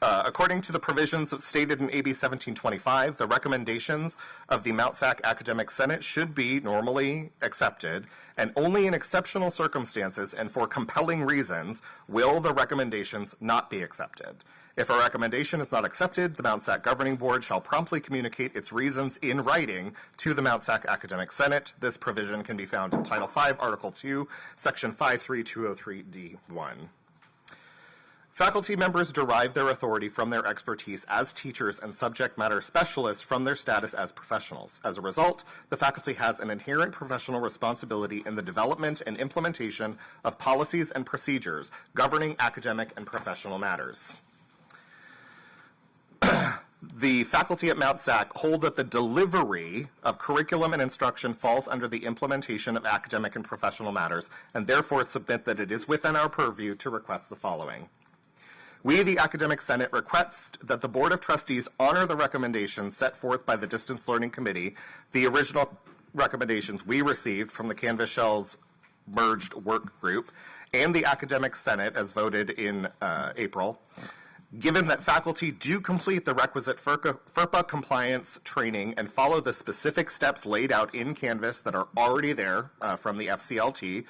According to the provisions stated in AB 1725, the recommendations of the Mount SAC Academic Senate should be normally accepted, and only in exceptional circumstances and for compelling reasons will the recommendations not be accepted. If a recommendation is not accepted, the Mount SAC Governing Board shall promptly communicate its reasons in writing to the Mount SAC Academic Senate. This provision can be found in Title V, Article 2, Section 53203D1. Faculty members derive their authority from their expertise as teachers and subject matter specialists from their status as professionals. As a result, the faculty has an inherent professional responsibility in the development and implementation of policies and procedures governing academic and professional matters. The faculty at Mount SAC hold that the delivery of curriculum and instruction falls under the implementation of academic and professional matters, and therefore submit that it is within our purview to request the following. We, the Academic Senate, request that the Board of Trustees honor the recommendations set forth by the Distance Learning Committee, the original recommendations we received from the Canvas Shells merged work group, and the Academic Senate as voted in April. Given that faculty do complete the requisite FERPA compliance training and follow the specific steps laid out in Canvas that are already there from the FCLT,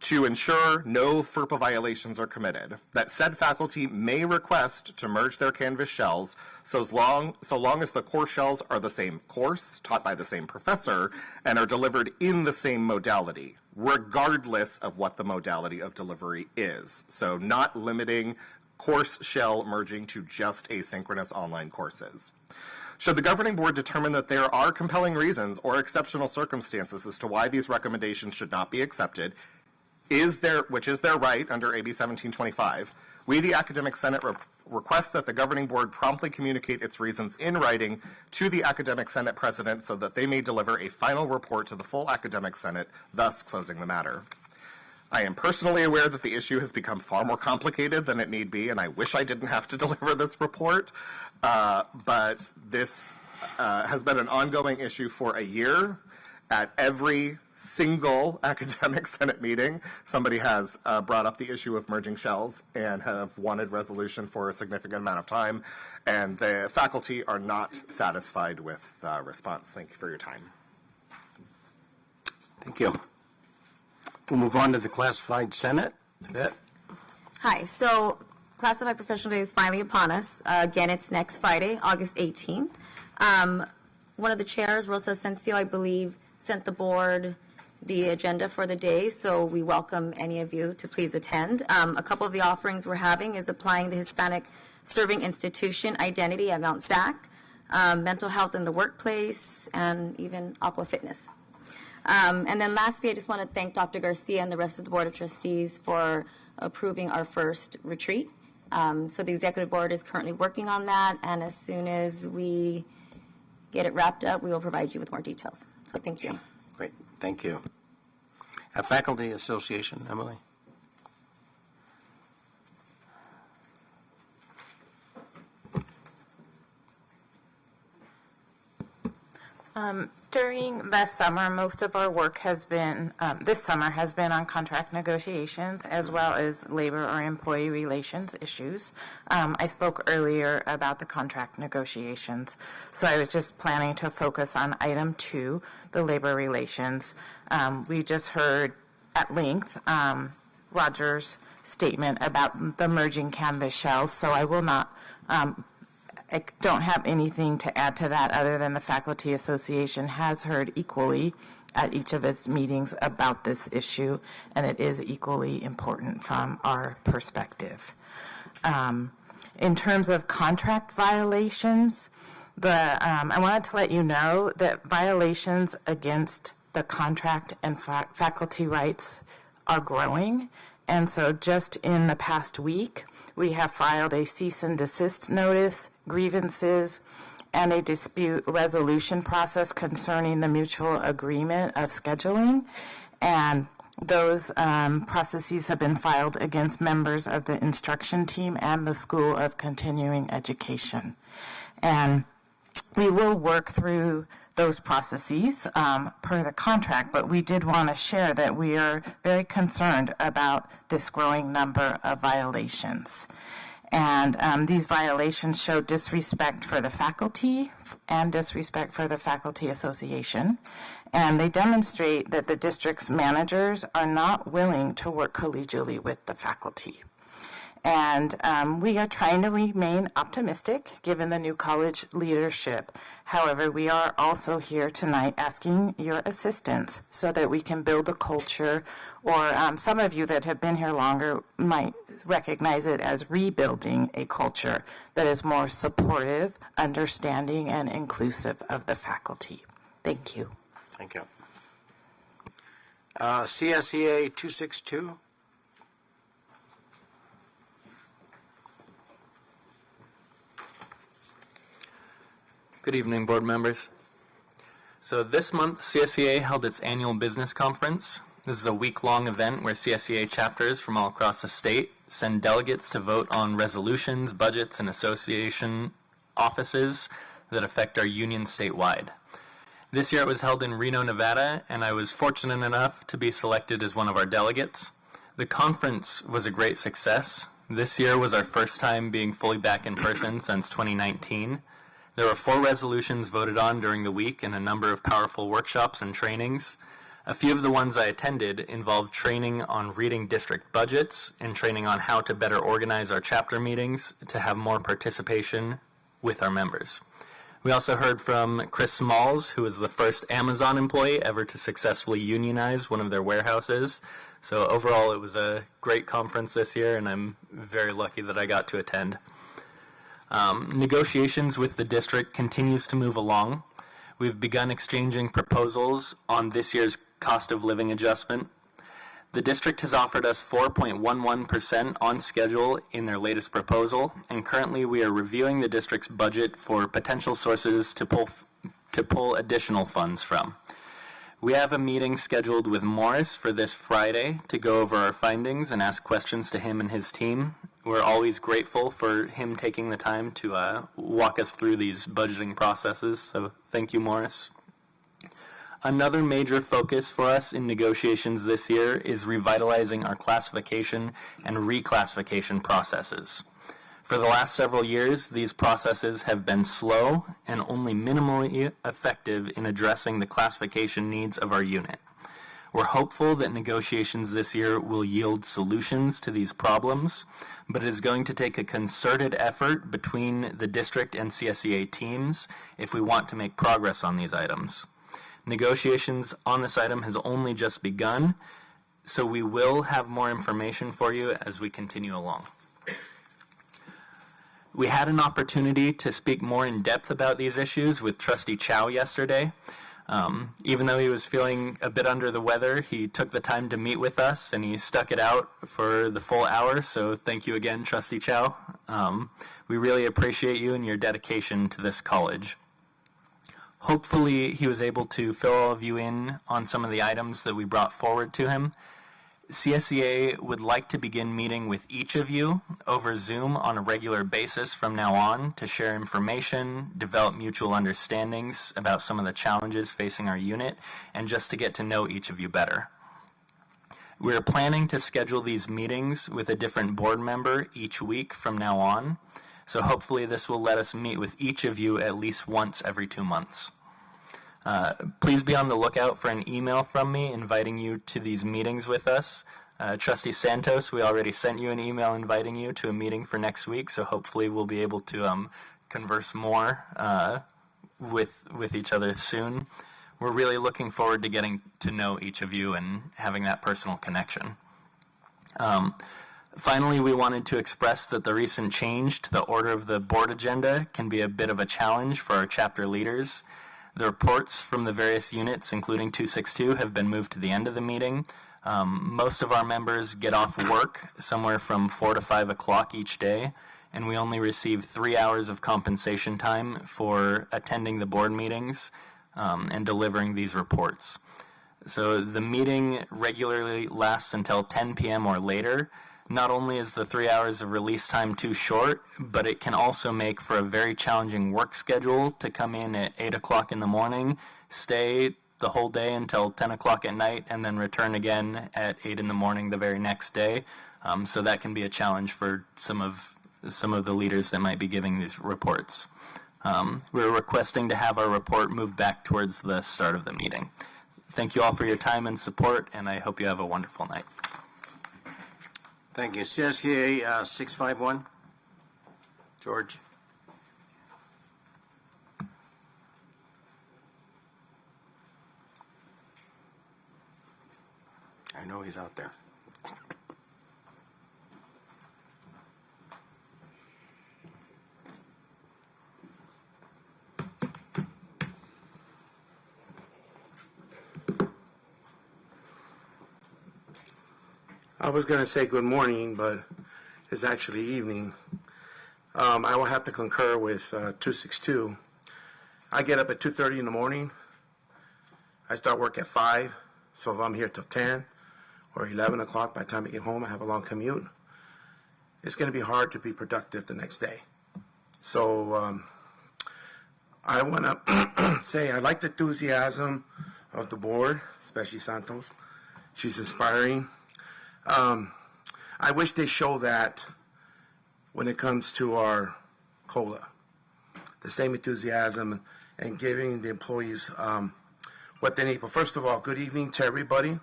to ensure no FERPA violations are committed, that said faculty may request to merge their Canvas shells so long as the core shells are the same course, taught by the same professor, and are delivered in the same modality, regardless of what the modality of delivery is. So not limiting course shell merging to just asynchronous online courses. Should the governing board determine that there are compelling reasons or exceptional circumstances as to why these recommendations should not be accepted, which is their right under AB 1725, we, the Academic Senate, request that the governing board promptly communicate its reasons in writing to the Academic Senate President so that they may deliver a final report to the full Academic Senate, thus closing the matter. I am personally aware that the issue has become far more complicated than it need be, and I wish I didn't have to deliver this report, but this has been an ongoing issue for a year. At every single Academic Senate meeting, somebody has brought up the issue of merging shells and have wanted resolution for a significant amount of time, and the faculty are not satisfied with the response. Thank you for your time. Thank you. We'll move on to the Classified Senate. Yvette? Hi. So Classified Professional Day is finally upon us. Again, it's next Friday, August 18th. One of the chairs, Rosa Asensio, I believe, sent the board the agenda for the day, so we welcome any of you to please attend. A couple of the offerings we're having is applying the Hispanic Serving Institution identity at Mount SAC, mental health in the workplace, and even aqua fitness. And then lastly, I just want to thank Dr. Garcia and the rest of the Board of Trustees for approving our first retreat. So the Executive Board is currently working on that, and as soon as we get it wrapped up, we will provide you with more details. So thank you. Great. Thank you. Faculty Association, Emily. During the summer, most of our work has been, this summer has been on contract negotiations as well as labor or employee relations issues. I spoke earlier about the contract negotiations, so I was just planning to focus on item 2, the labor relations. We just heard at length Roger's statement about the merging Canvas shells, so I will not I don't have anything to add to that other than the Faculty Association has heard equally at each of its meetings about this issue, and it is equally important from our perspective. In terms of contract violations, I wanted to let you know that violations against the contract and faculty rights are growing, and so just in the past week, We have filed a cease and desist notice, grievances, and a dispute resolution process concerning the mutual agreement of scheduling. And those processes have been filed against members of the instruction team and the School of Continuing Education. And we will work through those processes per the contract, but we did want to share that we are very concerned about this growing number of violations. And these violations show disrespect for the faculty and disrespect for the Faculty Association. And they demonstrate that the district's managers are not willing to work collegially with the faculty. And we are trying to remain optimistic given the new college leadership. However, we are also here tonight asking your assistance so that we can build a culture, or some of you that have been here longer might recognize it as rebuilding a culture that is more supportive, understanding, and inclusive of the faculty. Thank you. Thank you. CSEA 262. Good evening, board members. So this month, CSEA held its annual business conference. This is a week-long event where CSEA chapters from all across the state send delegates to vote on resolutions, budgets, and association offices that affect our union statewide. This year it was held in Reno, Nevada, and I was fortunate enough to be selected as one of our delegates. The conference was a great success. This year was our first time being fully back in person since 2019. There were 4 resolutions voted on during the week and a number of powerful workshops and trainings. A few of the ones I attended involved training on reading district budgets and training on how to better organize our chapter meetings to have more participation with our members. We also heard from Chris Smalls, who was the first Amazon employee ever to successfully unionize one of their warehouses. So overall, it was a great conference this year, and I'm very lucky that I got to attend. Negotiations with the district continues to move along. We've begun exchanging proposals on this year's cost of living adjustment. The district has offered us 4.11% on schedule in their latest proposal, and currently we are reviewing the district's budget for potential sources to pull additional funds from. We have a meeting scheduled with Morris for this Friday to go over our findings and ask questions to him and his team. We're always grateful for him taking the time to walk us through these budgeting processes, so thank you, Morris. Another major focus for us in negotiations this year is revitalizing our classification and reclassification processes. For the last several years, these processes have been slow and only minimally effective in addressing the classification needs of our unit. We're hopeful that negotiations this year will yield solutions to these problems, but it is going to take a concerted effort between the district and CSEA teams if we want to make progress on these items. Negotiations on this item has only just begun, so we will have more information for you as we continue along. We had an opportunity to speak more in depth about these issues with Trustee Chow yesterday. Even though he was feeling a bit under the weather, he took the time to meet with us and he stuck it out for the full hour, so thank you again, Trustee Chow. We really appreciate you and your dedication to this college. Hopefully he was able to fill all of you in on some of the items that we brought forward to him. CSEA would like to begin meeting with each of you over Zoom on a regular basis from now on to share information, develop mutual understandings about some of the challenges facing our unit, and just to get to know each of you better. We're planning to schedule these meetings with a different board member each week from now on, so hopefully this will let us meet with each of you at least once every 2 months. Please be on the lookout for an email from me inviting you to these meetings with us. Trustee Santos, we already sent you an email inviting you to a meeting for next week, so hopefully we'll be able to converse more with each other soon. We're really looking forward to getting to know each of you and having that personal connection. Finally, we wanted to express that the recent change to the order of the board agenda can be a bit of a challenge for our chapter leaders. The reports from the various units, including 262, have been moved to the end of the meeting, Most of our members get off work somewhere from 4 to 5 o'clock each day, and we only receive 3 hours of compensation time for attending the board meetings and delivering these reports. So the meeting regularly lasts until 10 p.m. or later. Not only is the 3 hours of release time too short, but it can also make for a very challenging work schedule to come in at 8 o'clock in the morning, stay the whole day until 10 o'clock at night, and then return again at 8 in the morning the very next day. So that can be a challenge for some of the leaders that might be giving these reports. We're requesting to have our report moved back towards the start of the meeting. Thank you all for your time and support, and I hope you have a wonderful night. Thank you. CSKA 651. George. I know he's out there. I was going to say good morning, but it's actually evening. I will have to concur with 262. I get up at 2:30 in the morning. I start work at 5, so if I'm here till 10 or 11 o'clock, by the time I get home, I have a long commute. It's going to be hard to be productive the next day. So I want to say I like the enthusiasm of the board, especially Santos. She's inspiring. I wish they show that when it comes to our COLA, the same enthusiasm and giving the employees what they need. But first of all, good evening to everybody.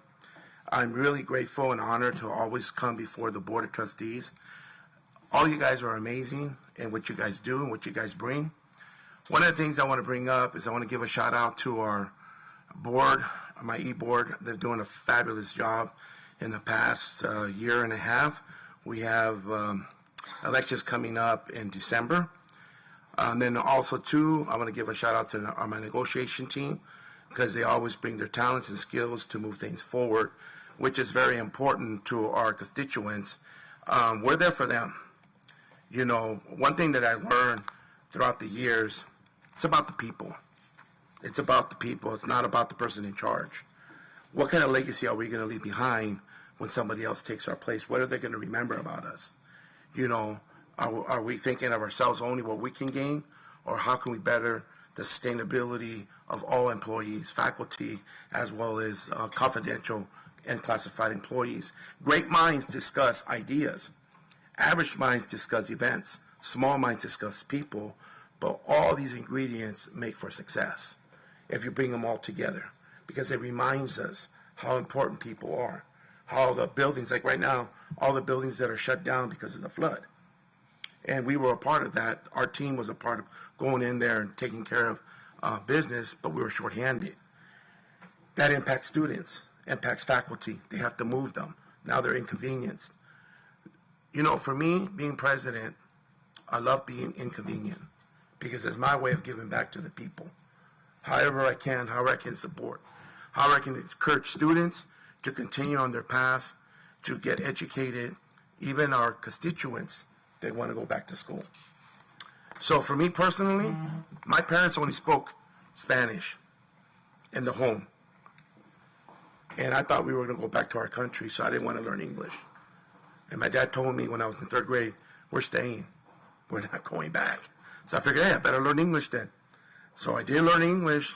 I'm really grateful and honored to always come before the Board of Trustees. All you guys are amazing in what you guys do and what you guys bring. One of the things I want to bring up is I want to give a shout out to our board, my e-board. They're doing a fabulous job. In the past year and a half, we have elections coming up in December. And then also, too, I want to give a shout out to my negotiation team because they always bring their talents and skills to move things forward, which is very important to our constituents. We're there for them. You know, one thing that I learned throughout the years, it's about the people. It's about the people. It's not about the person in charge. What kind of legacy are we going to leave behind when somebody else takes our place? What are they going to remember about us? You know, are we thinking of ourselves only what we can gain, or how can we better the sustainability of all employees, faculty, as well as confidential and classified employees? Great minds discuss ideas. Average minds discuss events. Small minds discuss people. But all these ingredients make for success if you bring them all together, because it reminds us how important people are, how the buildings, like right now, all the buildings that are shut down because of the flood. And we were a part of that. Our team was a part of going in there and taking care of business, but we were shorthanded. That impacts students, impacts faculty. They have to move them. Now they're inconvenienced. You know, for me, being president, I love being inconvenient because it's my way of giving back to the people. However I can, however I can support, however I can encourage students to continue on their path, to get educated, even our constituents that want to go back to school. So for me personally, my parents only spoke Spanish in the home. And I thought we were going to go back to our country, so I didn't want to learn English. And my dad told me when I was in third grade, we're staying. We're not going back. So I figured, hey, I better learn English then. So I did learn English.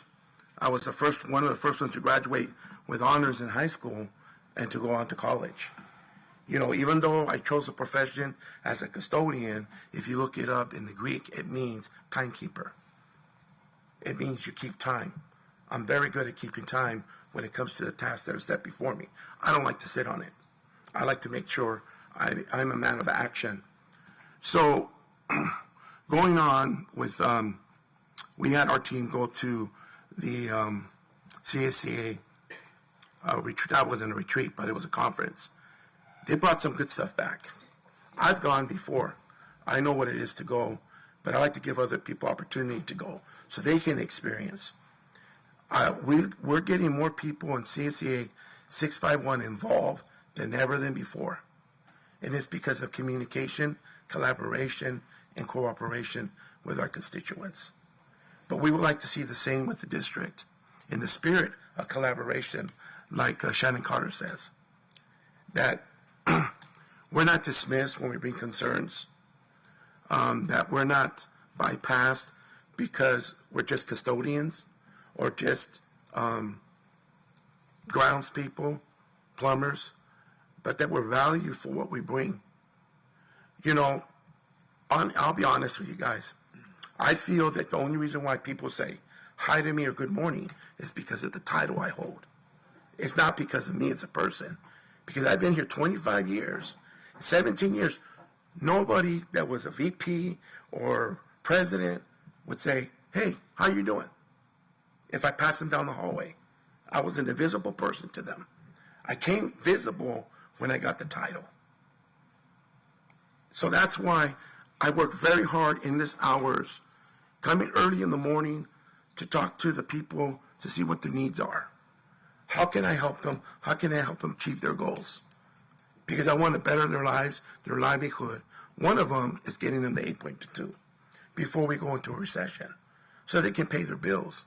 I was one of the first ones to graduate with honors in high school and to go on to college. You know, even though I chose a profession as a custodian, if you look it up in the Greek, it means timekeeper. It means you keep time. I'm very good at keeping time when it comes to the tasks that are set before me. I don't like to sit on it. I like to make sure I'm a man of action. So going on with, we had our team go to the CSCA retreat. That wasn't a retreat, but it was a conference. They brought some good stuff back. I've gone before. I know what it is to go, but I like to give other people opportunity to go so they can experience. We're getting more people in CSCA 651 involved than ever than before. And it's because of communication, collaboration, and cooperation with our constituents. But we would like to see the same with the district, in the spirit of collaboration, like Shannon Carter says, that we're not dismissed when we bring concerns, that we're not bypassed because we're just custodians or just grounds people, plumbers, but that we're valued for what we bring. You know, I'll be honest with you guys. I feel that the only reason why people say hi to me or good morning is because of the title I hold. It's not because of me as a person. Because I've been here 25 years, 17 years, nobody that was a VP or president would say, hey, how you doing? If I passed them down the hallway. I was an invisible person to them. I came visible when I got the title. So that's why I work very hard in these hours, coming early in the morning to talk to the people to see what their needs are. How can I help them? How can I help them achieve their goals? Because I want to better their lives, their livelihood. One of them is getting them to 8.22 before we go into a recession so they can pay their bills.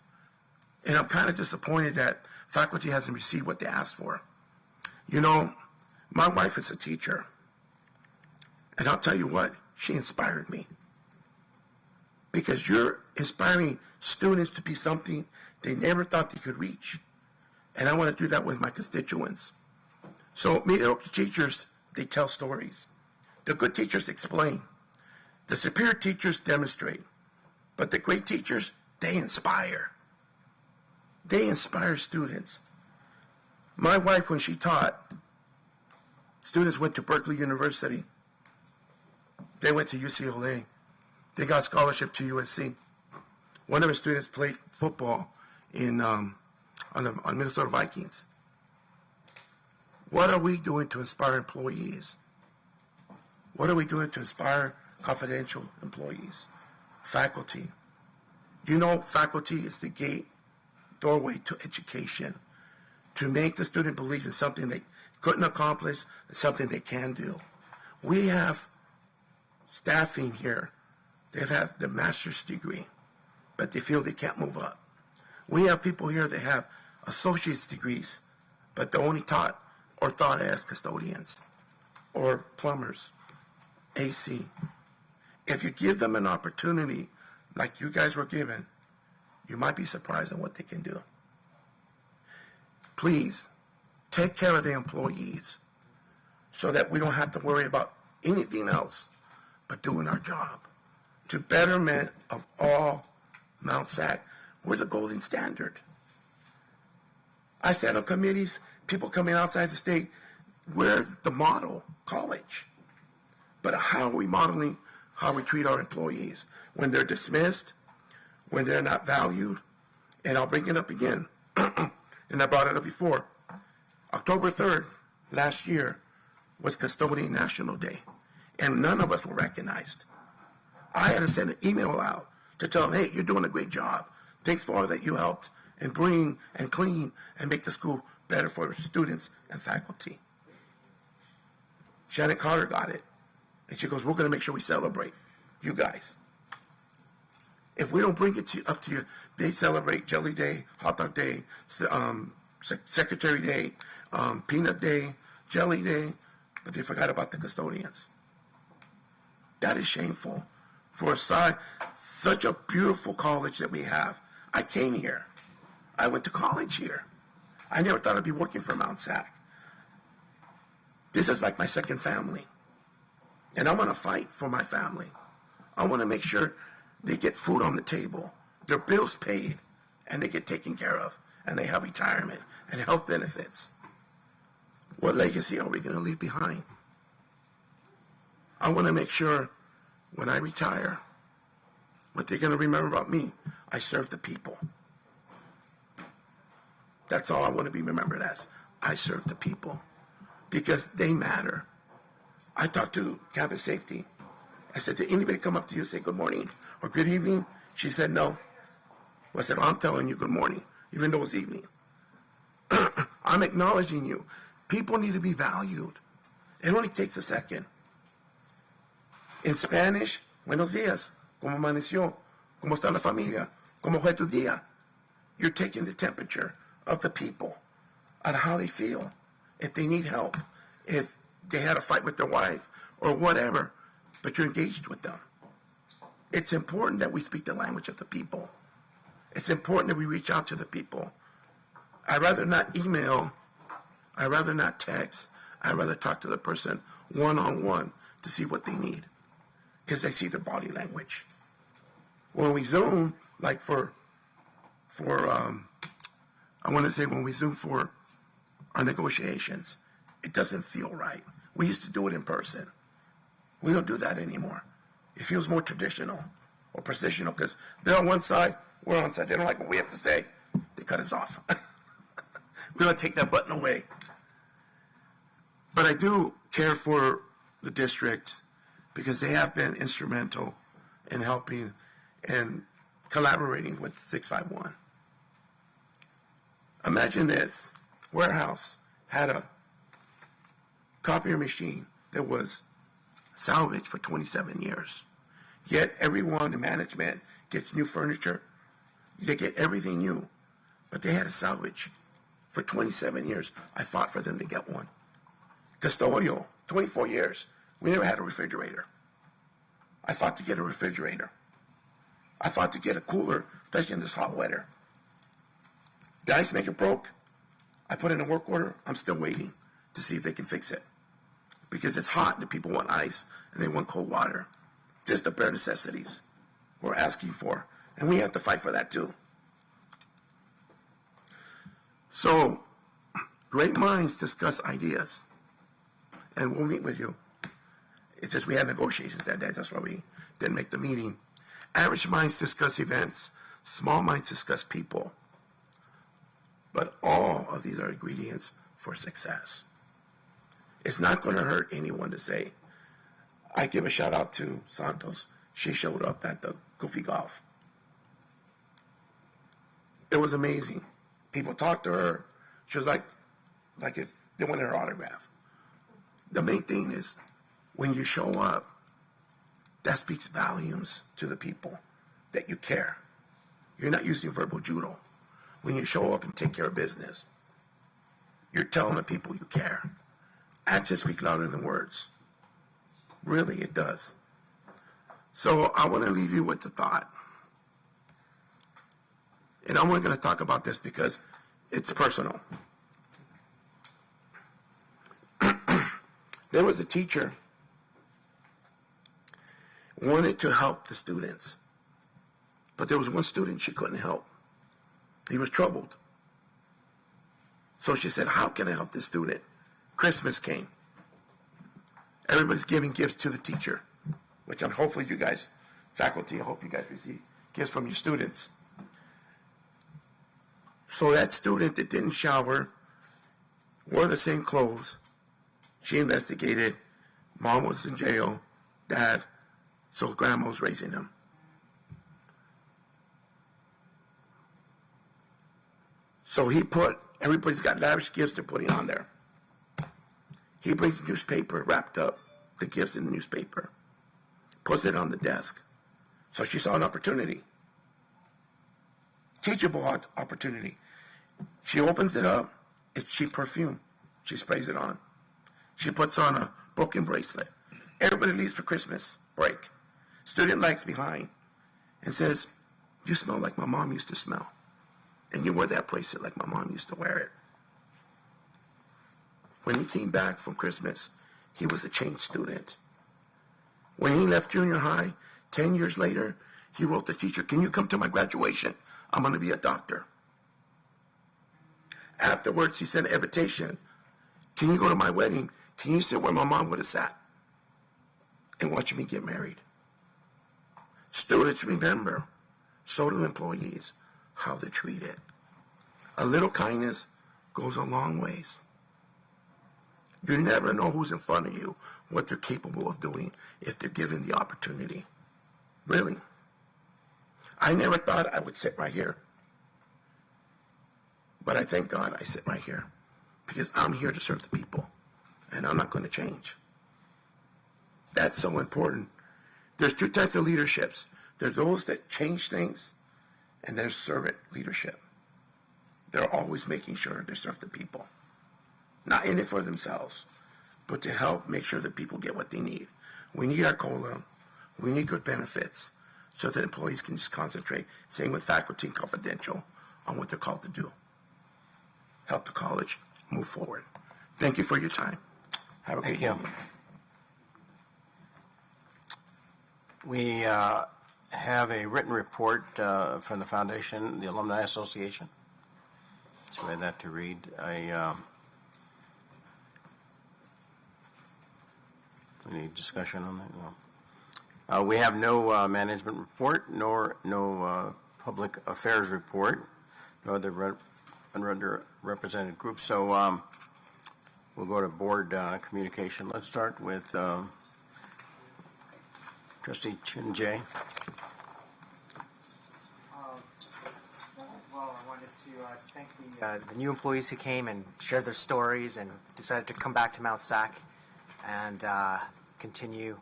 And I'm kind of disappointed that faculty hasn't received what they asked for. You know, my wife is a teacher. And I'll tell you what, she inspired me. Because you're inspiring students to be something they never thought they could reach. And I want to do that with my constituents. So mediocre teachers, they tell stories. The good teachers explain. The superior teachers demonstrate. But the great teachers, they inspire. They inspire students. My wife, when she taught, students went to Berkeley University. They went to UCLA. They got scholarship to USC. One of her students played football on Minnesota Vikings. What are we doing to inspire employees? What are we doing to inspire confidential employees? Faculty. You know, faculty is the doorway to education, to make the student believe in something they couldn't accomplish and something they can do. We have staffing here. They have the master's degree, but they feel they can't move up. We have people here that have associate's degrees, but they're only taught or thought as custodians or plumbers, AC. If you give them an opportunity like you guys were given, you might be surprised at what they can do. Please, take care of the employees so that we don't have to worry about anything else but doing our job. To betterment of all Mount SAC, we're the golden standard. I sat on committees, people coming outside the state, we're the model college. But how are we modeling how we treat our employees? When they're dismissed, when they're not valued, and I'll bring it up again, and I brought it up before. October 3rd, last year, was Custodian National Day, and none of us were recognized. I had to send an email out to tell them, hey, you're doing a great job. Thanks for all that you helped and bring and clean and make the school better for students and faculty. Shannon Carter got it. And she goes, we're going to make sure we celebrate you guys. If we don't bring it up to you, they celebrate Jelly Day, Hot Dog Day, Secretary Day, Peanut Day, Jelly Day, but they forgot about the custodians. That is shameful. For such a beautiful college that we have. I came here. I went to college here. I never thought I'd be working for Mount SAC. This is like my second family. And I want to fight for my family. I want to make sure they get food on the table, their bills paid, and they get taken care of, and they have retirement and health benefits. What legacy are we going to leave behind? I want to make sure when I retire, what they're going to remember about me, I served the people. That's all I want to be remembered as. I serve the people because they matter. I talked to campus safety. I said, did anybody come up to you and say good morning or good evening? She said, no. I said, well, I'm telling you good morning, even though it's evening. I'm acknowledging you. People need to be valued. It only takes a second. In Spanish, buenos días, ¿cómo amaneció? ¿Cómo está la familia? ¿Cómo fue tu día? You're taking the temperature of the people on how they feel, if they need help, if they had a fight with their wife or whatever, but you're engaged with them. It's important that we speak the language of the people. It's important that we reach out to the people. I'd rather not email. I'd rather not text. I'd rather talk to the person one-on-one to see what they need, because I see their body language. When we Zoom, like I want to say when we Zoom for our negotiations, it doesn't feel right. We used to do it in person. We don't do that anymore. It feels more traditional or precisional because they're on one side, we're on one side. They don't like what we have to say. They cut us off. We don't take that button away. But I do care for the district because they have been instrumental in helping and collaborating with 651. Imagine this. Warehouse had a copier machine that was salvaged for 27 years. Yet everyone in management gets new furniture. They get everything new. But they had a salvage for 27 years. I fought for them to get one. Custodio, 24 years. We never had a refrigerator. I fought to get a refrigerator. I fought to get a cooler, especially in this hot weather. The ice maker broke. I put in a work order. I'm still waiting to see if they can fix it. Because it's hot and the people want ice and they want cold water. Just the bare necessities we're asking for. And we have to fight for that too. So, great minds discuss ideas. And we'll meet with you. It's just we had negotiations that day. That's why we didn't make the meeting. Average minds discuss events. Small minds discuss people. But all of these are ingredients for success. It's not going to hurt anyone to say, I give a shout out to Santos. She showed up at the Goofy Golf. It was amazing. People talked to her. She was like if they wanted her autograph. The main thing is when you show up, that speaks volumes to the people that you care. You're not using verbal judo. When you show up and take care of business, you're telling the people you care. Actions speak louder than words. Really, it does. So I want to leave you with the thought. And I'm only going to talk about this because it's personal. There was a teacher wanted to help the students, but there was one student she couldn't help. He was troubled. So she said, how can I help this student? Christmas came. Everybody's giving gifts to the teacher, which hopefully you guys, faculty, I hope you guys receive gifts from your students. So that student that didn't shower, wore the same clothes, she investigated, mom was in jail, dad, so grandma was raising him. So everybody's got lavish gifts they're putting on there. He brings the newspaper, wrapped up the gifts in the newspaper, puts it on the desk. So she saw an opportunity. Teachable opportunity. She opens it up. It's cheap perfume. She sprays it on. She puts on a broken bracelet. Everybody leaves for Christmas break. Student lags behind and says, you smell like my mom used to smell. And you wear that bracelet like my mom used to wear it. When he came back from Christmas, he was a changed student. When he left junior high, 10 years later, he wrote the teacher, can you come to my graduation? I'm going to be a doctor. Afterwards, he sent an invitation. Can you go to my wedding? Can you sit where my mom would have sat and watch me get married? Students remember, so do employees, how they're treated. A little kindness goes a long ways. You never know who's in front of you, what they're capable of doing if they're given the opportunity. Really. I never thought I would sit right here. But I thank God I sit right here. because I'm here to serve the people, and I'm not going to change. That's so important. There's two types of leaderships. There's those that change things, and there's servant leadership. They're always making sure they serve the people, not in it for themselves, but to help make sure that people get what they need. We need our COLA. We need good benefits so that employees can just concentrate, same with faculty and confidential, on what they're called to do. Help the college move forward. Thank you for your time. Have a great Thank you. evening. We have a written report from the foundation, the Alumni Association. So I had that to read. Any discussion on that? No. We have no management report, nor no public affairs report, no other underrepresented groups. So we'll go to board communication. Let's start with Trustee Chin-Jay. Well, I wanted to just thank the new employees who came and shared their stories and decided to come back to Mount SAC and continue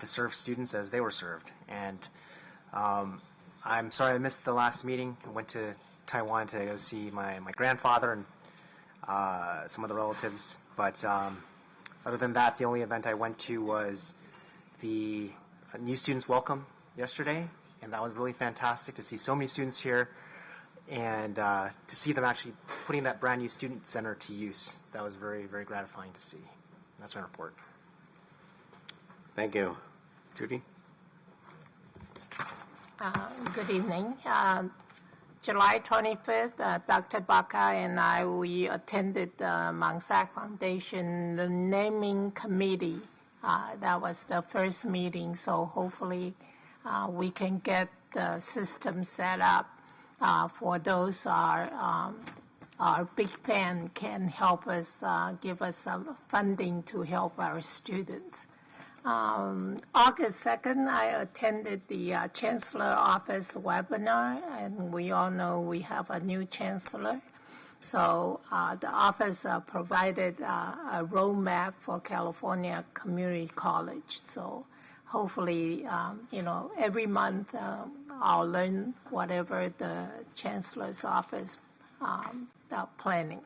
to serve students as they were served. And I'm sorry I missed the last meeting. I went to Taiwan to go see my grandfather and some of the relatives. But other than that, the only event I went to was the new students welcome yesterday, and that was really fantastic to see so many students here and to see them actually putting that brand new student center to use. That was very, very gratifying to see. That's my report. Thank you. Judy? Good evening. July 25th, Dr. Baca and I, we attended the Mount SAC Foundation the naming committee. That was the first meeting, so hopefully we can get the system set up for those our big fan can help us, give us some funding to help our students. August 2nd, I attended the Chancellor Office webinar, and we all know we have a new Chancellor. So the office provided a roadmap for California Community College. So hopefully, every month I'll learn whatever the Chancellor's Office are planning.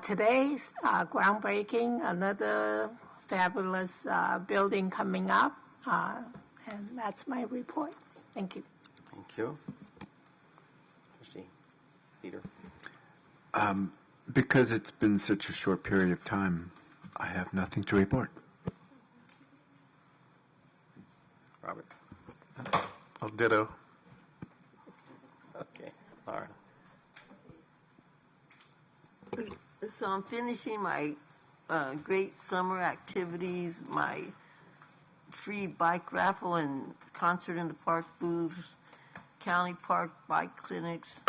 Today's groundbreaking, another fabulous building coming up, and that's my report. Thank you. Thank you. Trustee Peter? Because it's been such a short period of time, I have nothing to report. Robert? I'll ditto. Okay. Laura? So I'm finishing my great summer activities, my free bike raffle and concert in the park booths, county park bike clinics.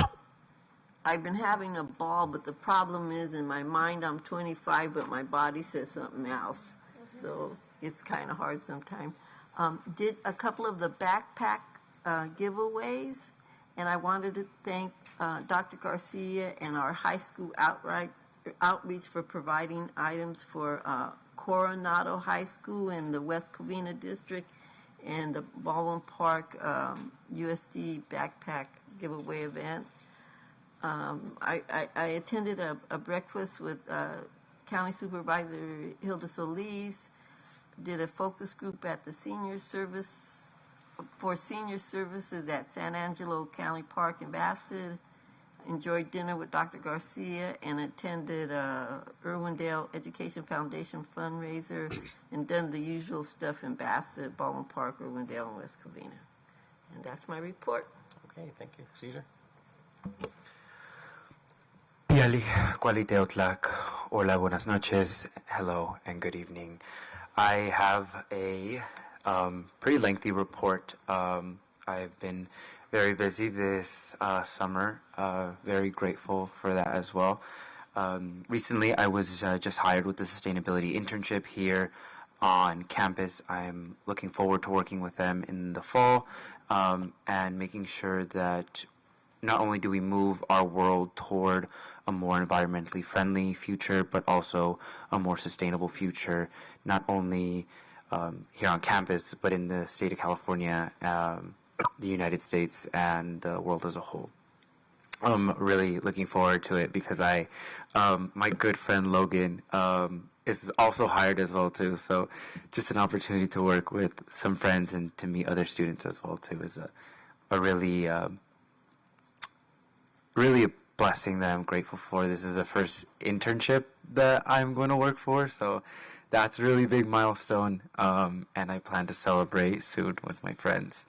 I've been having a ball, but the problem is in my mind I'm 25, but my body says something else. So it's kind of hard sometimes. Did a couple of the backpack giveaways, and I wanted to thank Dr. Garcia and our high school outreach for providing items for Coronado High School in the West Covina District and the Baldwin Park USD backpack giveaway event. I attended a breakfast with County Supervisor Hilda Solis, did a focus group at the senior services at San Angelo County Park in Bassett, enjoyed dinner with Dr. Garcia, and attended Irwindale Education Foundation fundraiser and done the usual stuff in Bassett, Baldwin Park, Irwindale, and West Covina. And that's my report. Okay, thank you. Caesar? Piali, Kualiteotlak, hola, buenas noches, hello, and good evening. I have a pretty lengthy report. I've been very busy this summer, very grateful for that as well. Recently, I was just hired with the sustainability internship here on campus. I'm looking forward to working with them in the fall and making sure that not only do we move our world toward a more environmentally friendly future, but also a more sustainable future, not only here on campus, but in the state of California, the United States, and the world as a whole. I'm really looking forward to it because my good friend Logan is also hired as well too. So just an opportunity to work with some friends and to meet other students as well too is a really, really a blessing that I'm grateful for. This is the first internship that I'm going to work for, so that's a really big milestone, and I plan to celebrate soon with my friends.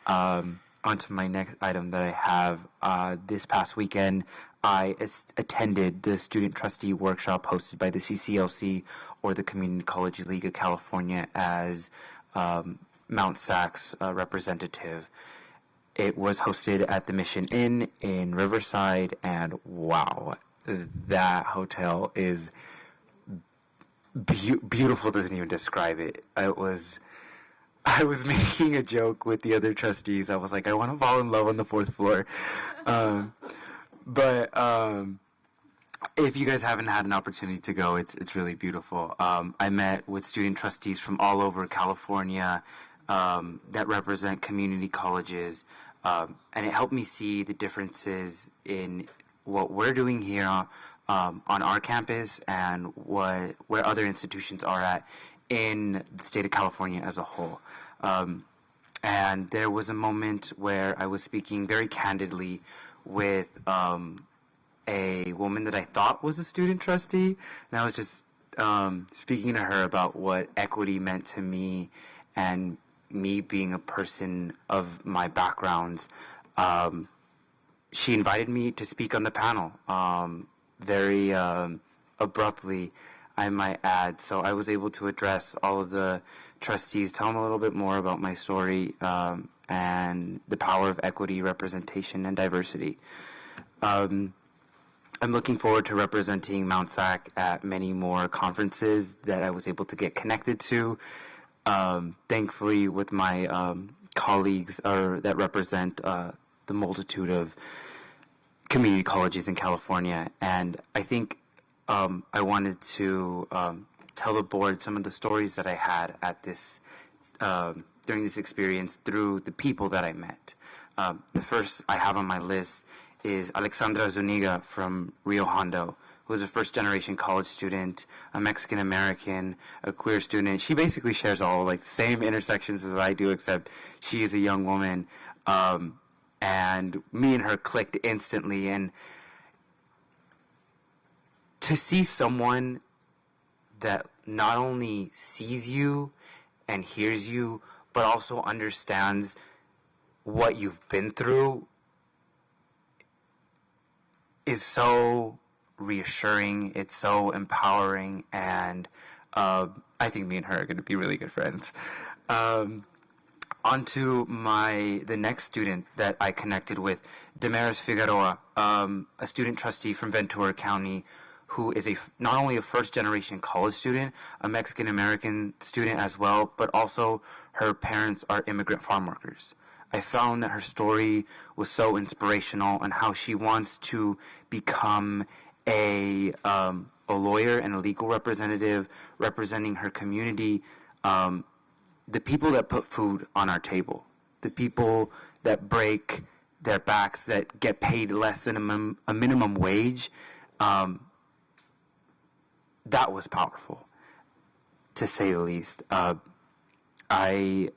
On to my next item that I have. This past weekend, I attended the Student Trustee Workshop hosted by the CCLC, or the Community College League of California, as Mount SAC's representative. It was hosted at the Mission Inn in Riverside, and wow, that hotel is beautiful. Doesn't even describe it. I was making a joke with the other trustees. I was like, I want to fall in love on the 4th floor. But if you guys haven't had an opportunity to go, it's really beautiful. I met with student trustees from all over California that represent community colleges, and it helped me see the differences in what we're doing here on our campus and where other institutions are at in the state of California as a whole. And there was a moment where I was speaking very candidly with a woman that I thought was a student trustee, and I was just speaking to her about what equity meant to me, and me being a person of my backgrounds. She invited me to speak on the panel very abruptly, I might add. So I was able to address all of the trustees, tell them a little bit more about my story and the power of equity, representation, and diversity. I'm looking forward to representing Mount SAC at many more conferences that I was able to get connected to. Thankfully, with my colleagues that represent the multitude of community colleges in California. And I think I wanted to tell the board some of the stories that I had at this during this experience through the people that I met. The first I have on my list is Alexandra Zuniga from Rio Hondo, who is a first-generation college student, a Mexican-American, a queer student. She basically shares all the same intersections as I do, except she is a young woman. And me and her clicked instantly. And to see someone that not only sees you and hears you, but also understands what you've been through is so reassuring. It's so empowering, and I think me and her are going to be really good friends. On to the next student that I connected with, Damaris Figueroa, a student trustee from Ventura County, who is not only a first-generation college student, a Mexican-American student as well, but also her parents are immigrant farm workers. I found that her story was so inspirational, and how she wants to become a lawyer and a legal representative representing her community, the people that put food on our table, the people that break their backs, that get paid less than a minimum wage. That was powerful, to say the least. I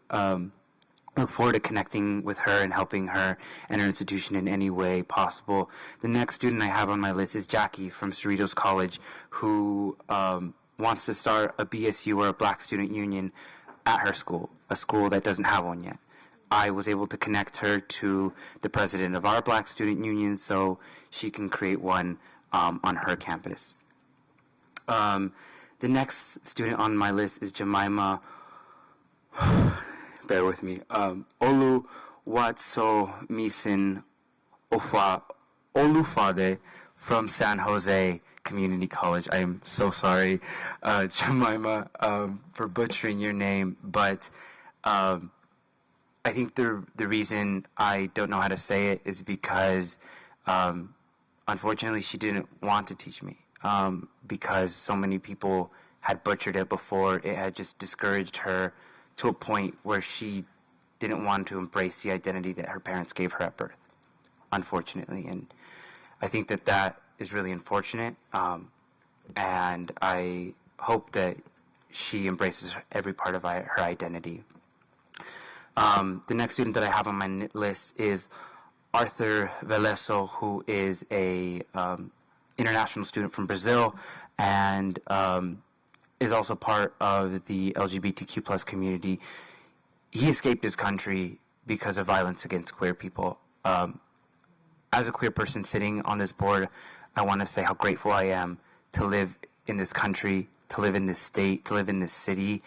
look forward to connecting with her and helping her and her institution in any way possible. The next student I have on my list is Jackie from Cerritos College, who wants to start a BSU, or a Black Student Union, at her school, a school that doesn't have one yet. I was able to connect her to the president of our Black Student Union so she can create one on her campus. The next student on my list is Jemima, bear with me, Olu Watso Misin Olufade from San Jose Community College. I am so sorry, Jemima, for butchering your name, but I think the reason I don't know how to say it is because, unfortunately, she didn't want to teach me because so many people had butchered it before. It had just discouraged her to a point where she didn't want to embrace the identity that her parents gave her at birth, unfortunately. And I think that is really unfortunate, and I hope that she embraces every part of her identity. The next student that I have on my list is Arthur Veleso, who is a international student from Brazil and is also part of the LGBTQ plus community. He escaped his country because of violence against queer people. As a queer person sitting on this board, I want to say how grateful I am to live in this country, to live in this state, to live in this city,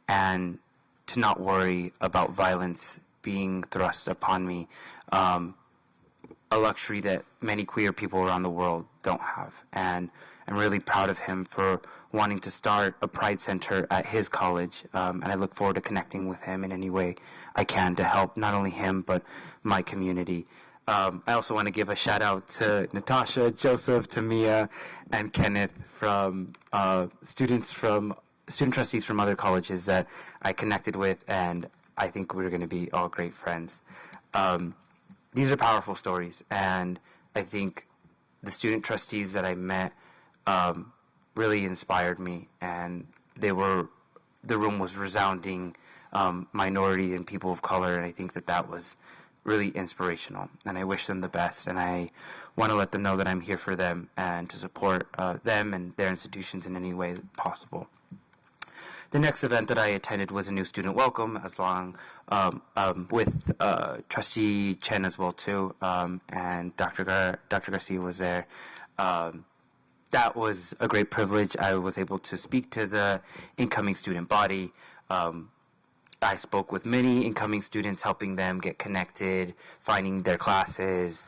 and to not worry about violence being thrust upon me, a luxury that many queer people around the world don't have. And I'm really proud of him for wanting to start a Pride Center at his college, and I look forward to connecting with him in any way I can to help not only him, but my community. I also want to give a shout out to Natasha, Joseph, Tamia, and Kenneth from student trustees from other colleges that I connected with, and I think we're going to be all great friends. These are powerful stories, and I think the student trustees that I met really inspired me, and the room was resounding minority and people of color, and I think that was really inspirational, and I wish them the best, and I want to let them know that I'm here for them and to support them and their institutions in any way possible. The next event that I attended was a new student welcome, as long with Trustee Chen as well too, and Dr. Garcia was there. That was a great privilege. I was able to speak to the incoming student body. I spoke with many incoming students, helping them get connected, finding their classes,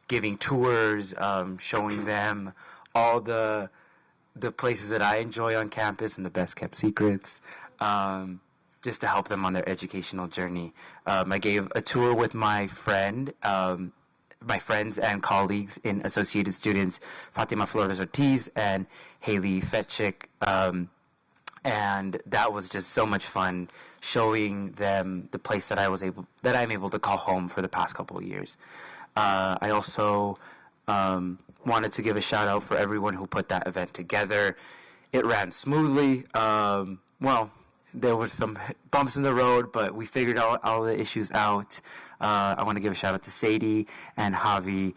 giving tours, showing them all the places that I enjoy on campus and the best kept secrets, just to help them on their educational journey. I gave a tour with my friends and colleagues in Associated Students, Fatima Flores Ortiz and Haley Fetchik, and that was just so much fun, showing them the place that I'm able to call home for the past couple of years. I also wanted to give a shout out for everyone who put that event together. It ran smoothly. There was some bumps in the road, but we figured all the issues out. I want to give a shout out to Sadie and Javi,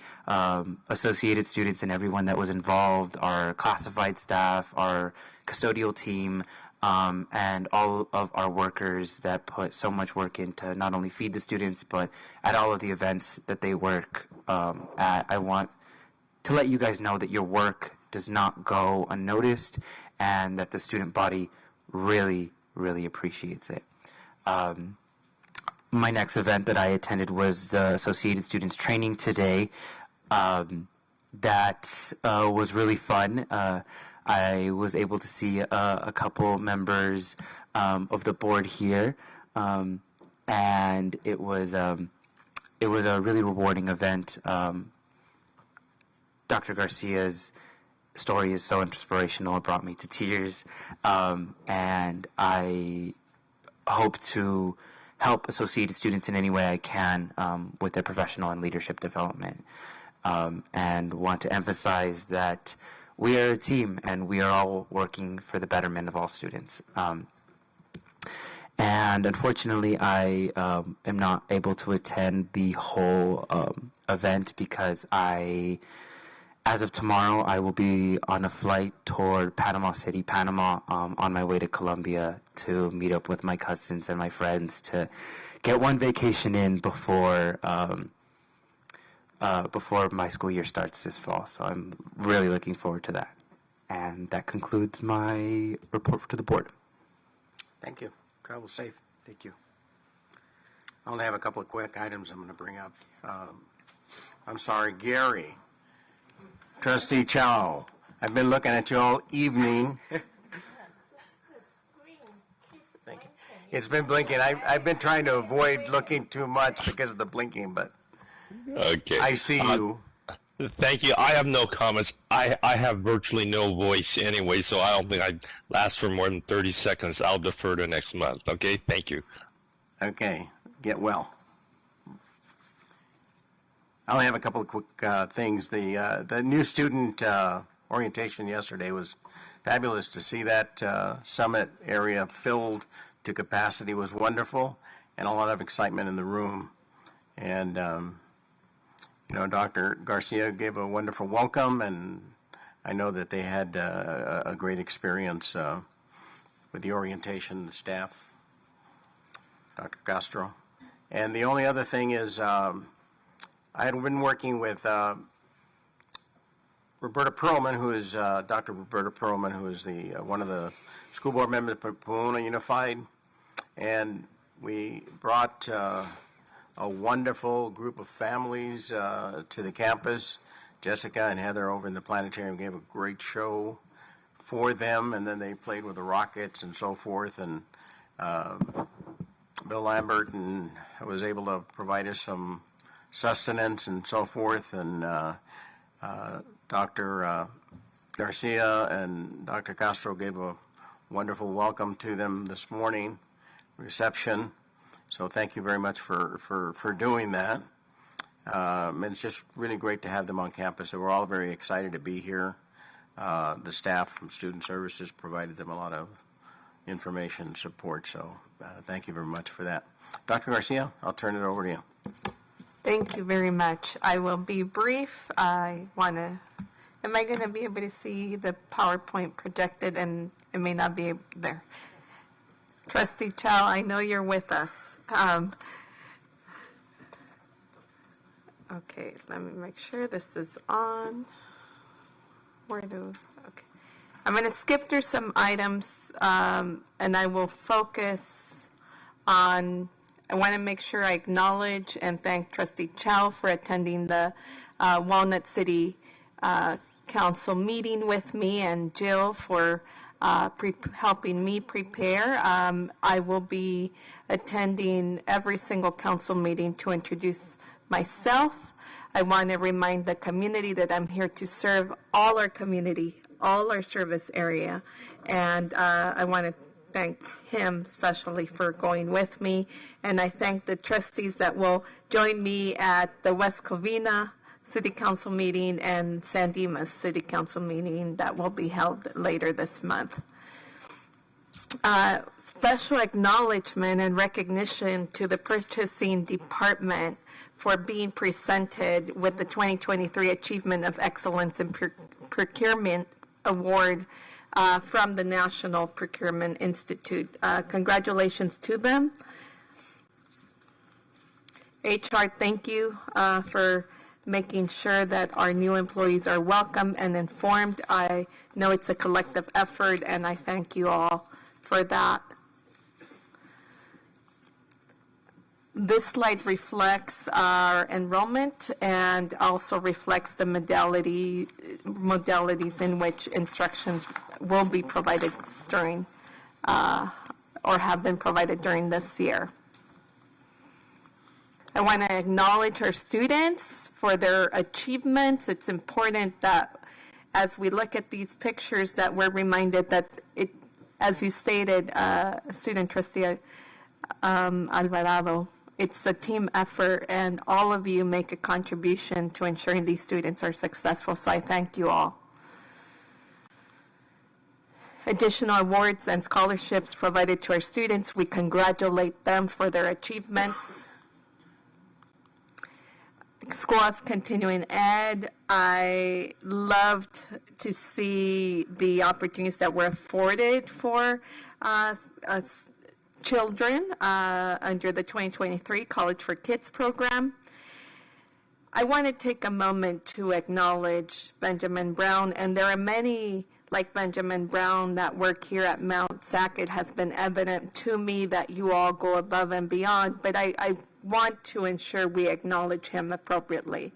Associated Students, and everyone that was involved, our classified staff, our custodial team, and all of our workers that put so much work into not only feed the students, but at all of the events that they work at. I want to let you guys know that your work does not go unnoticed and that the student body really, really appreciates it. My next event that I attended was the Associated Students Training today. That was really fun. I was able to see a couple members of the board here, and it was a really rewarding event. Dr. Garcia's story is so inspirational. It brought me to tears, and I hope to help Associated Students in any way I can with their professional and leadership development, and want to emphasize that we are a team and we are all working for the betterment of all students. And unfortunately, I am not able to attend the whole event because as of tomorrow, I will be on a flight toward Panama City, Panama, on my way to Colombia to meet up with my cousins and my friends to get one vacation in before my school year starts this fall. So I'm really looking forward to that. And that concludes my report to the board. Thank you. Travel safe. Thank you. I only have a couple of quick items I'm going to bring up. I'm sorry, Gary. Trustee Chow, I've been looking at you all evening. Thank you. It's been blinking. I've been trying to avoid looking too much because of the blinking, but Okay. I see you. Thank you. I have no comments. I have virtually no voice anyway, so I don't think I'd last for more than 30 seconds. I'll defer to next month. Okay? Thank you. Okay. Get well. I only have a couple of quick things. The new student orientation yesterday was fabulous. To see that summit area filled to capacity was wonderful, and a lot of excitement in the room. And Dr. Garcia gave a wonderful welcome, and I know that they had a great experience with the orientation, the staff, Dr. Castro. And the only other thing is I had been working with Roberta Perlman, who is Dr. Roberta Perlman, who is the one of the school board members of Pomona Unified, and we brought a wonderful group of families to the campus. Jessica and Heather over in the planetarium gave a great show for them, and then they played with the rockets and so forth. And Bill Lambert and was able to provide us some sustenance and so forth. And Dr. Garcia and Dr. Castro gave a wonderful welcome to them this morning, reception. So thank you very much for doing that. And it's just really great to have them on campus. So we're all very excited to be here. The staff from Student Services provided them a lot of information and support. So thank you very much for that. Dr. Garcia, I'll turn it over to you. Thank you very much. I will be brief. Am I going to be able to see the PowerPoint projected? And it may not be there. Trustee Chow, I know you're with us. Okay, let me make sure this is on. Okay. I'm going to skip through some items, and I will focus on, I want to make sure I acknowledge and thank Trustee Chow for attending the Walnut City Council meeting with me, and Jill for helping me prepare. I will be attending every single council meeting to introduce myself. I want to remind the community that I'm here to serve all our community, all our service area, and I want to thank him especially for going with me, and I thank the trustees that will join me at the West Covina City Council meeting and San Dimas City Council meeting that will be held later this month. Special acknowledgement and recognition to the purchasing department for being presented with the 2023 Achievement of Excellence in Procurement Award from the National Procurement Institute. Congratulations to them. HR, thank you for making sure that our new employees are welcome and informed. I know it's a collective effort, and I thank you all for that. This slide reflects our enrollment and also reflects the modalities in which instructions will be provided during or have been provided during this year. I want to acknowledge our students for their achievements. It's important that as we look at these pictures that we're reminded that it, as you stated, student trustee Alvarado, it's a team effort, and all of you make a contribution to ensuring these students are successful, so I thank you all. Additional awards and scholarships provided to our students, we congratulate them for their achievements. School of Continuing Ed, I loved to see the opportunities that were afforded for us children under the 2023 College for Kids program. I want to take a moment to acknowledge Benjamin Brown, and there are many like Benjamin Brown that work here at Mount SAC. It has been evident to me that you all go above and beyond, but I want to ensure we acknowledge him appropriately.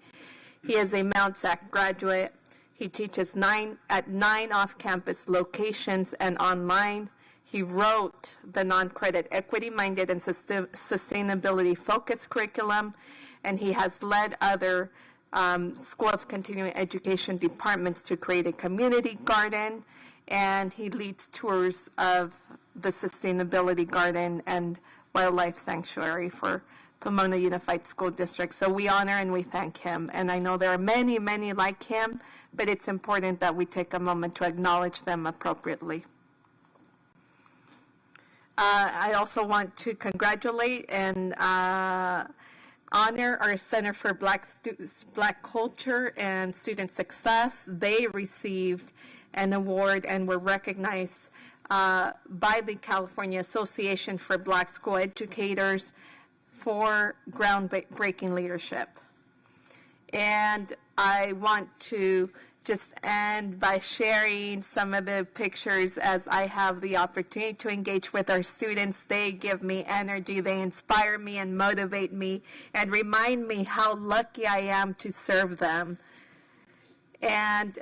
He is a Mount SAC graduate. He teaches at 9 off-campus locations and online. He wrote the non-credit equity-minded and sustainability-focused curriculum, and he has led other School of Continuing Education departments to create a community garden, and he leads tours of the Sustainability Garden and Wildlife Sanctuary for Pomona Unified School District. So we honor and we thank him. And I know there are many, many like him, but it's important that we take a moment to acknowledge them appropriately. I also want to congratulate and honor our Center for Black Culture and Student Success. They received an award and were recognized by the California Association for Black School Educators for groundbreaking leadership. And I want to just end by sharing some of the pictures as I have the opportunity to engage with our students. They give me energy, they inspire me and motivate me and remind me how lucky I am to serve them. And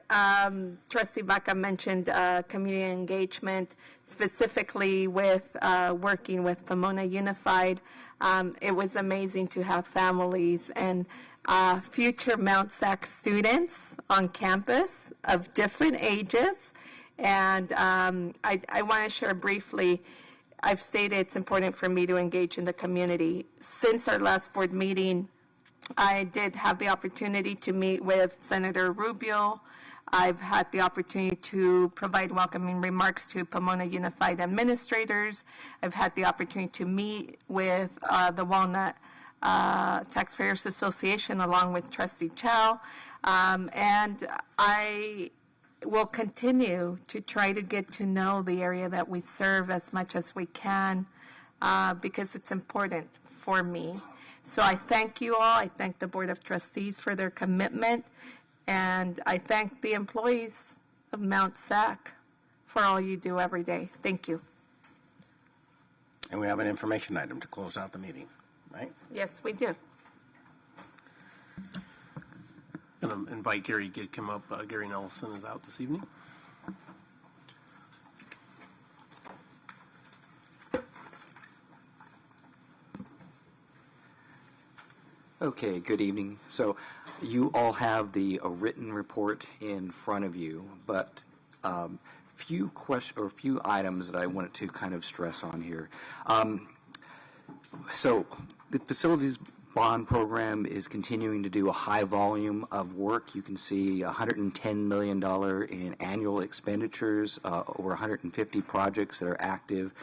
Trustee Baca mentioned community engagement, specifically with working with Pomona Unified. It was amazing to have families and future Mount SAC students on campus of different ages. And I want to share briefly, I've stated it's important for me to engage in the community. Since our last board meeting, I did have the opportunity to meet with Senator Rubio. I've had the opportunity to provide welcoming remarks to Pomona Unified administrators. I've had the opportunity to meet with the Walnut Taxpayers Association along with Trustee Chow. And I will continue to try to get to know the area that we serve as much as we can because it's important for me. So I thank you all. I thank the Board of Trustees for their commitment. And I thank the employees of Mount SAC for all you do every day. Thank you. And we have an information item to close out the meeting, right? Yes, we do. I'm going to invite Gary to come up. Gary Nelson is out this evening. Okay, good evening. So you all have the written report in front of you, but few items that I wanted to kind of stress on here. So the facilities bond program is continuing to do a high volume of work. You can see $110 million in annual expenditures, over 150 projects that are active,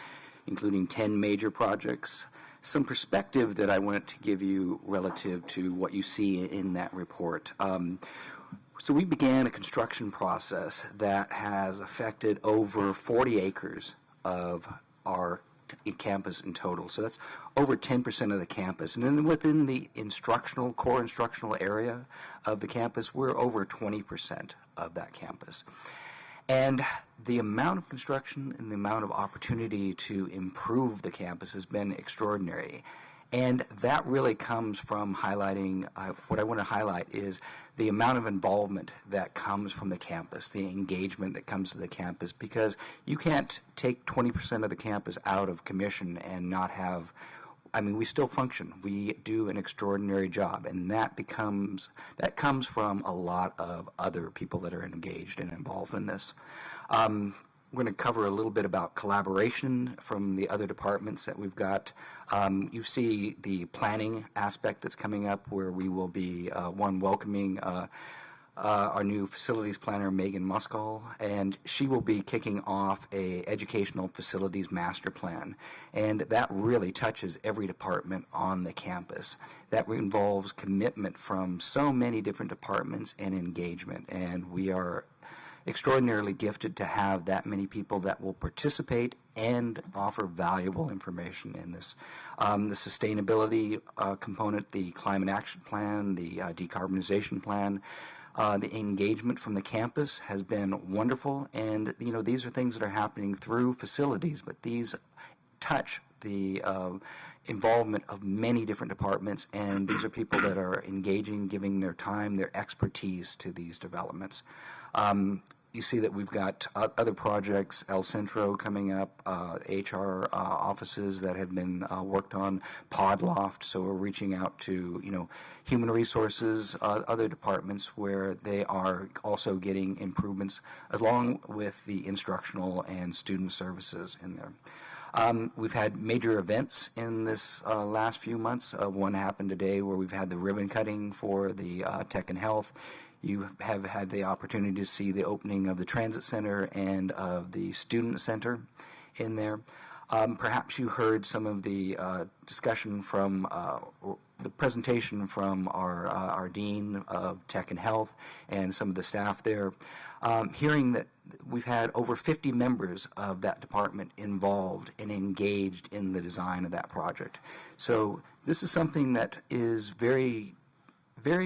including 10 major projects. Some perspective that I wanted to give you relative to what you see in that report. So we began a construction process that has affected over 40 acres of our campus in total. So that's over 10% of the campus. And then within the core instructional area of the campus, we're over 20% of that campus. And the amount of construction and the amount of opportunity to improve the campus has been extraordinary. And that really comes from highlighting, what I want to highlight is the amount of involvement that comes from the campus, the engagement that comes to the campus, because you can't take 20% of the campus out of commission and not have, we still function. We do an extraordinary job, and that comes from a lot of other people that are engaged and involved in this. We're going to cover a little bit about collaboration from the other departments that we've got. You see the planning aspect that's coming up, where we will be welcoming our new facilities planner, Megan Muskall, and she will be kicking off a educational facilities master plan. And that really touches every department on the campus. That involves commitment from so many different departments and engagement. And we are extraordinarily gifted to have that many people that will participate and offer valuable information in this. The sustainability component, the climate action plan, the decarbonization plan, the engagement from the campus has been wonderful, and these are things that are happening through facilities, but these touch the involvement of many different departments, and these are people that are engaging, giving their time, their expertise to these developments. you see that we've got other projects, El Centro coming up, HR offices that have been worked on, Pod Loft. So we're reaching out to, human resources, other departments where they are also getting improvements along with the instructional and student services in there. We've had major events in this last few months. One happened today where we've had the ribbon cutting for the Tech and Health. You have had the opportunity to see the opening of the Transit Center and of the Student Center in there. Perhaps you heard some of the discussion from the presentation from our Dean of Tech and Health and some of the staff there, hearing that we've had over 50 members of that department involved and engaged in the design of that project. So this is something that is very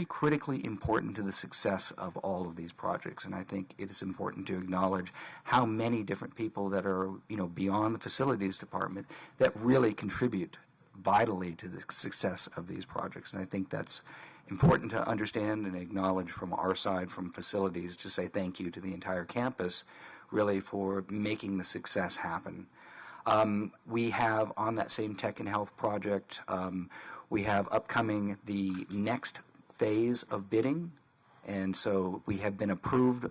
critically important to the success of all of these projects, and I think it is important to acknowledge how many different people that are, beyond the facilities department that really contribute vitally to the success of these projects. And I think that's important to understand and acknowledge from our side, from facilities, to say thank you to the entire campus, really, for making the success happen. We have, on that same Tech and Health project, we have upcoming the next phase of bidding, and so we have been approved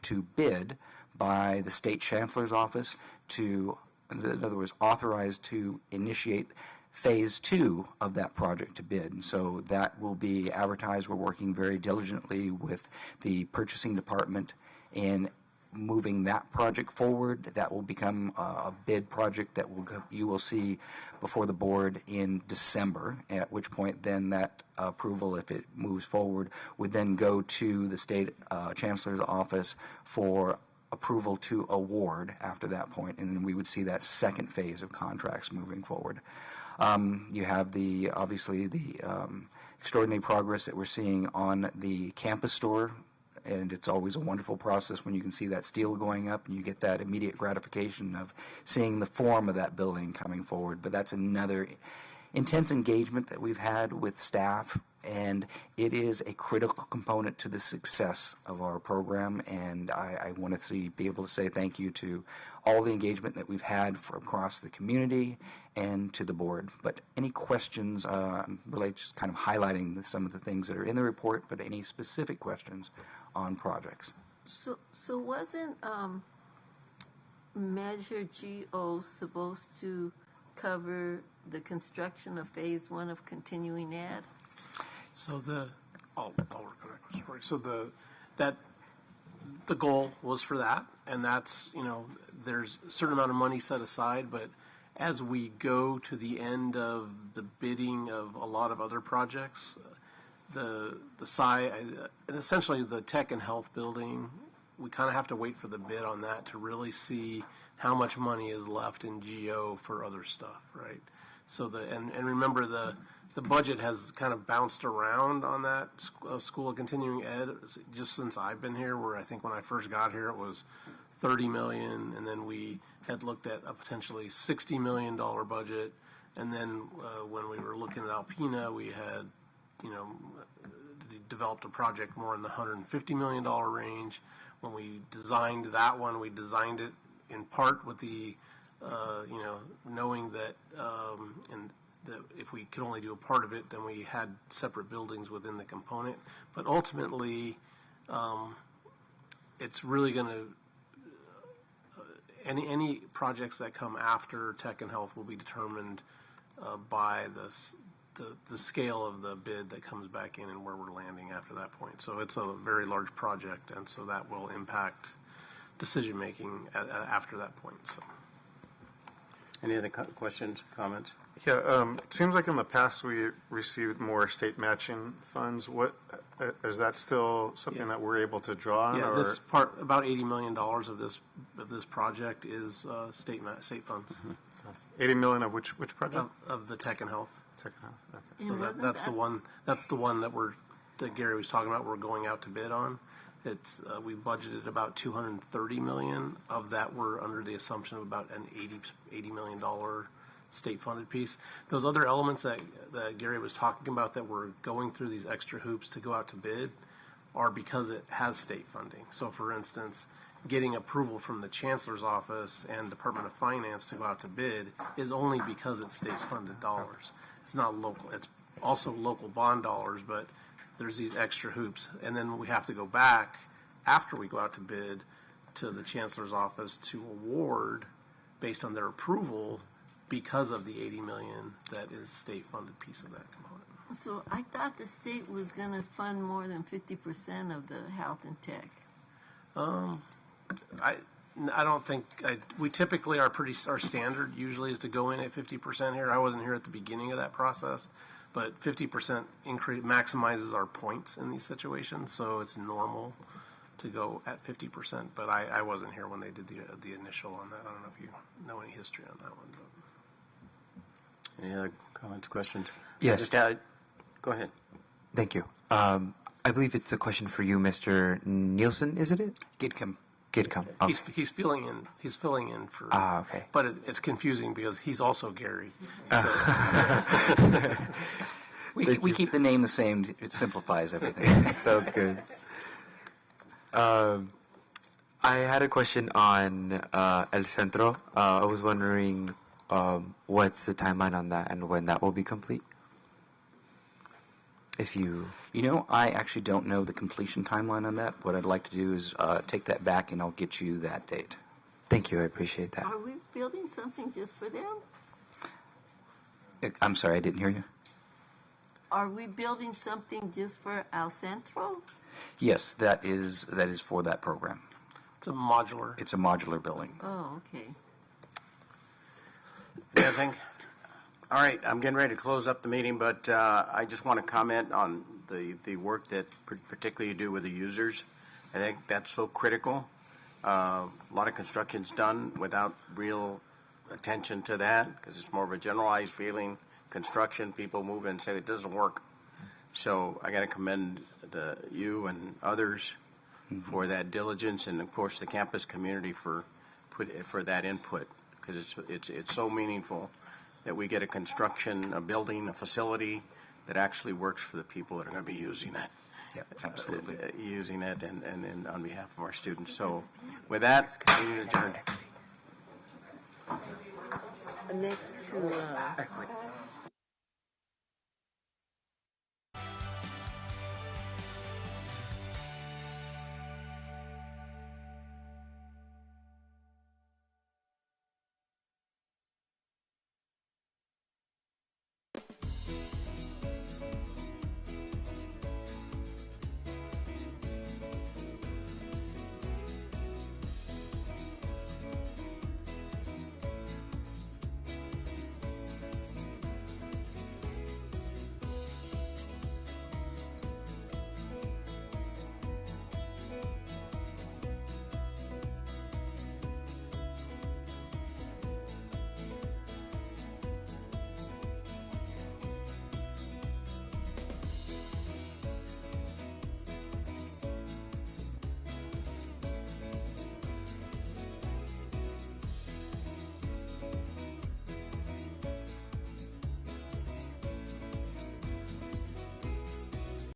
to bid by the State Chancellor's Office to, in other words, authorized to initiate phase 2 of that project to bid. And so that will be advertised. We're working very diligently with the purchasing department in moving that project forward. That will become a bid project that you will see before the board in December, at which point then that approval, if it moves forward, would then go to the State Chancellor's Office for approval to award after that point, and then we would see that second phase of contracts moving forward. You have obviously the extraordinary progress that we're seeing on the campus store, and it's always a wonderful process when you can see that steel going up and you get that immediate gratification of seeing the form of that building coming forward. But that's another intense engagement that we've had with staff, and it is a critical component to the success of our program, and I want to be able to say thank you to all the engagement that we've had across the community and to the board. But any questions, really just kind of highlighting some of the things that are in the report, but any specific questions on projects? So wasn't Measure GO supposed to cover the construction of phase 1 of continuing ed? So I'll work on that question for you. So the goal was for that, and that's, there's a certain amount of money set aside, but as we go to the end of the bidding of a lot of other projects, essentially the Tech and Health building, we kind of have to wait for the bid on that to really see how much money is left in GO for other stuff, right? So and remember the budget has kind of bounced around on that School of Continuing Ed just since I've been here, where I think when I first got here it was $30 million, and then we had looked at a potentially $60 million budget, and then when we were looking at Alpena, we had developed a project more in the $150 million range. When we designed that one, we designed it in part with the, knowing that, that if we could only do a part of it, then we had separate buildings within the component. But ultimately, it's really going to, any projects that come after Tech and Health will be determined by the scale of the bid that comes back in and where we're landing after that point. So it's a very large project, and so that will impact decision making after that point. So, any other questions, comments? Yeah, it seems like in the past we received more state matching funds. What is that still something that we're able to draw on? Yeah, or? this part, about $80 million of this project is state funds. Mm-hmm. $80 million of which project? Of the Tech and Health. Tech and Health. Okay. So that's the one. That's the one that Gary was talking about. We're going out to bid on. It's we budgeted about $230 million. Of that, we're under the assumption of about an $80 million state funded piece. Those other elements that Gary was talking about that we're going through these extra hoops to go out to bid are because it has state funding. So, for instance, getting approval from the Chancellor's Office and Department of Finance to go out to bid is only because it's state-funded dollars. It's not local. It's also local bond dollars, but there's these extra hoops. And then we have to go back after we go out to bid to the Chancellor's Office to award based on their approval because of the $80 million that is state-funded piece of that component. So I thought the state was going to fund more than 50% of the health and tech. I don't think we typically our standard usually is to go in at 50% here. I wasn't here at the beginning of that process, but 50% increase maximizes our points in these situations, so it's normal to go at 50%. But I wasn't here when they did the initial on that. I don't know if you know any history on that one. But. Any other comments, questions? Yes. Go ahead. Thank you. I believe it's a question for you, Mr. Nielsen, isn't it? Gidcom. Gidcom. Oh. He's filling in. He's filling in for. Okay. But it's confusing because he's also Gary. So. we keep the name the same. It simplifies everything. Sounds good. I had a question on El Centro. I was wondering what's the timeline on that and when that will be complete? If you... You know, I actually don't know the completion timeline on that. What I'd like to do is take that back and I'll get you that date. Thank you. I appreciate that. Are we building something just for them? I'm sorry, I didn't hear you. Are we building something just for El Centro? Yes, that is for that program. It's a modular. It's a modular building. Oh, okay. Anything? All right, I'm getting ready to close up the meeting, but I just want to comment on the work that particularly you do with the users. I think that's so critical. A lot of construction's done without real attention to that because it's more of a generalized feeling. Construction, people move in and say it doesn't work. So I got to commend you and others for that diligence, and of course the campus community for that input, because it's so meaningful that we get a building, a facility that actually works for the people that are going to be using it. Yeah, absolutely. Using it and on behalf of our students. So with that, meeting adjourned. Next to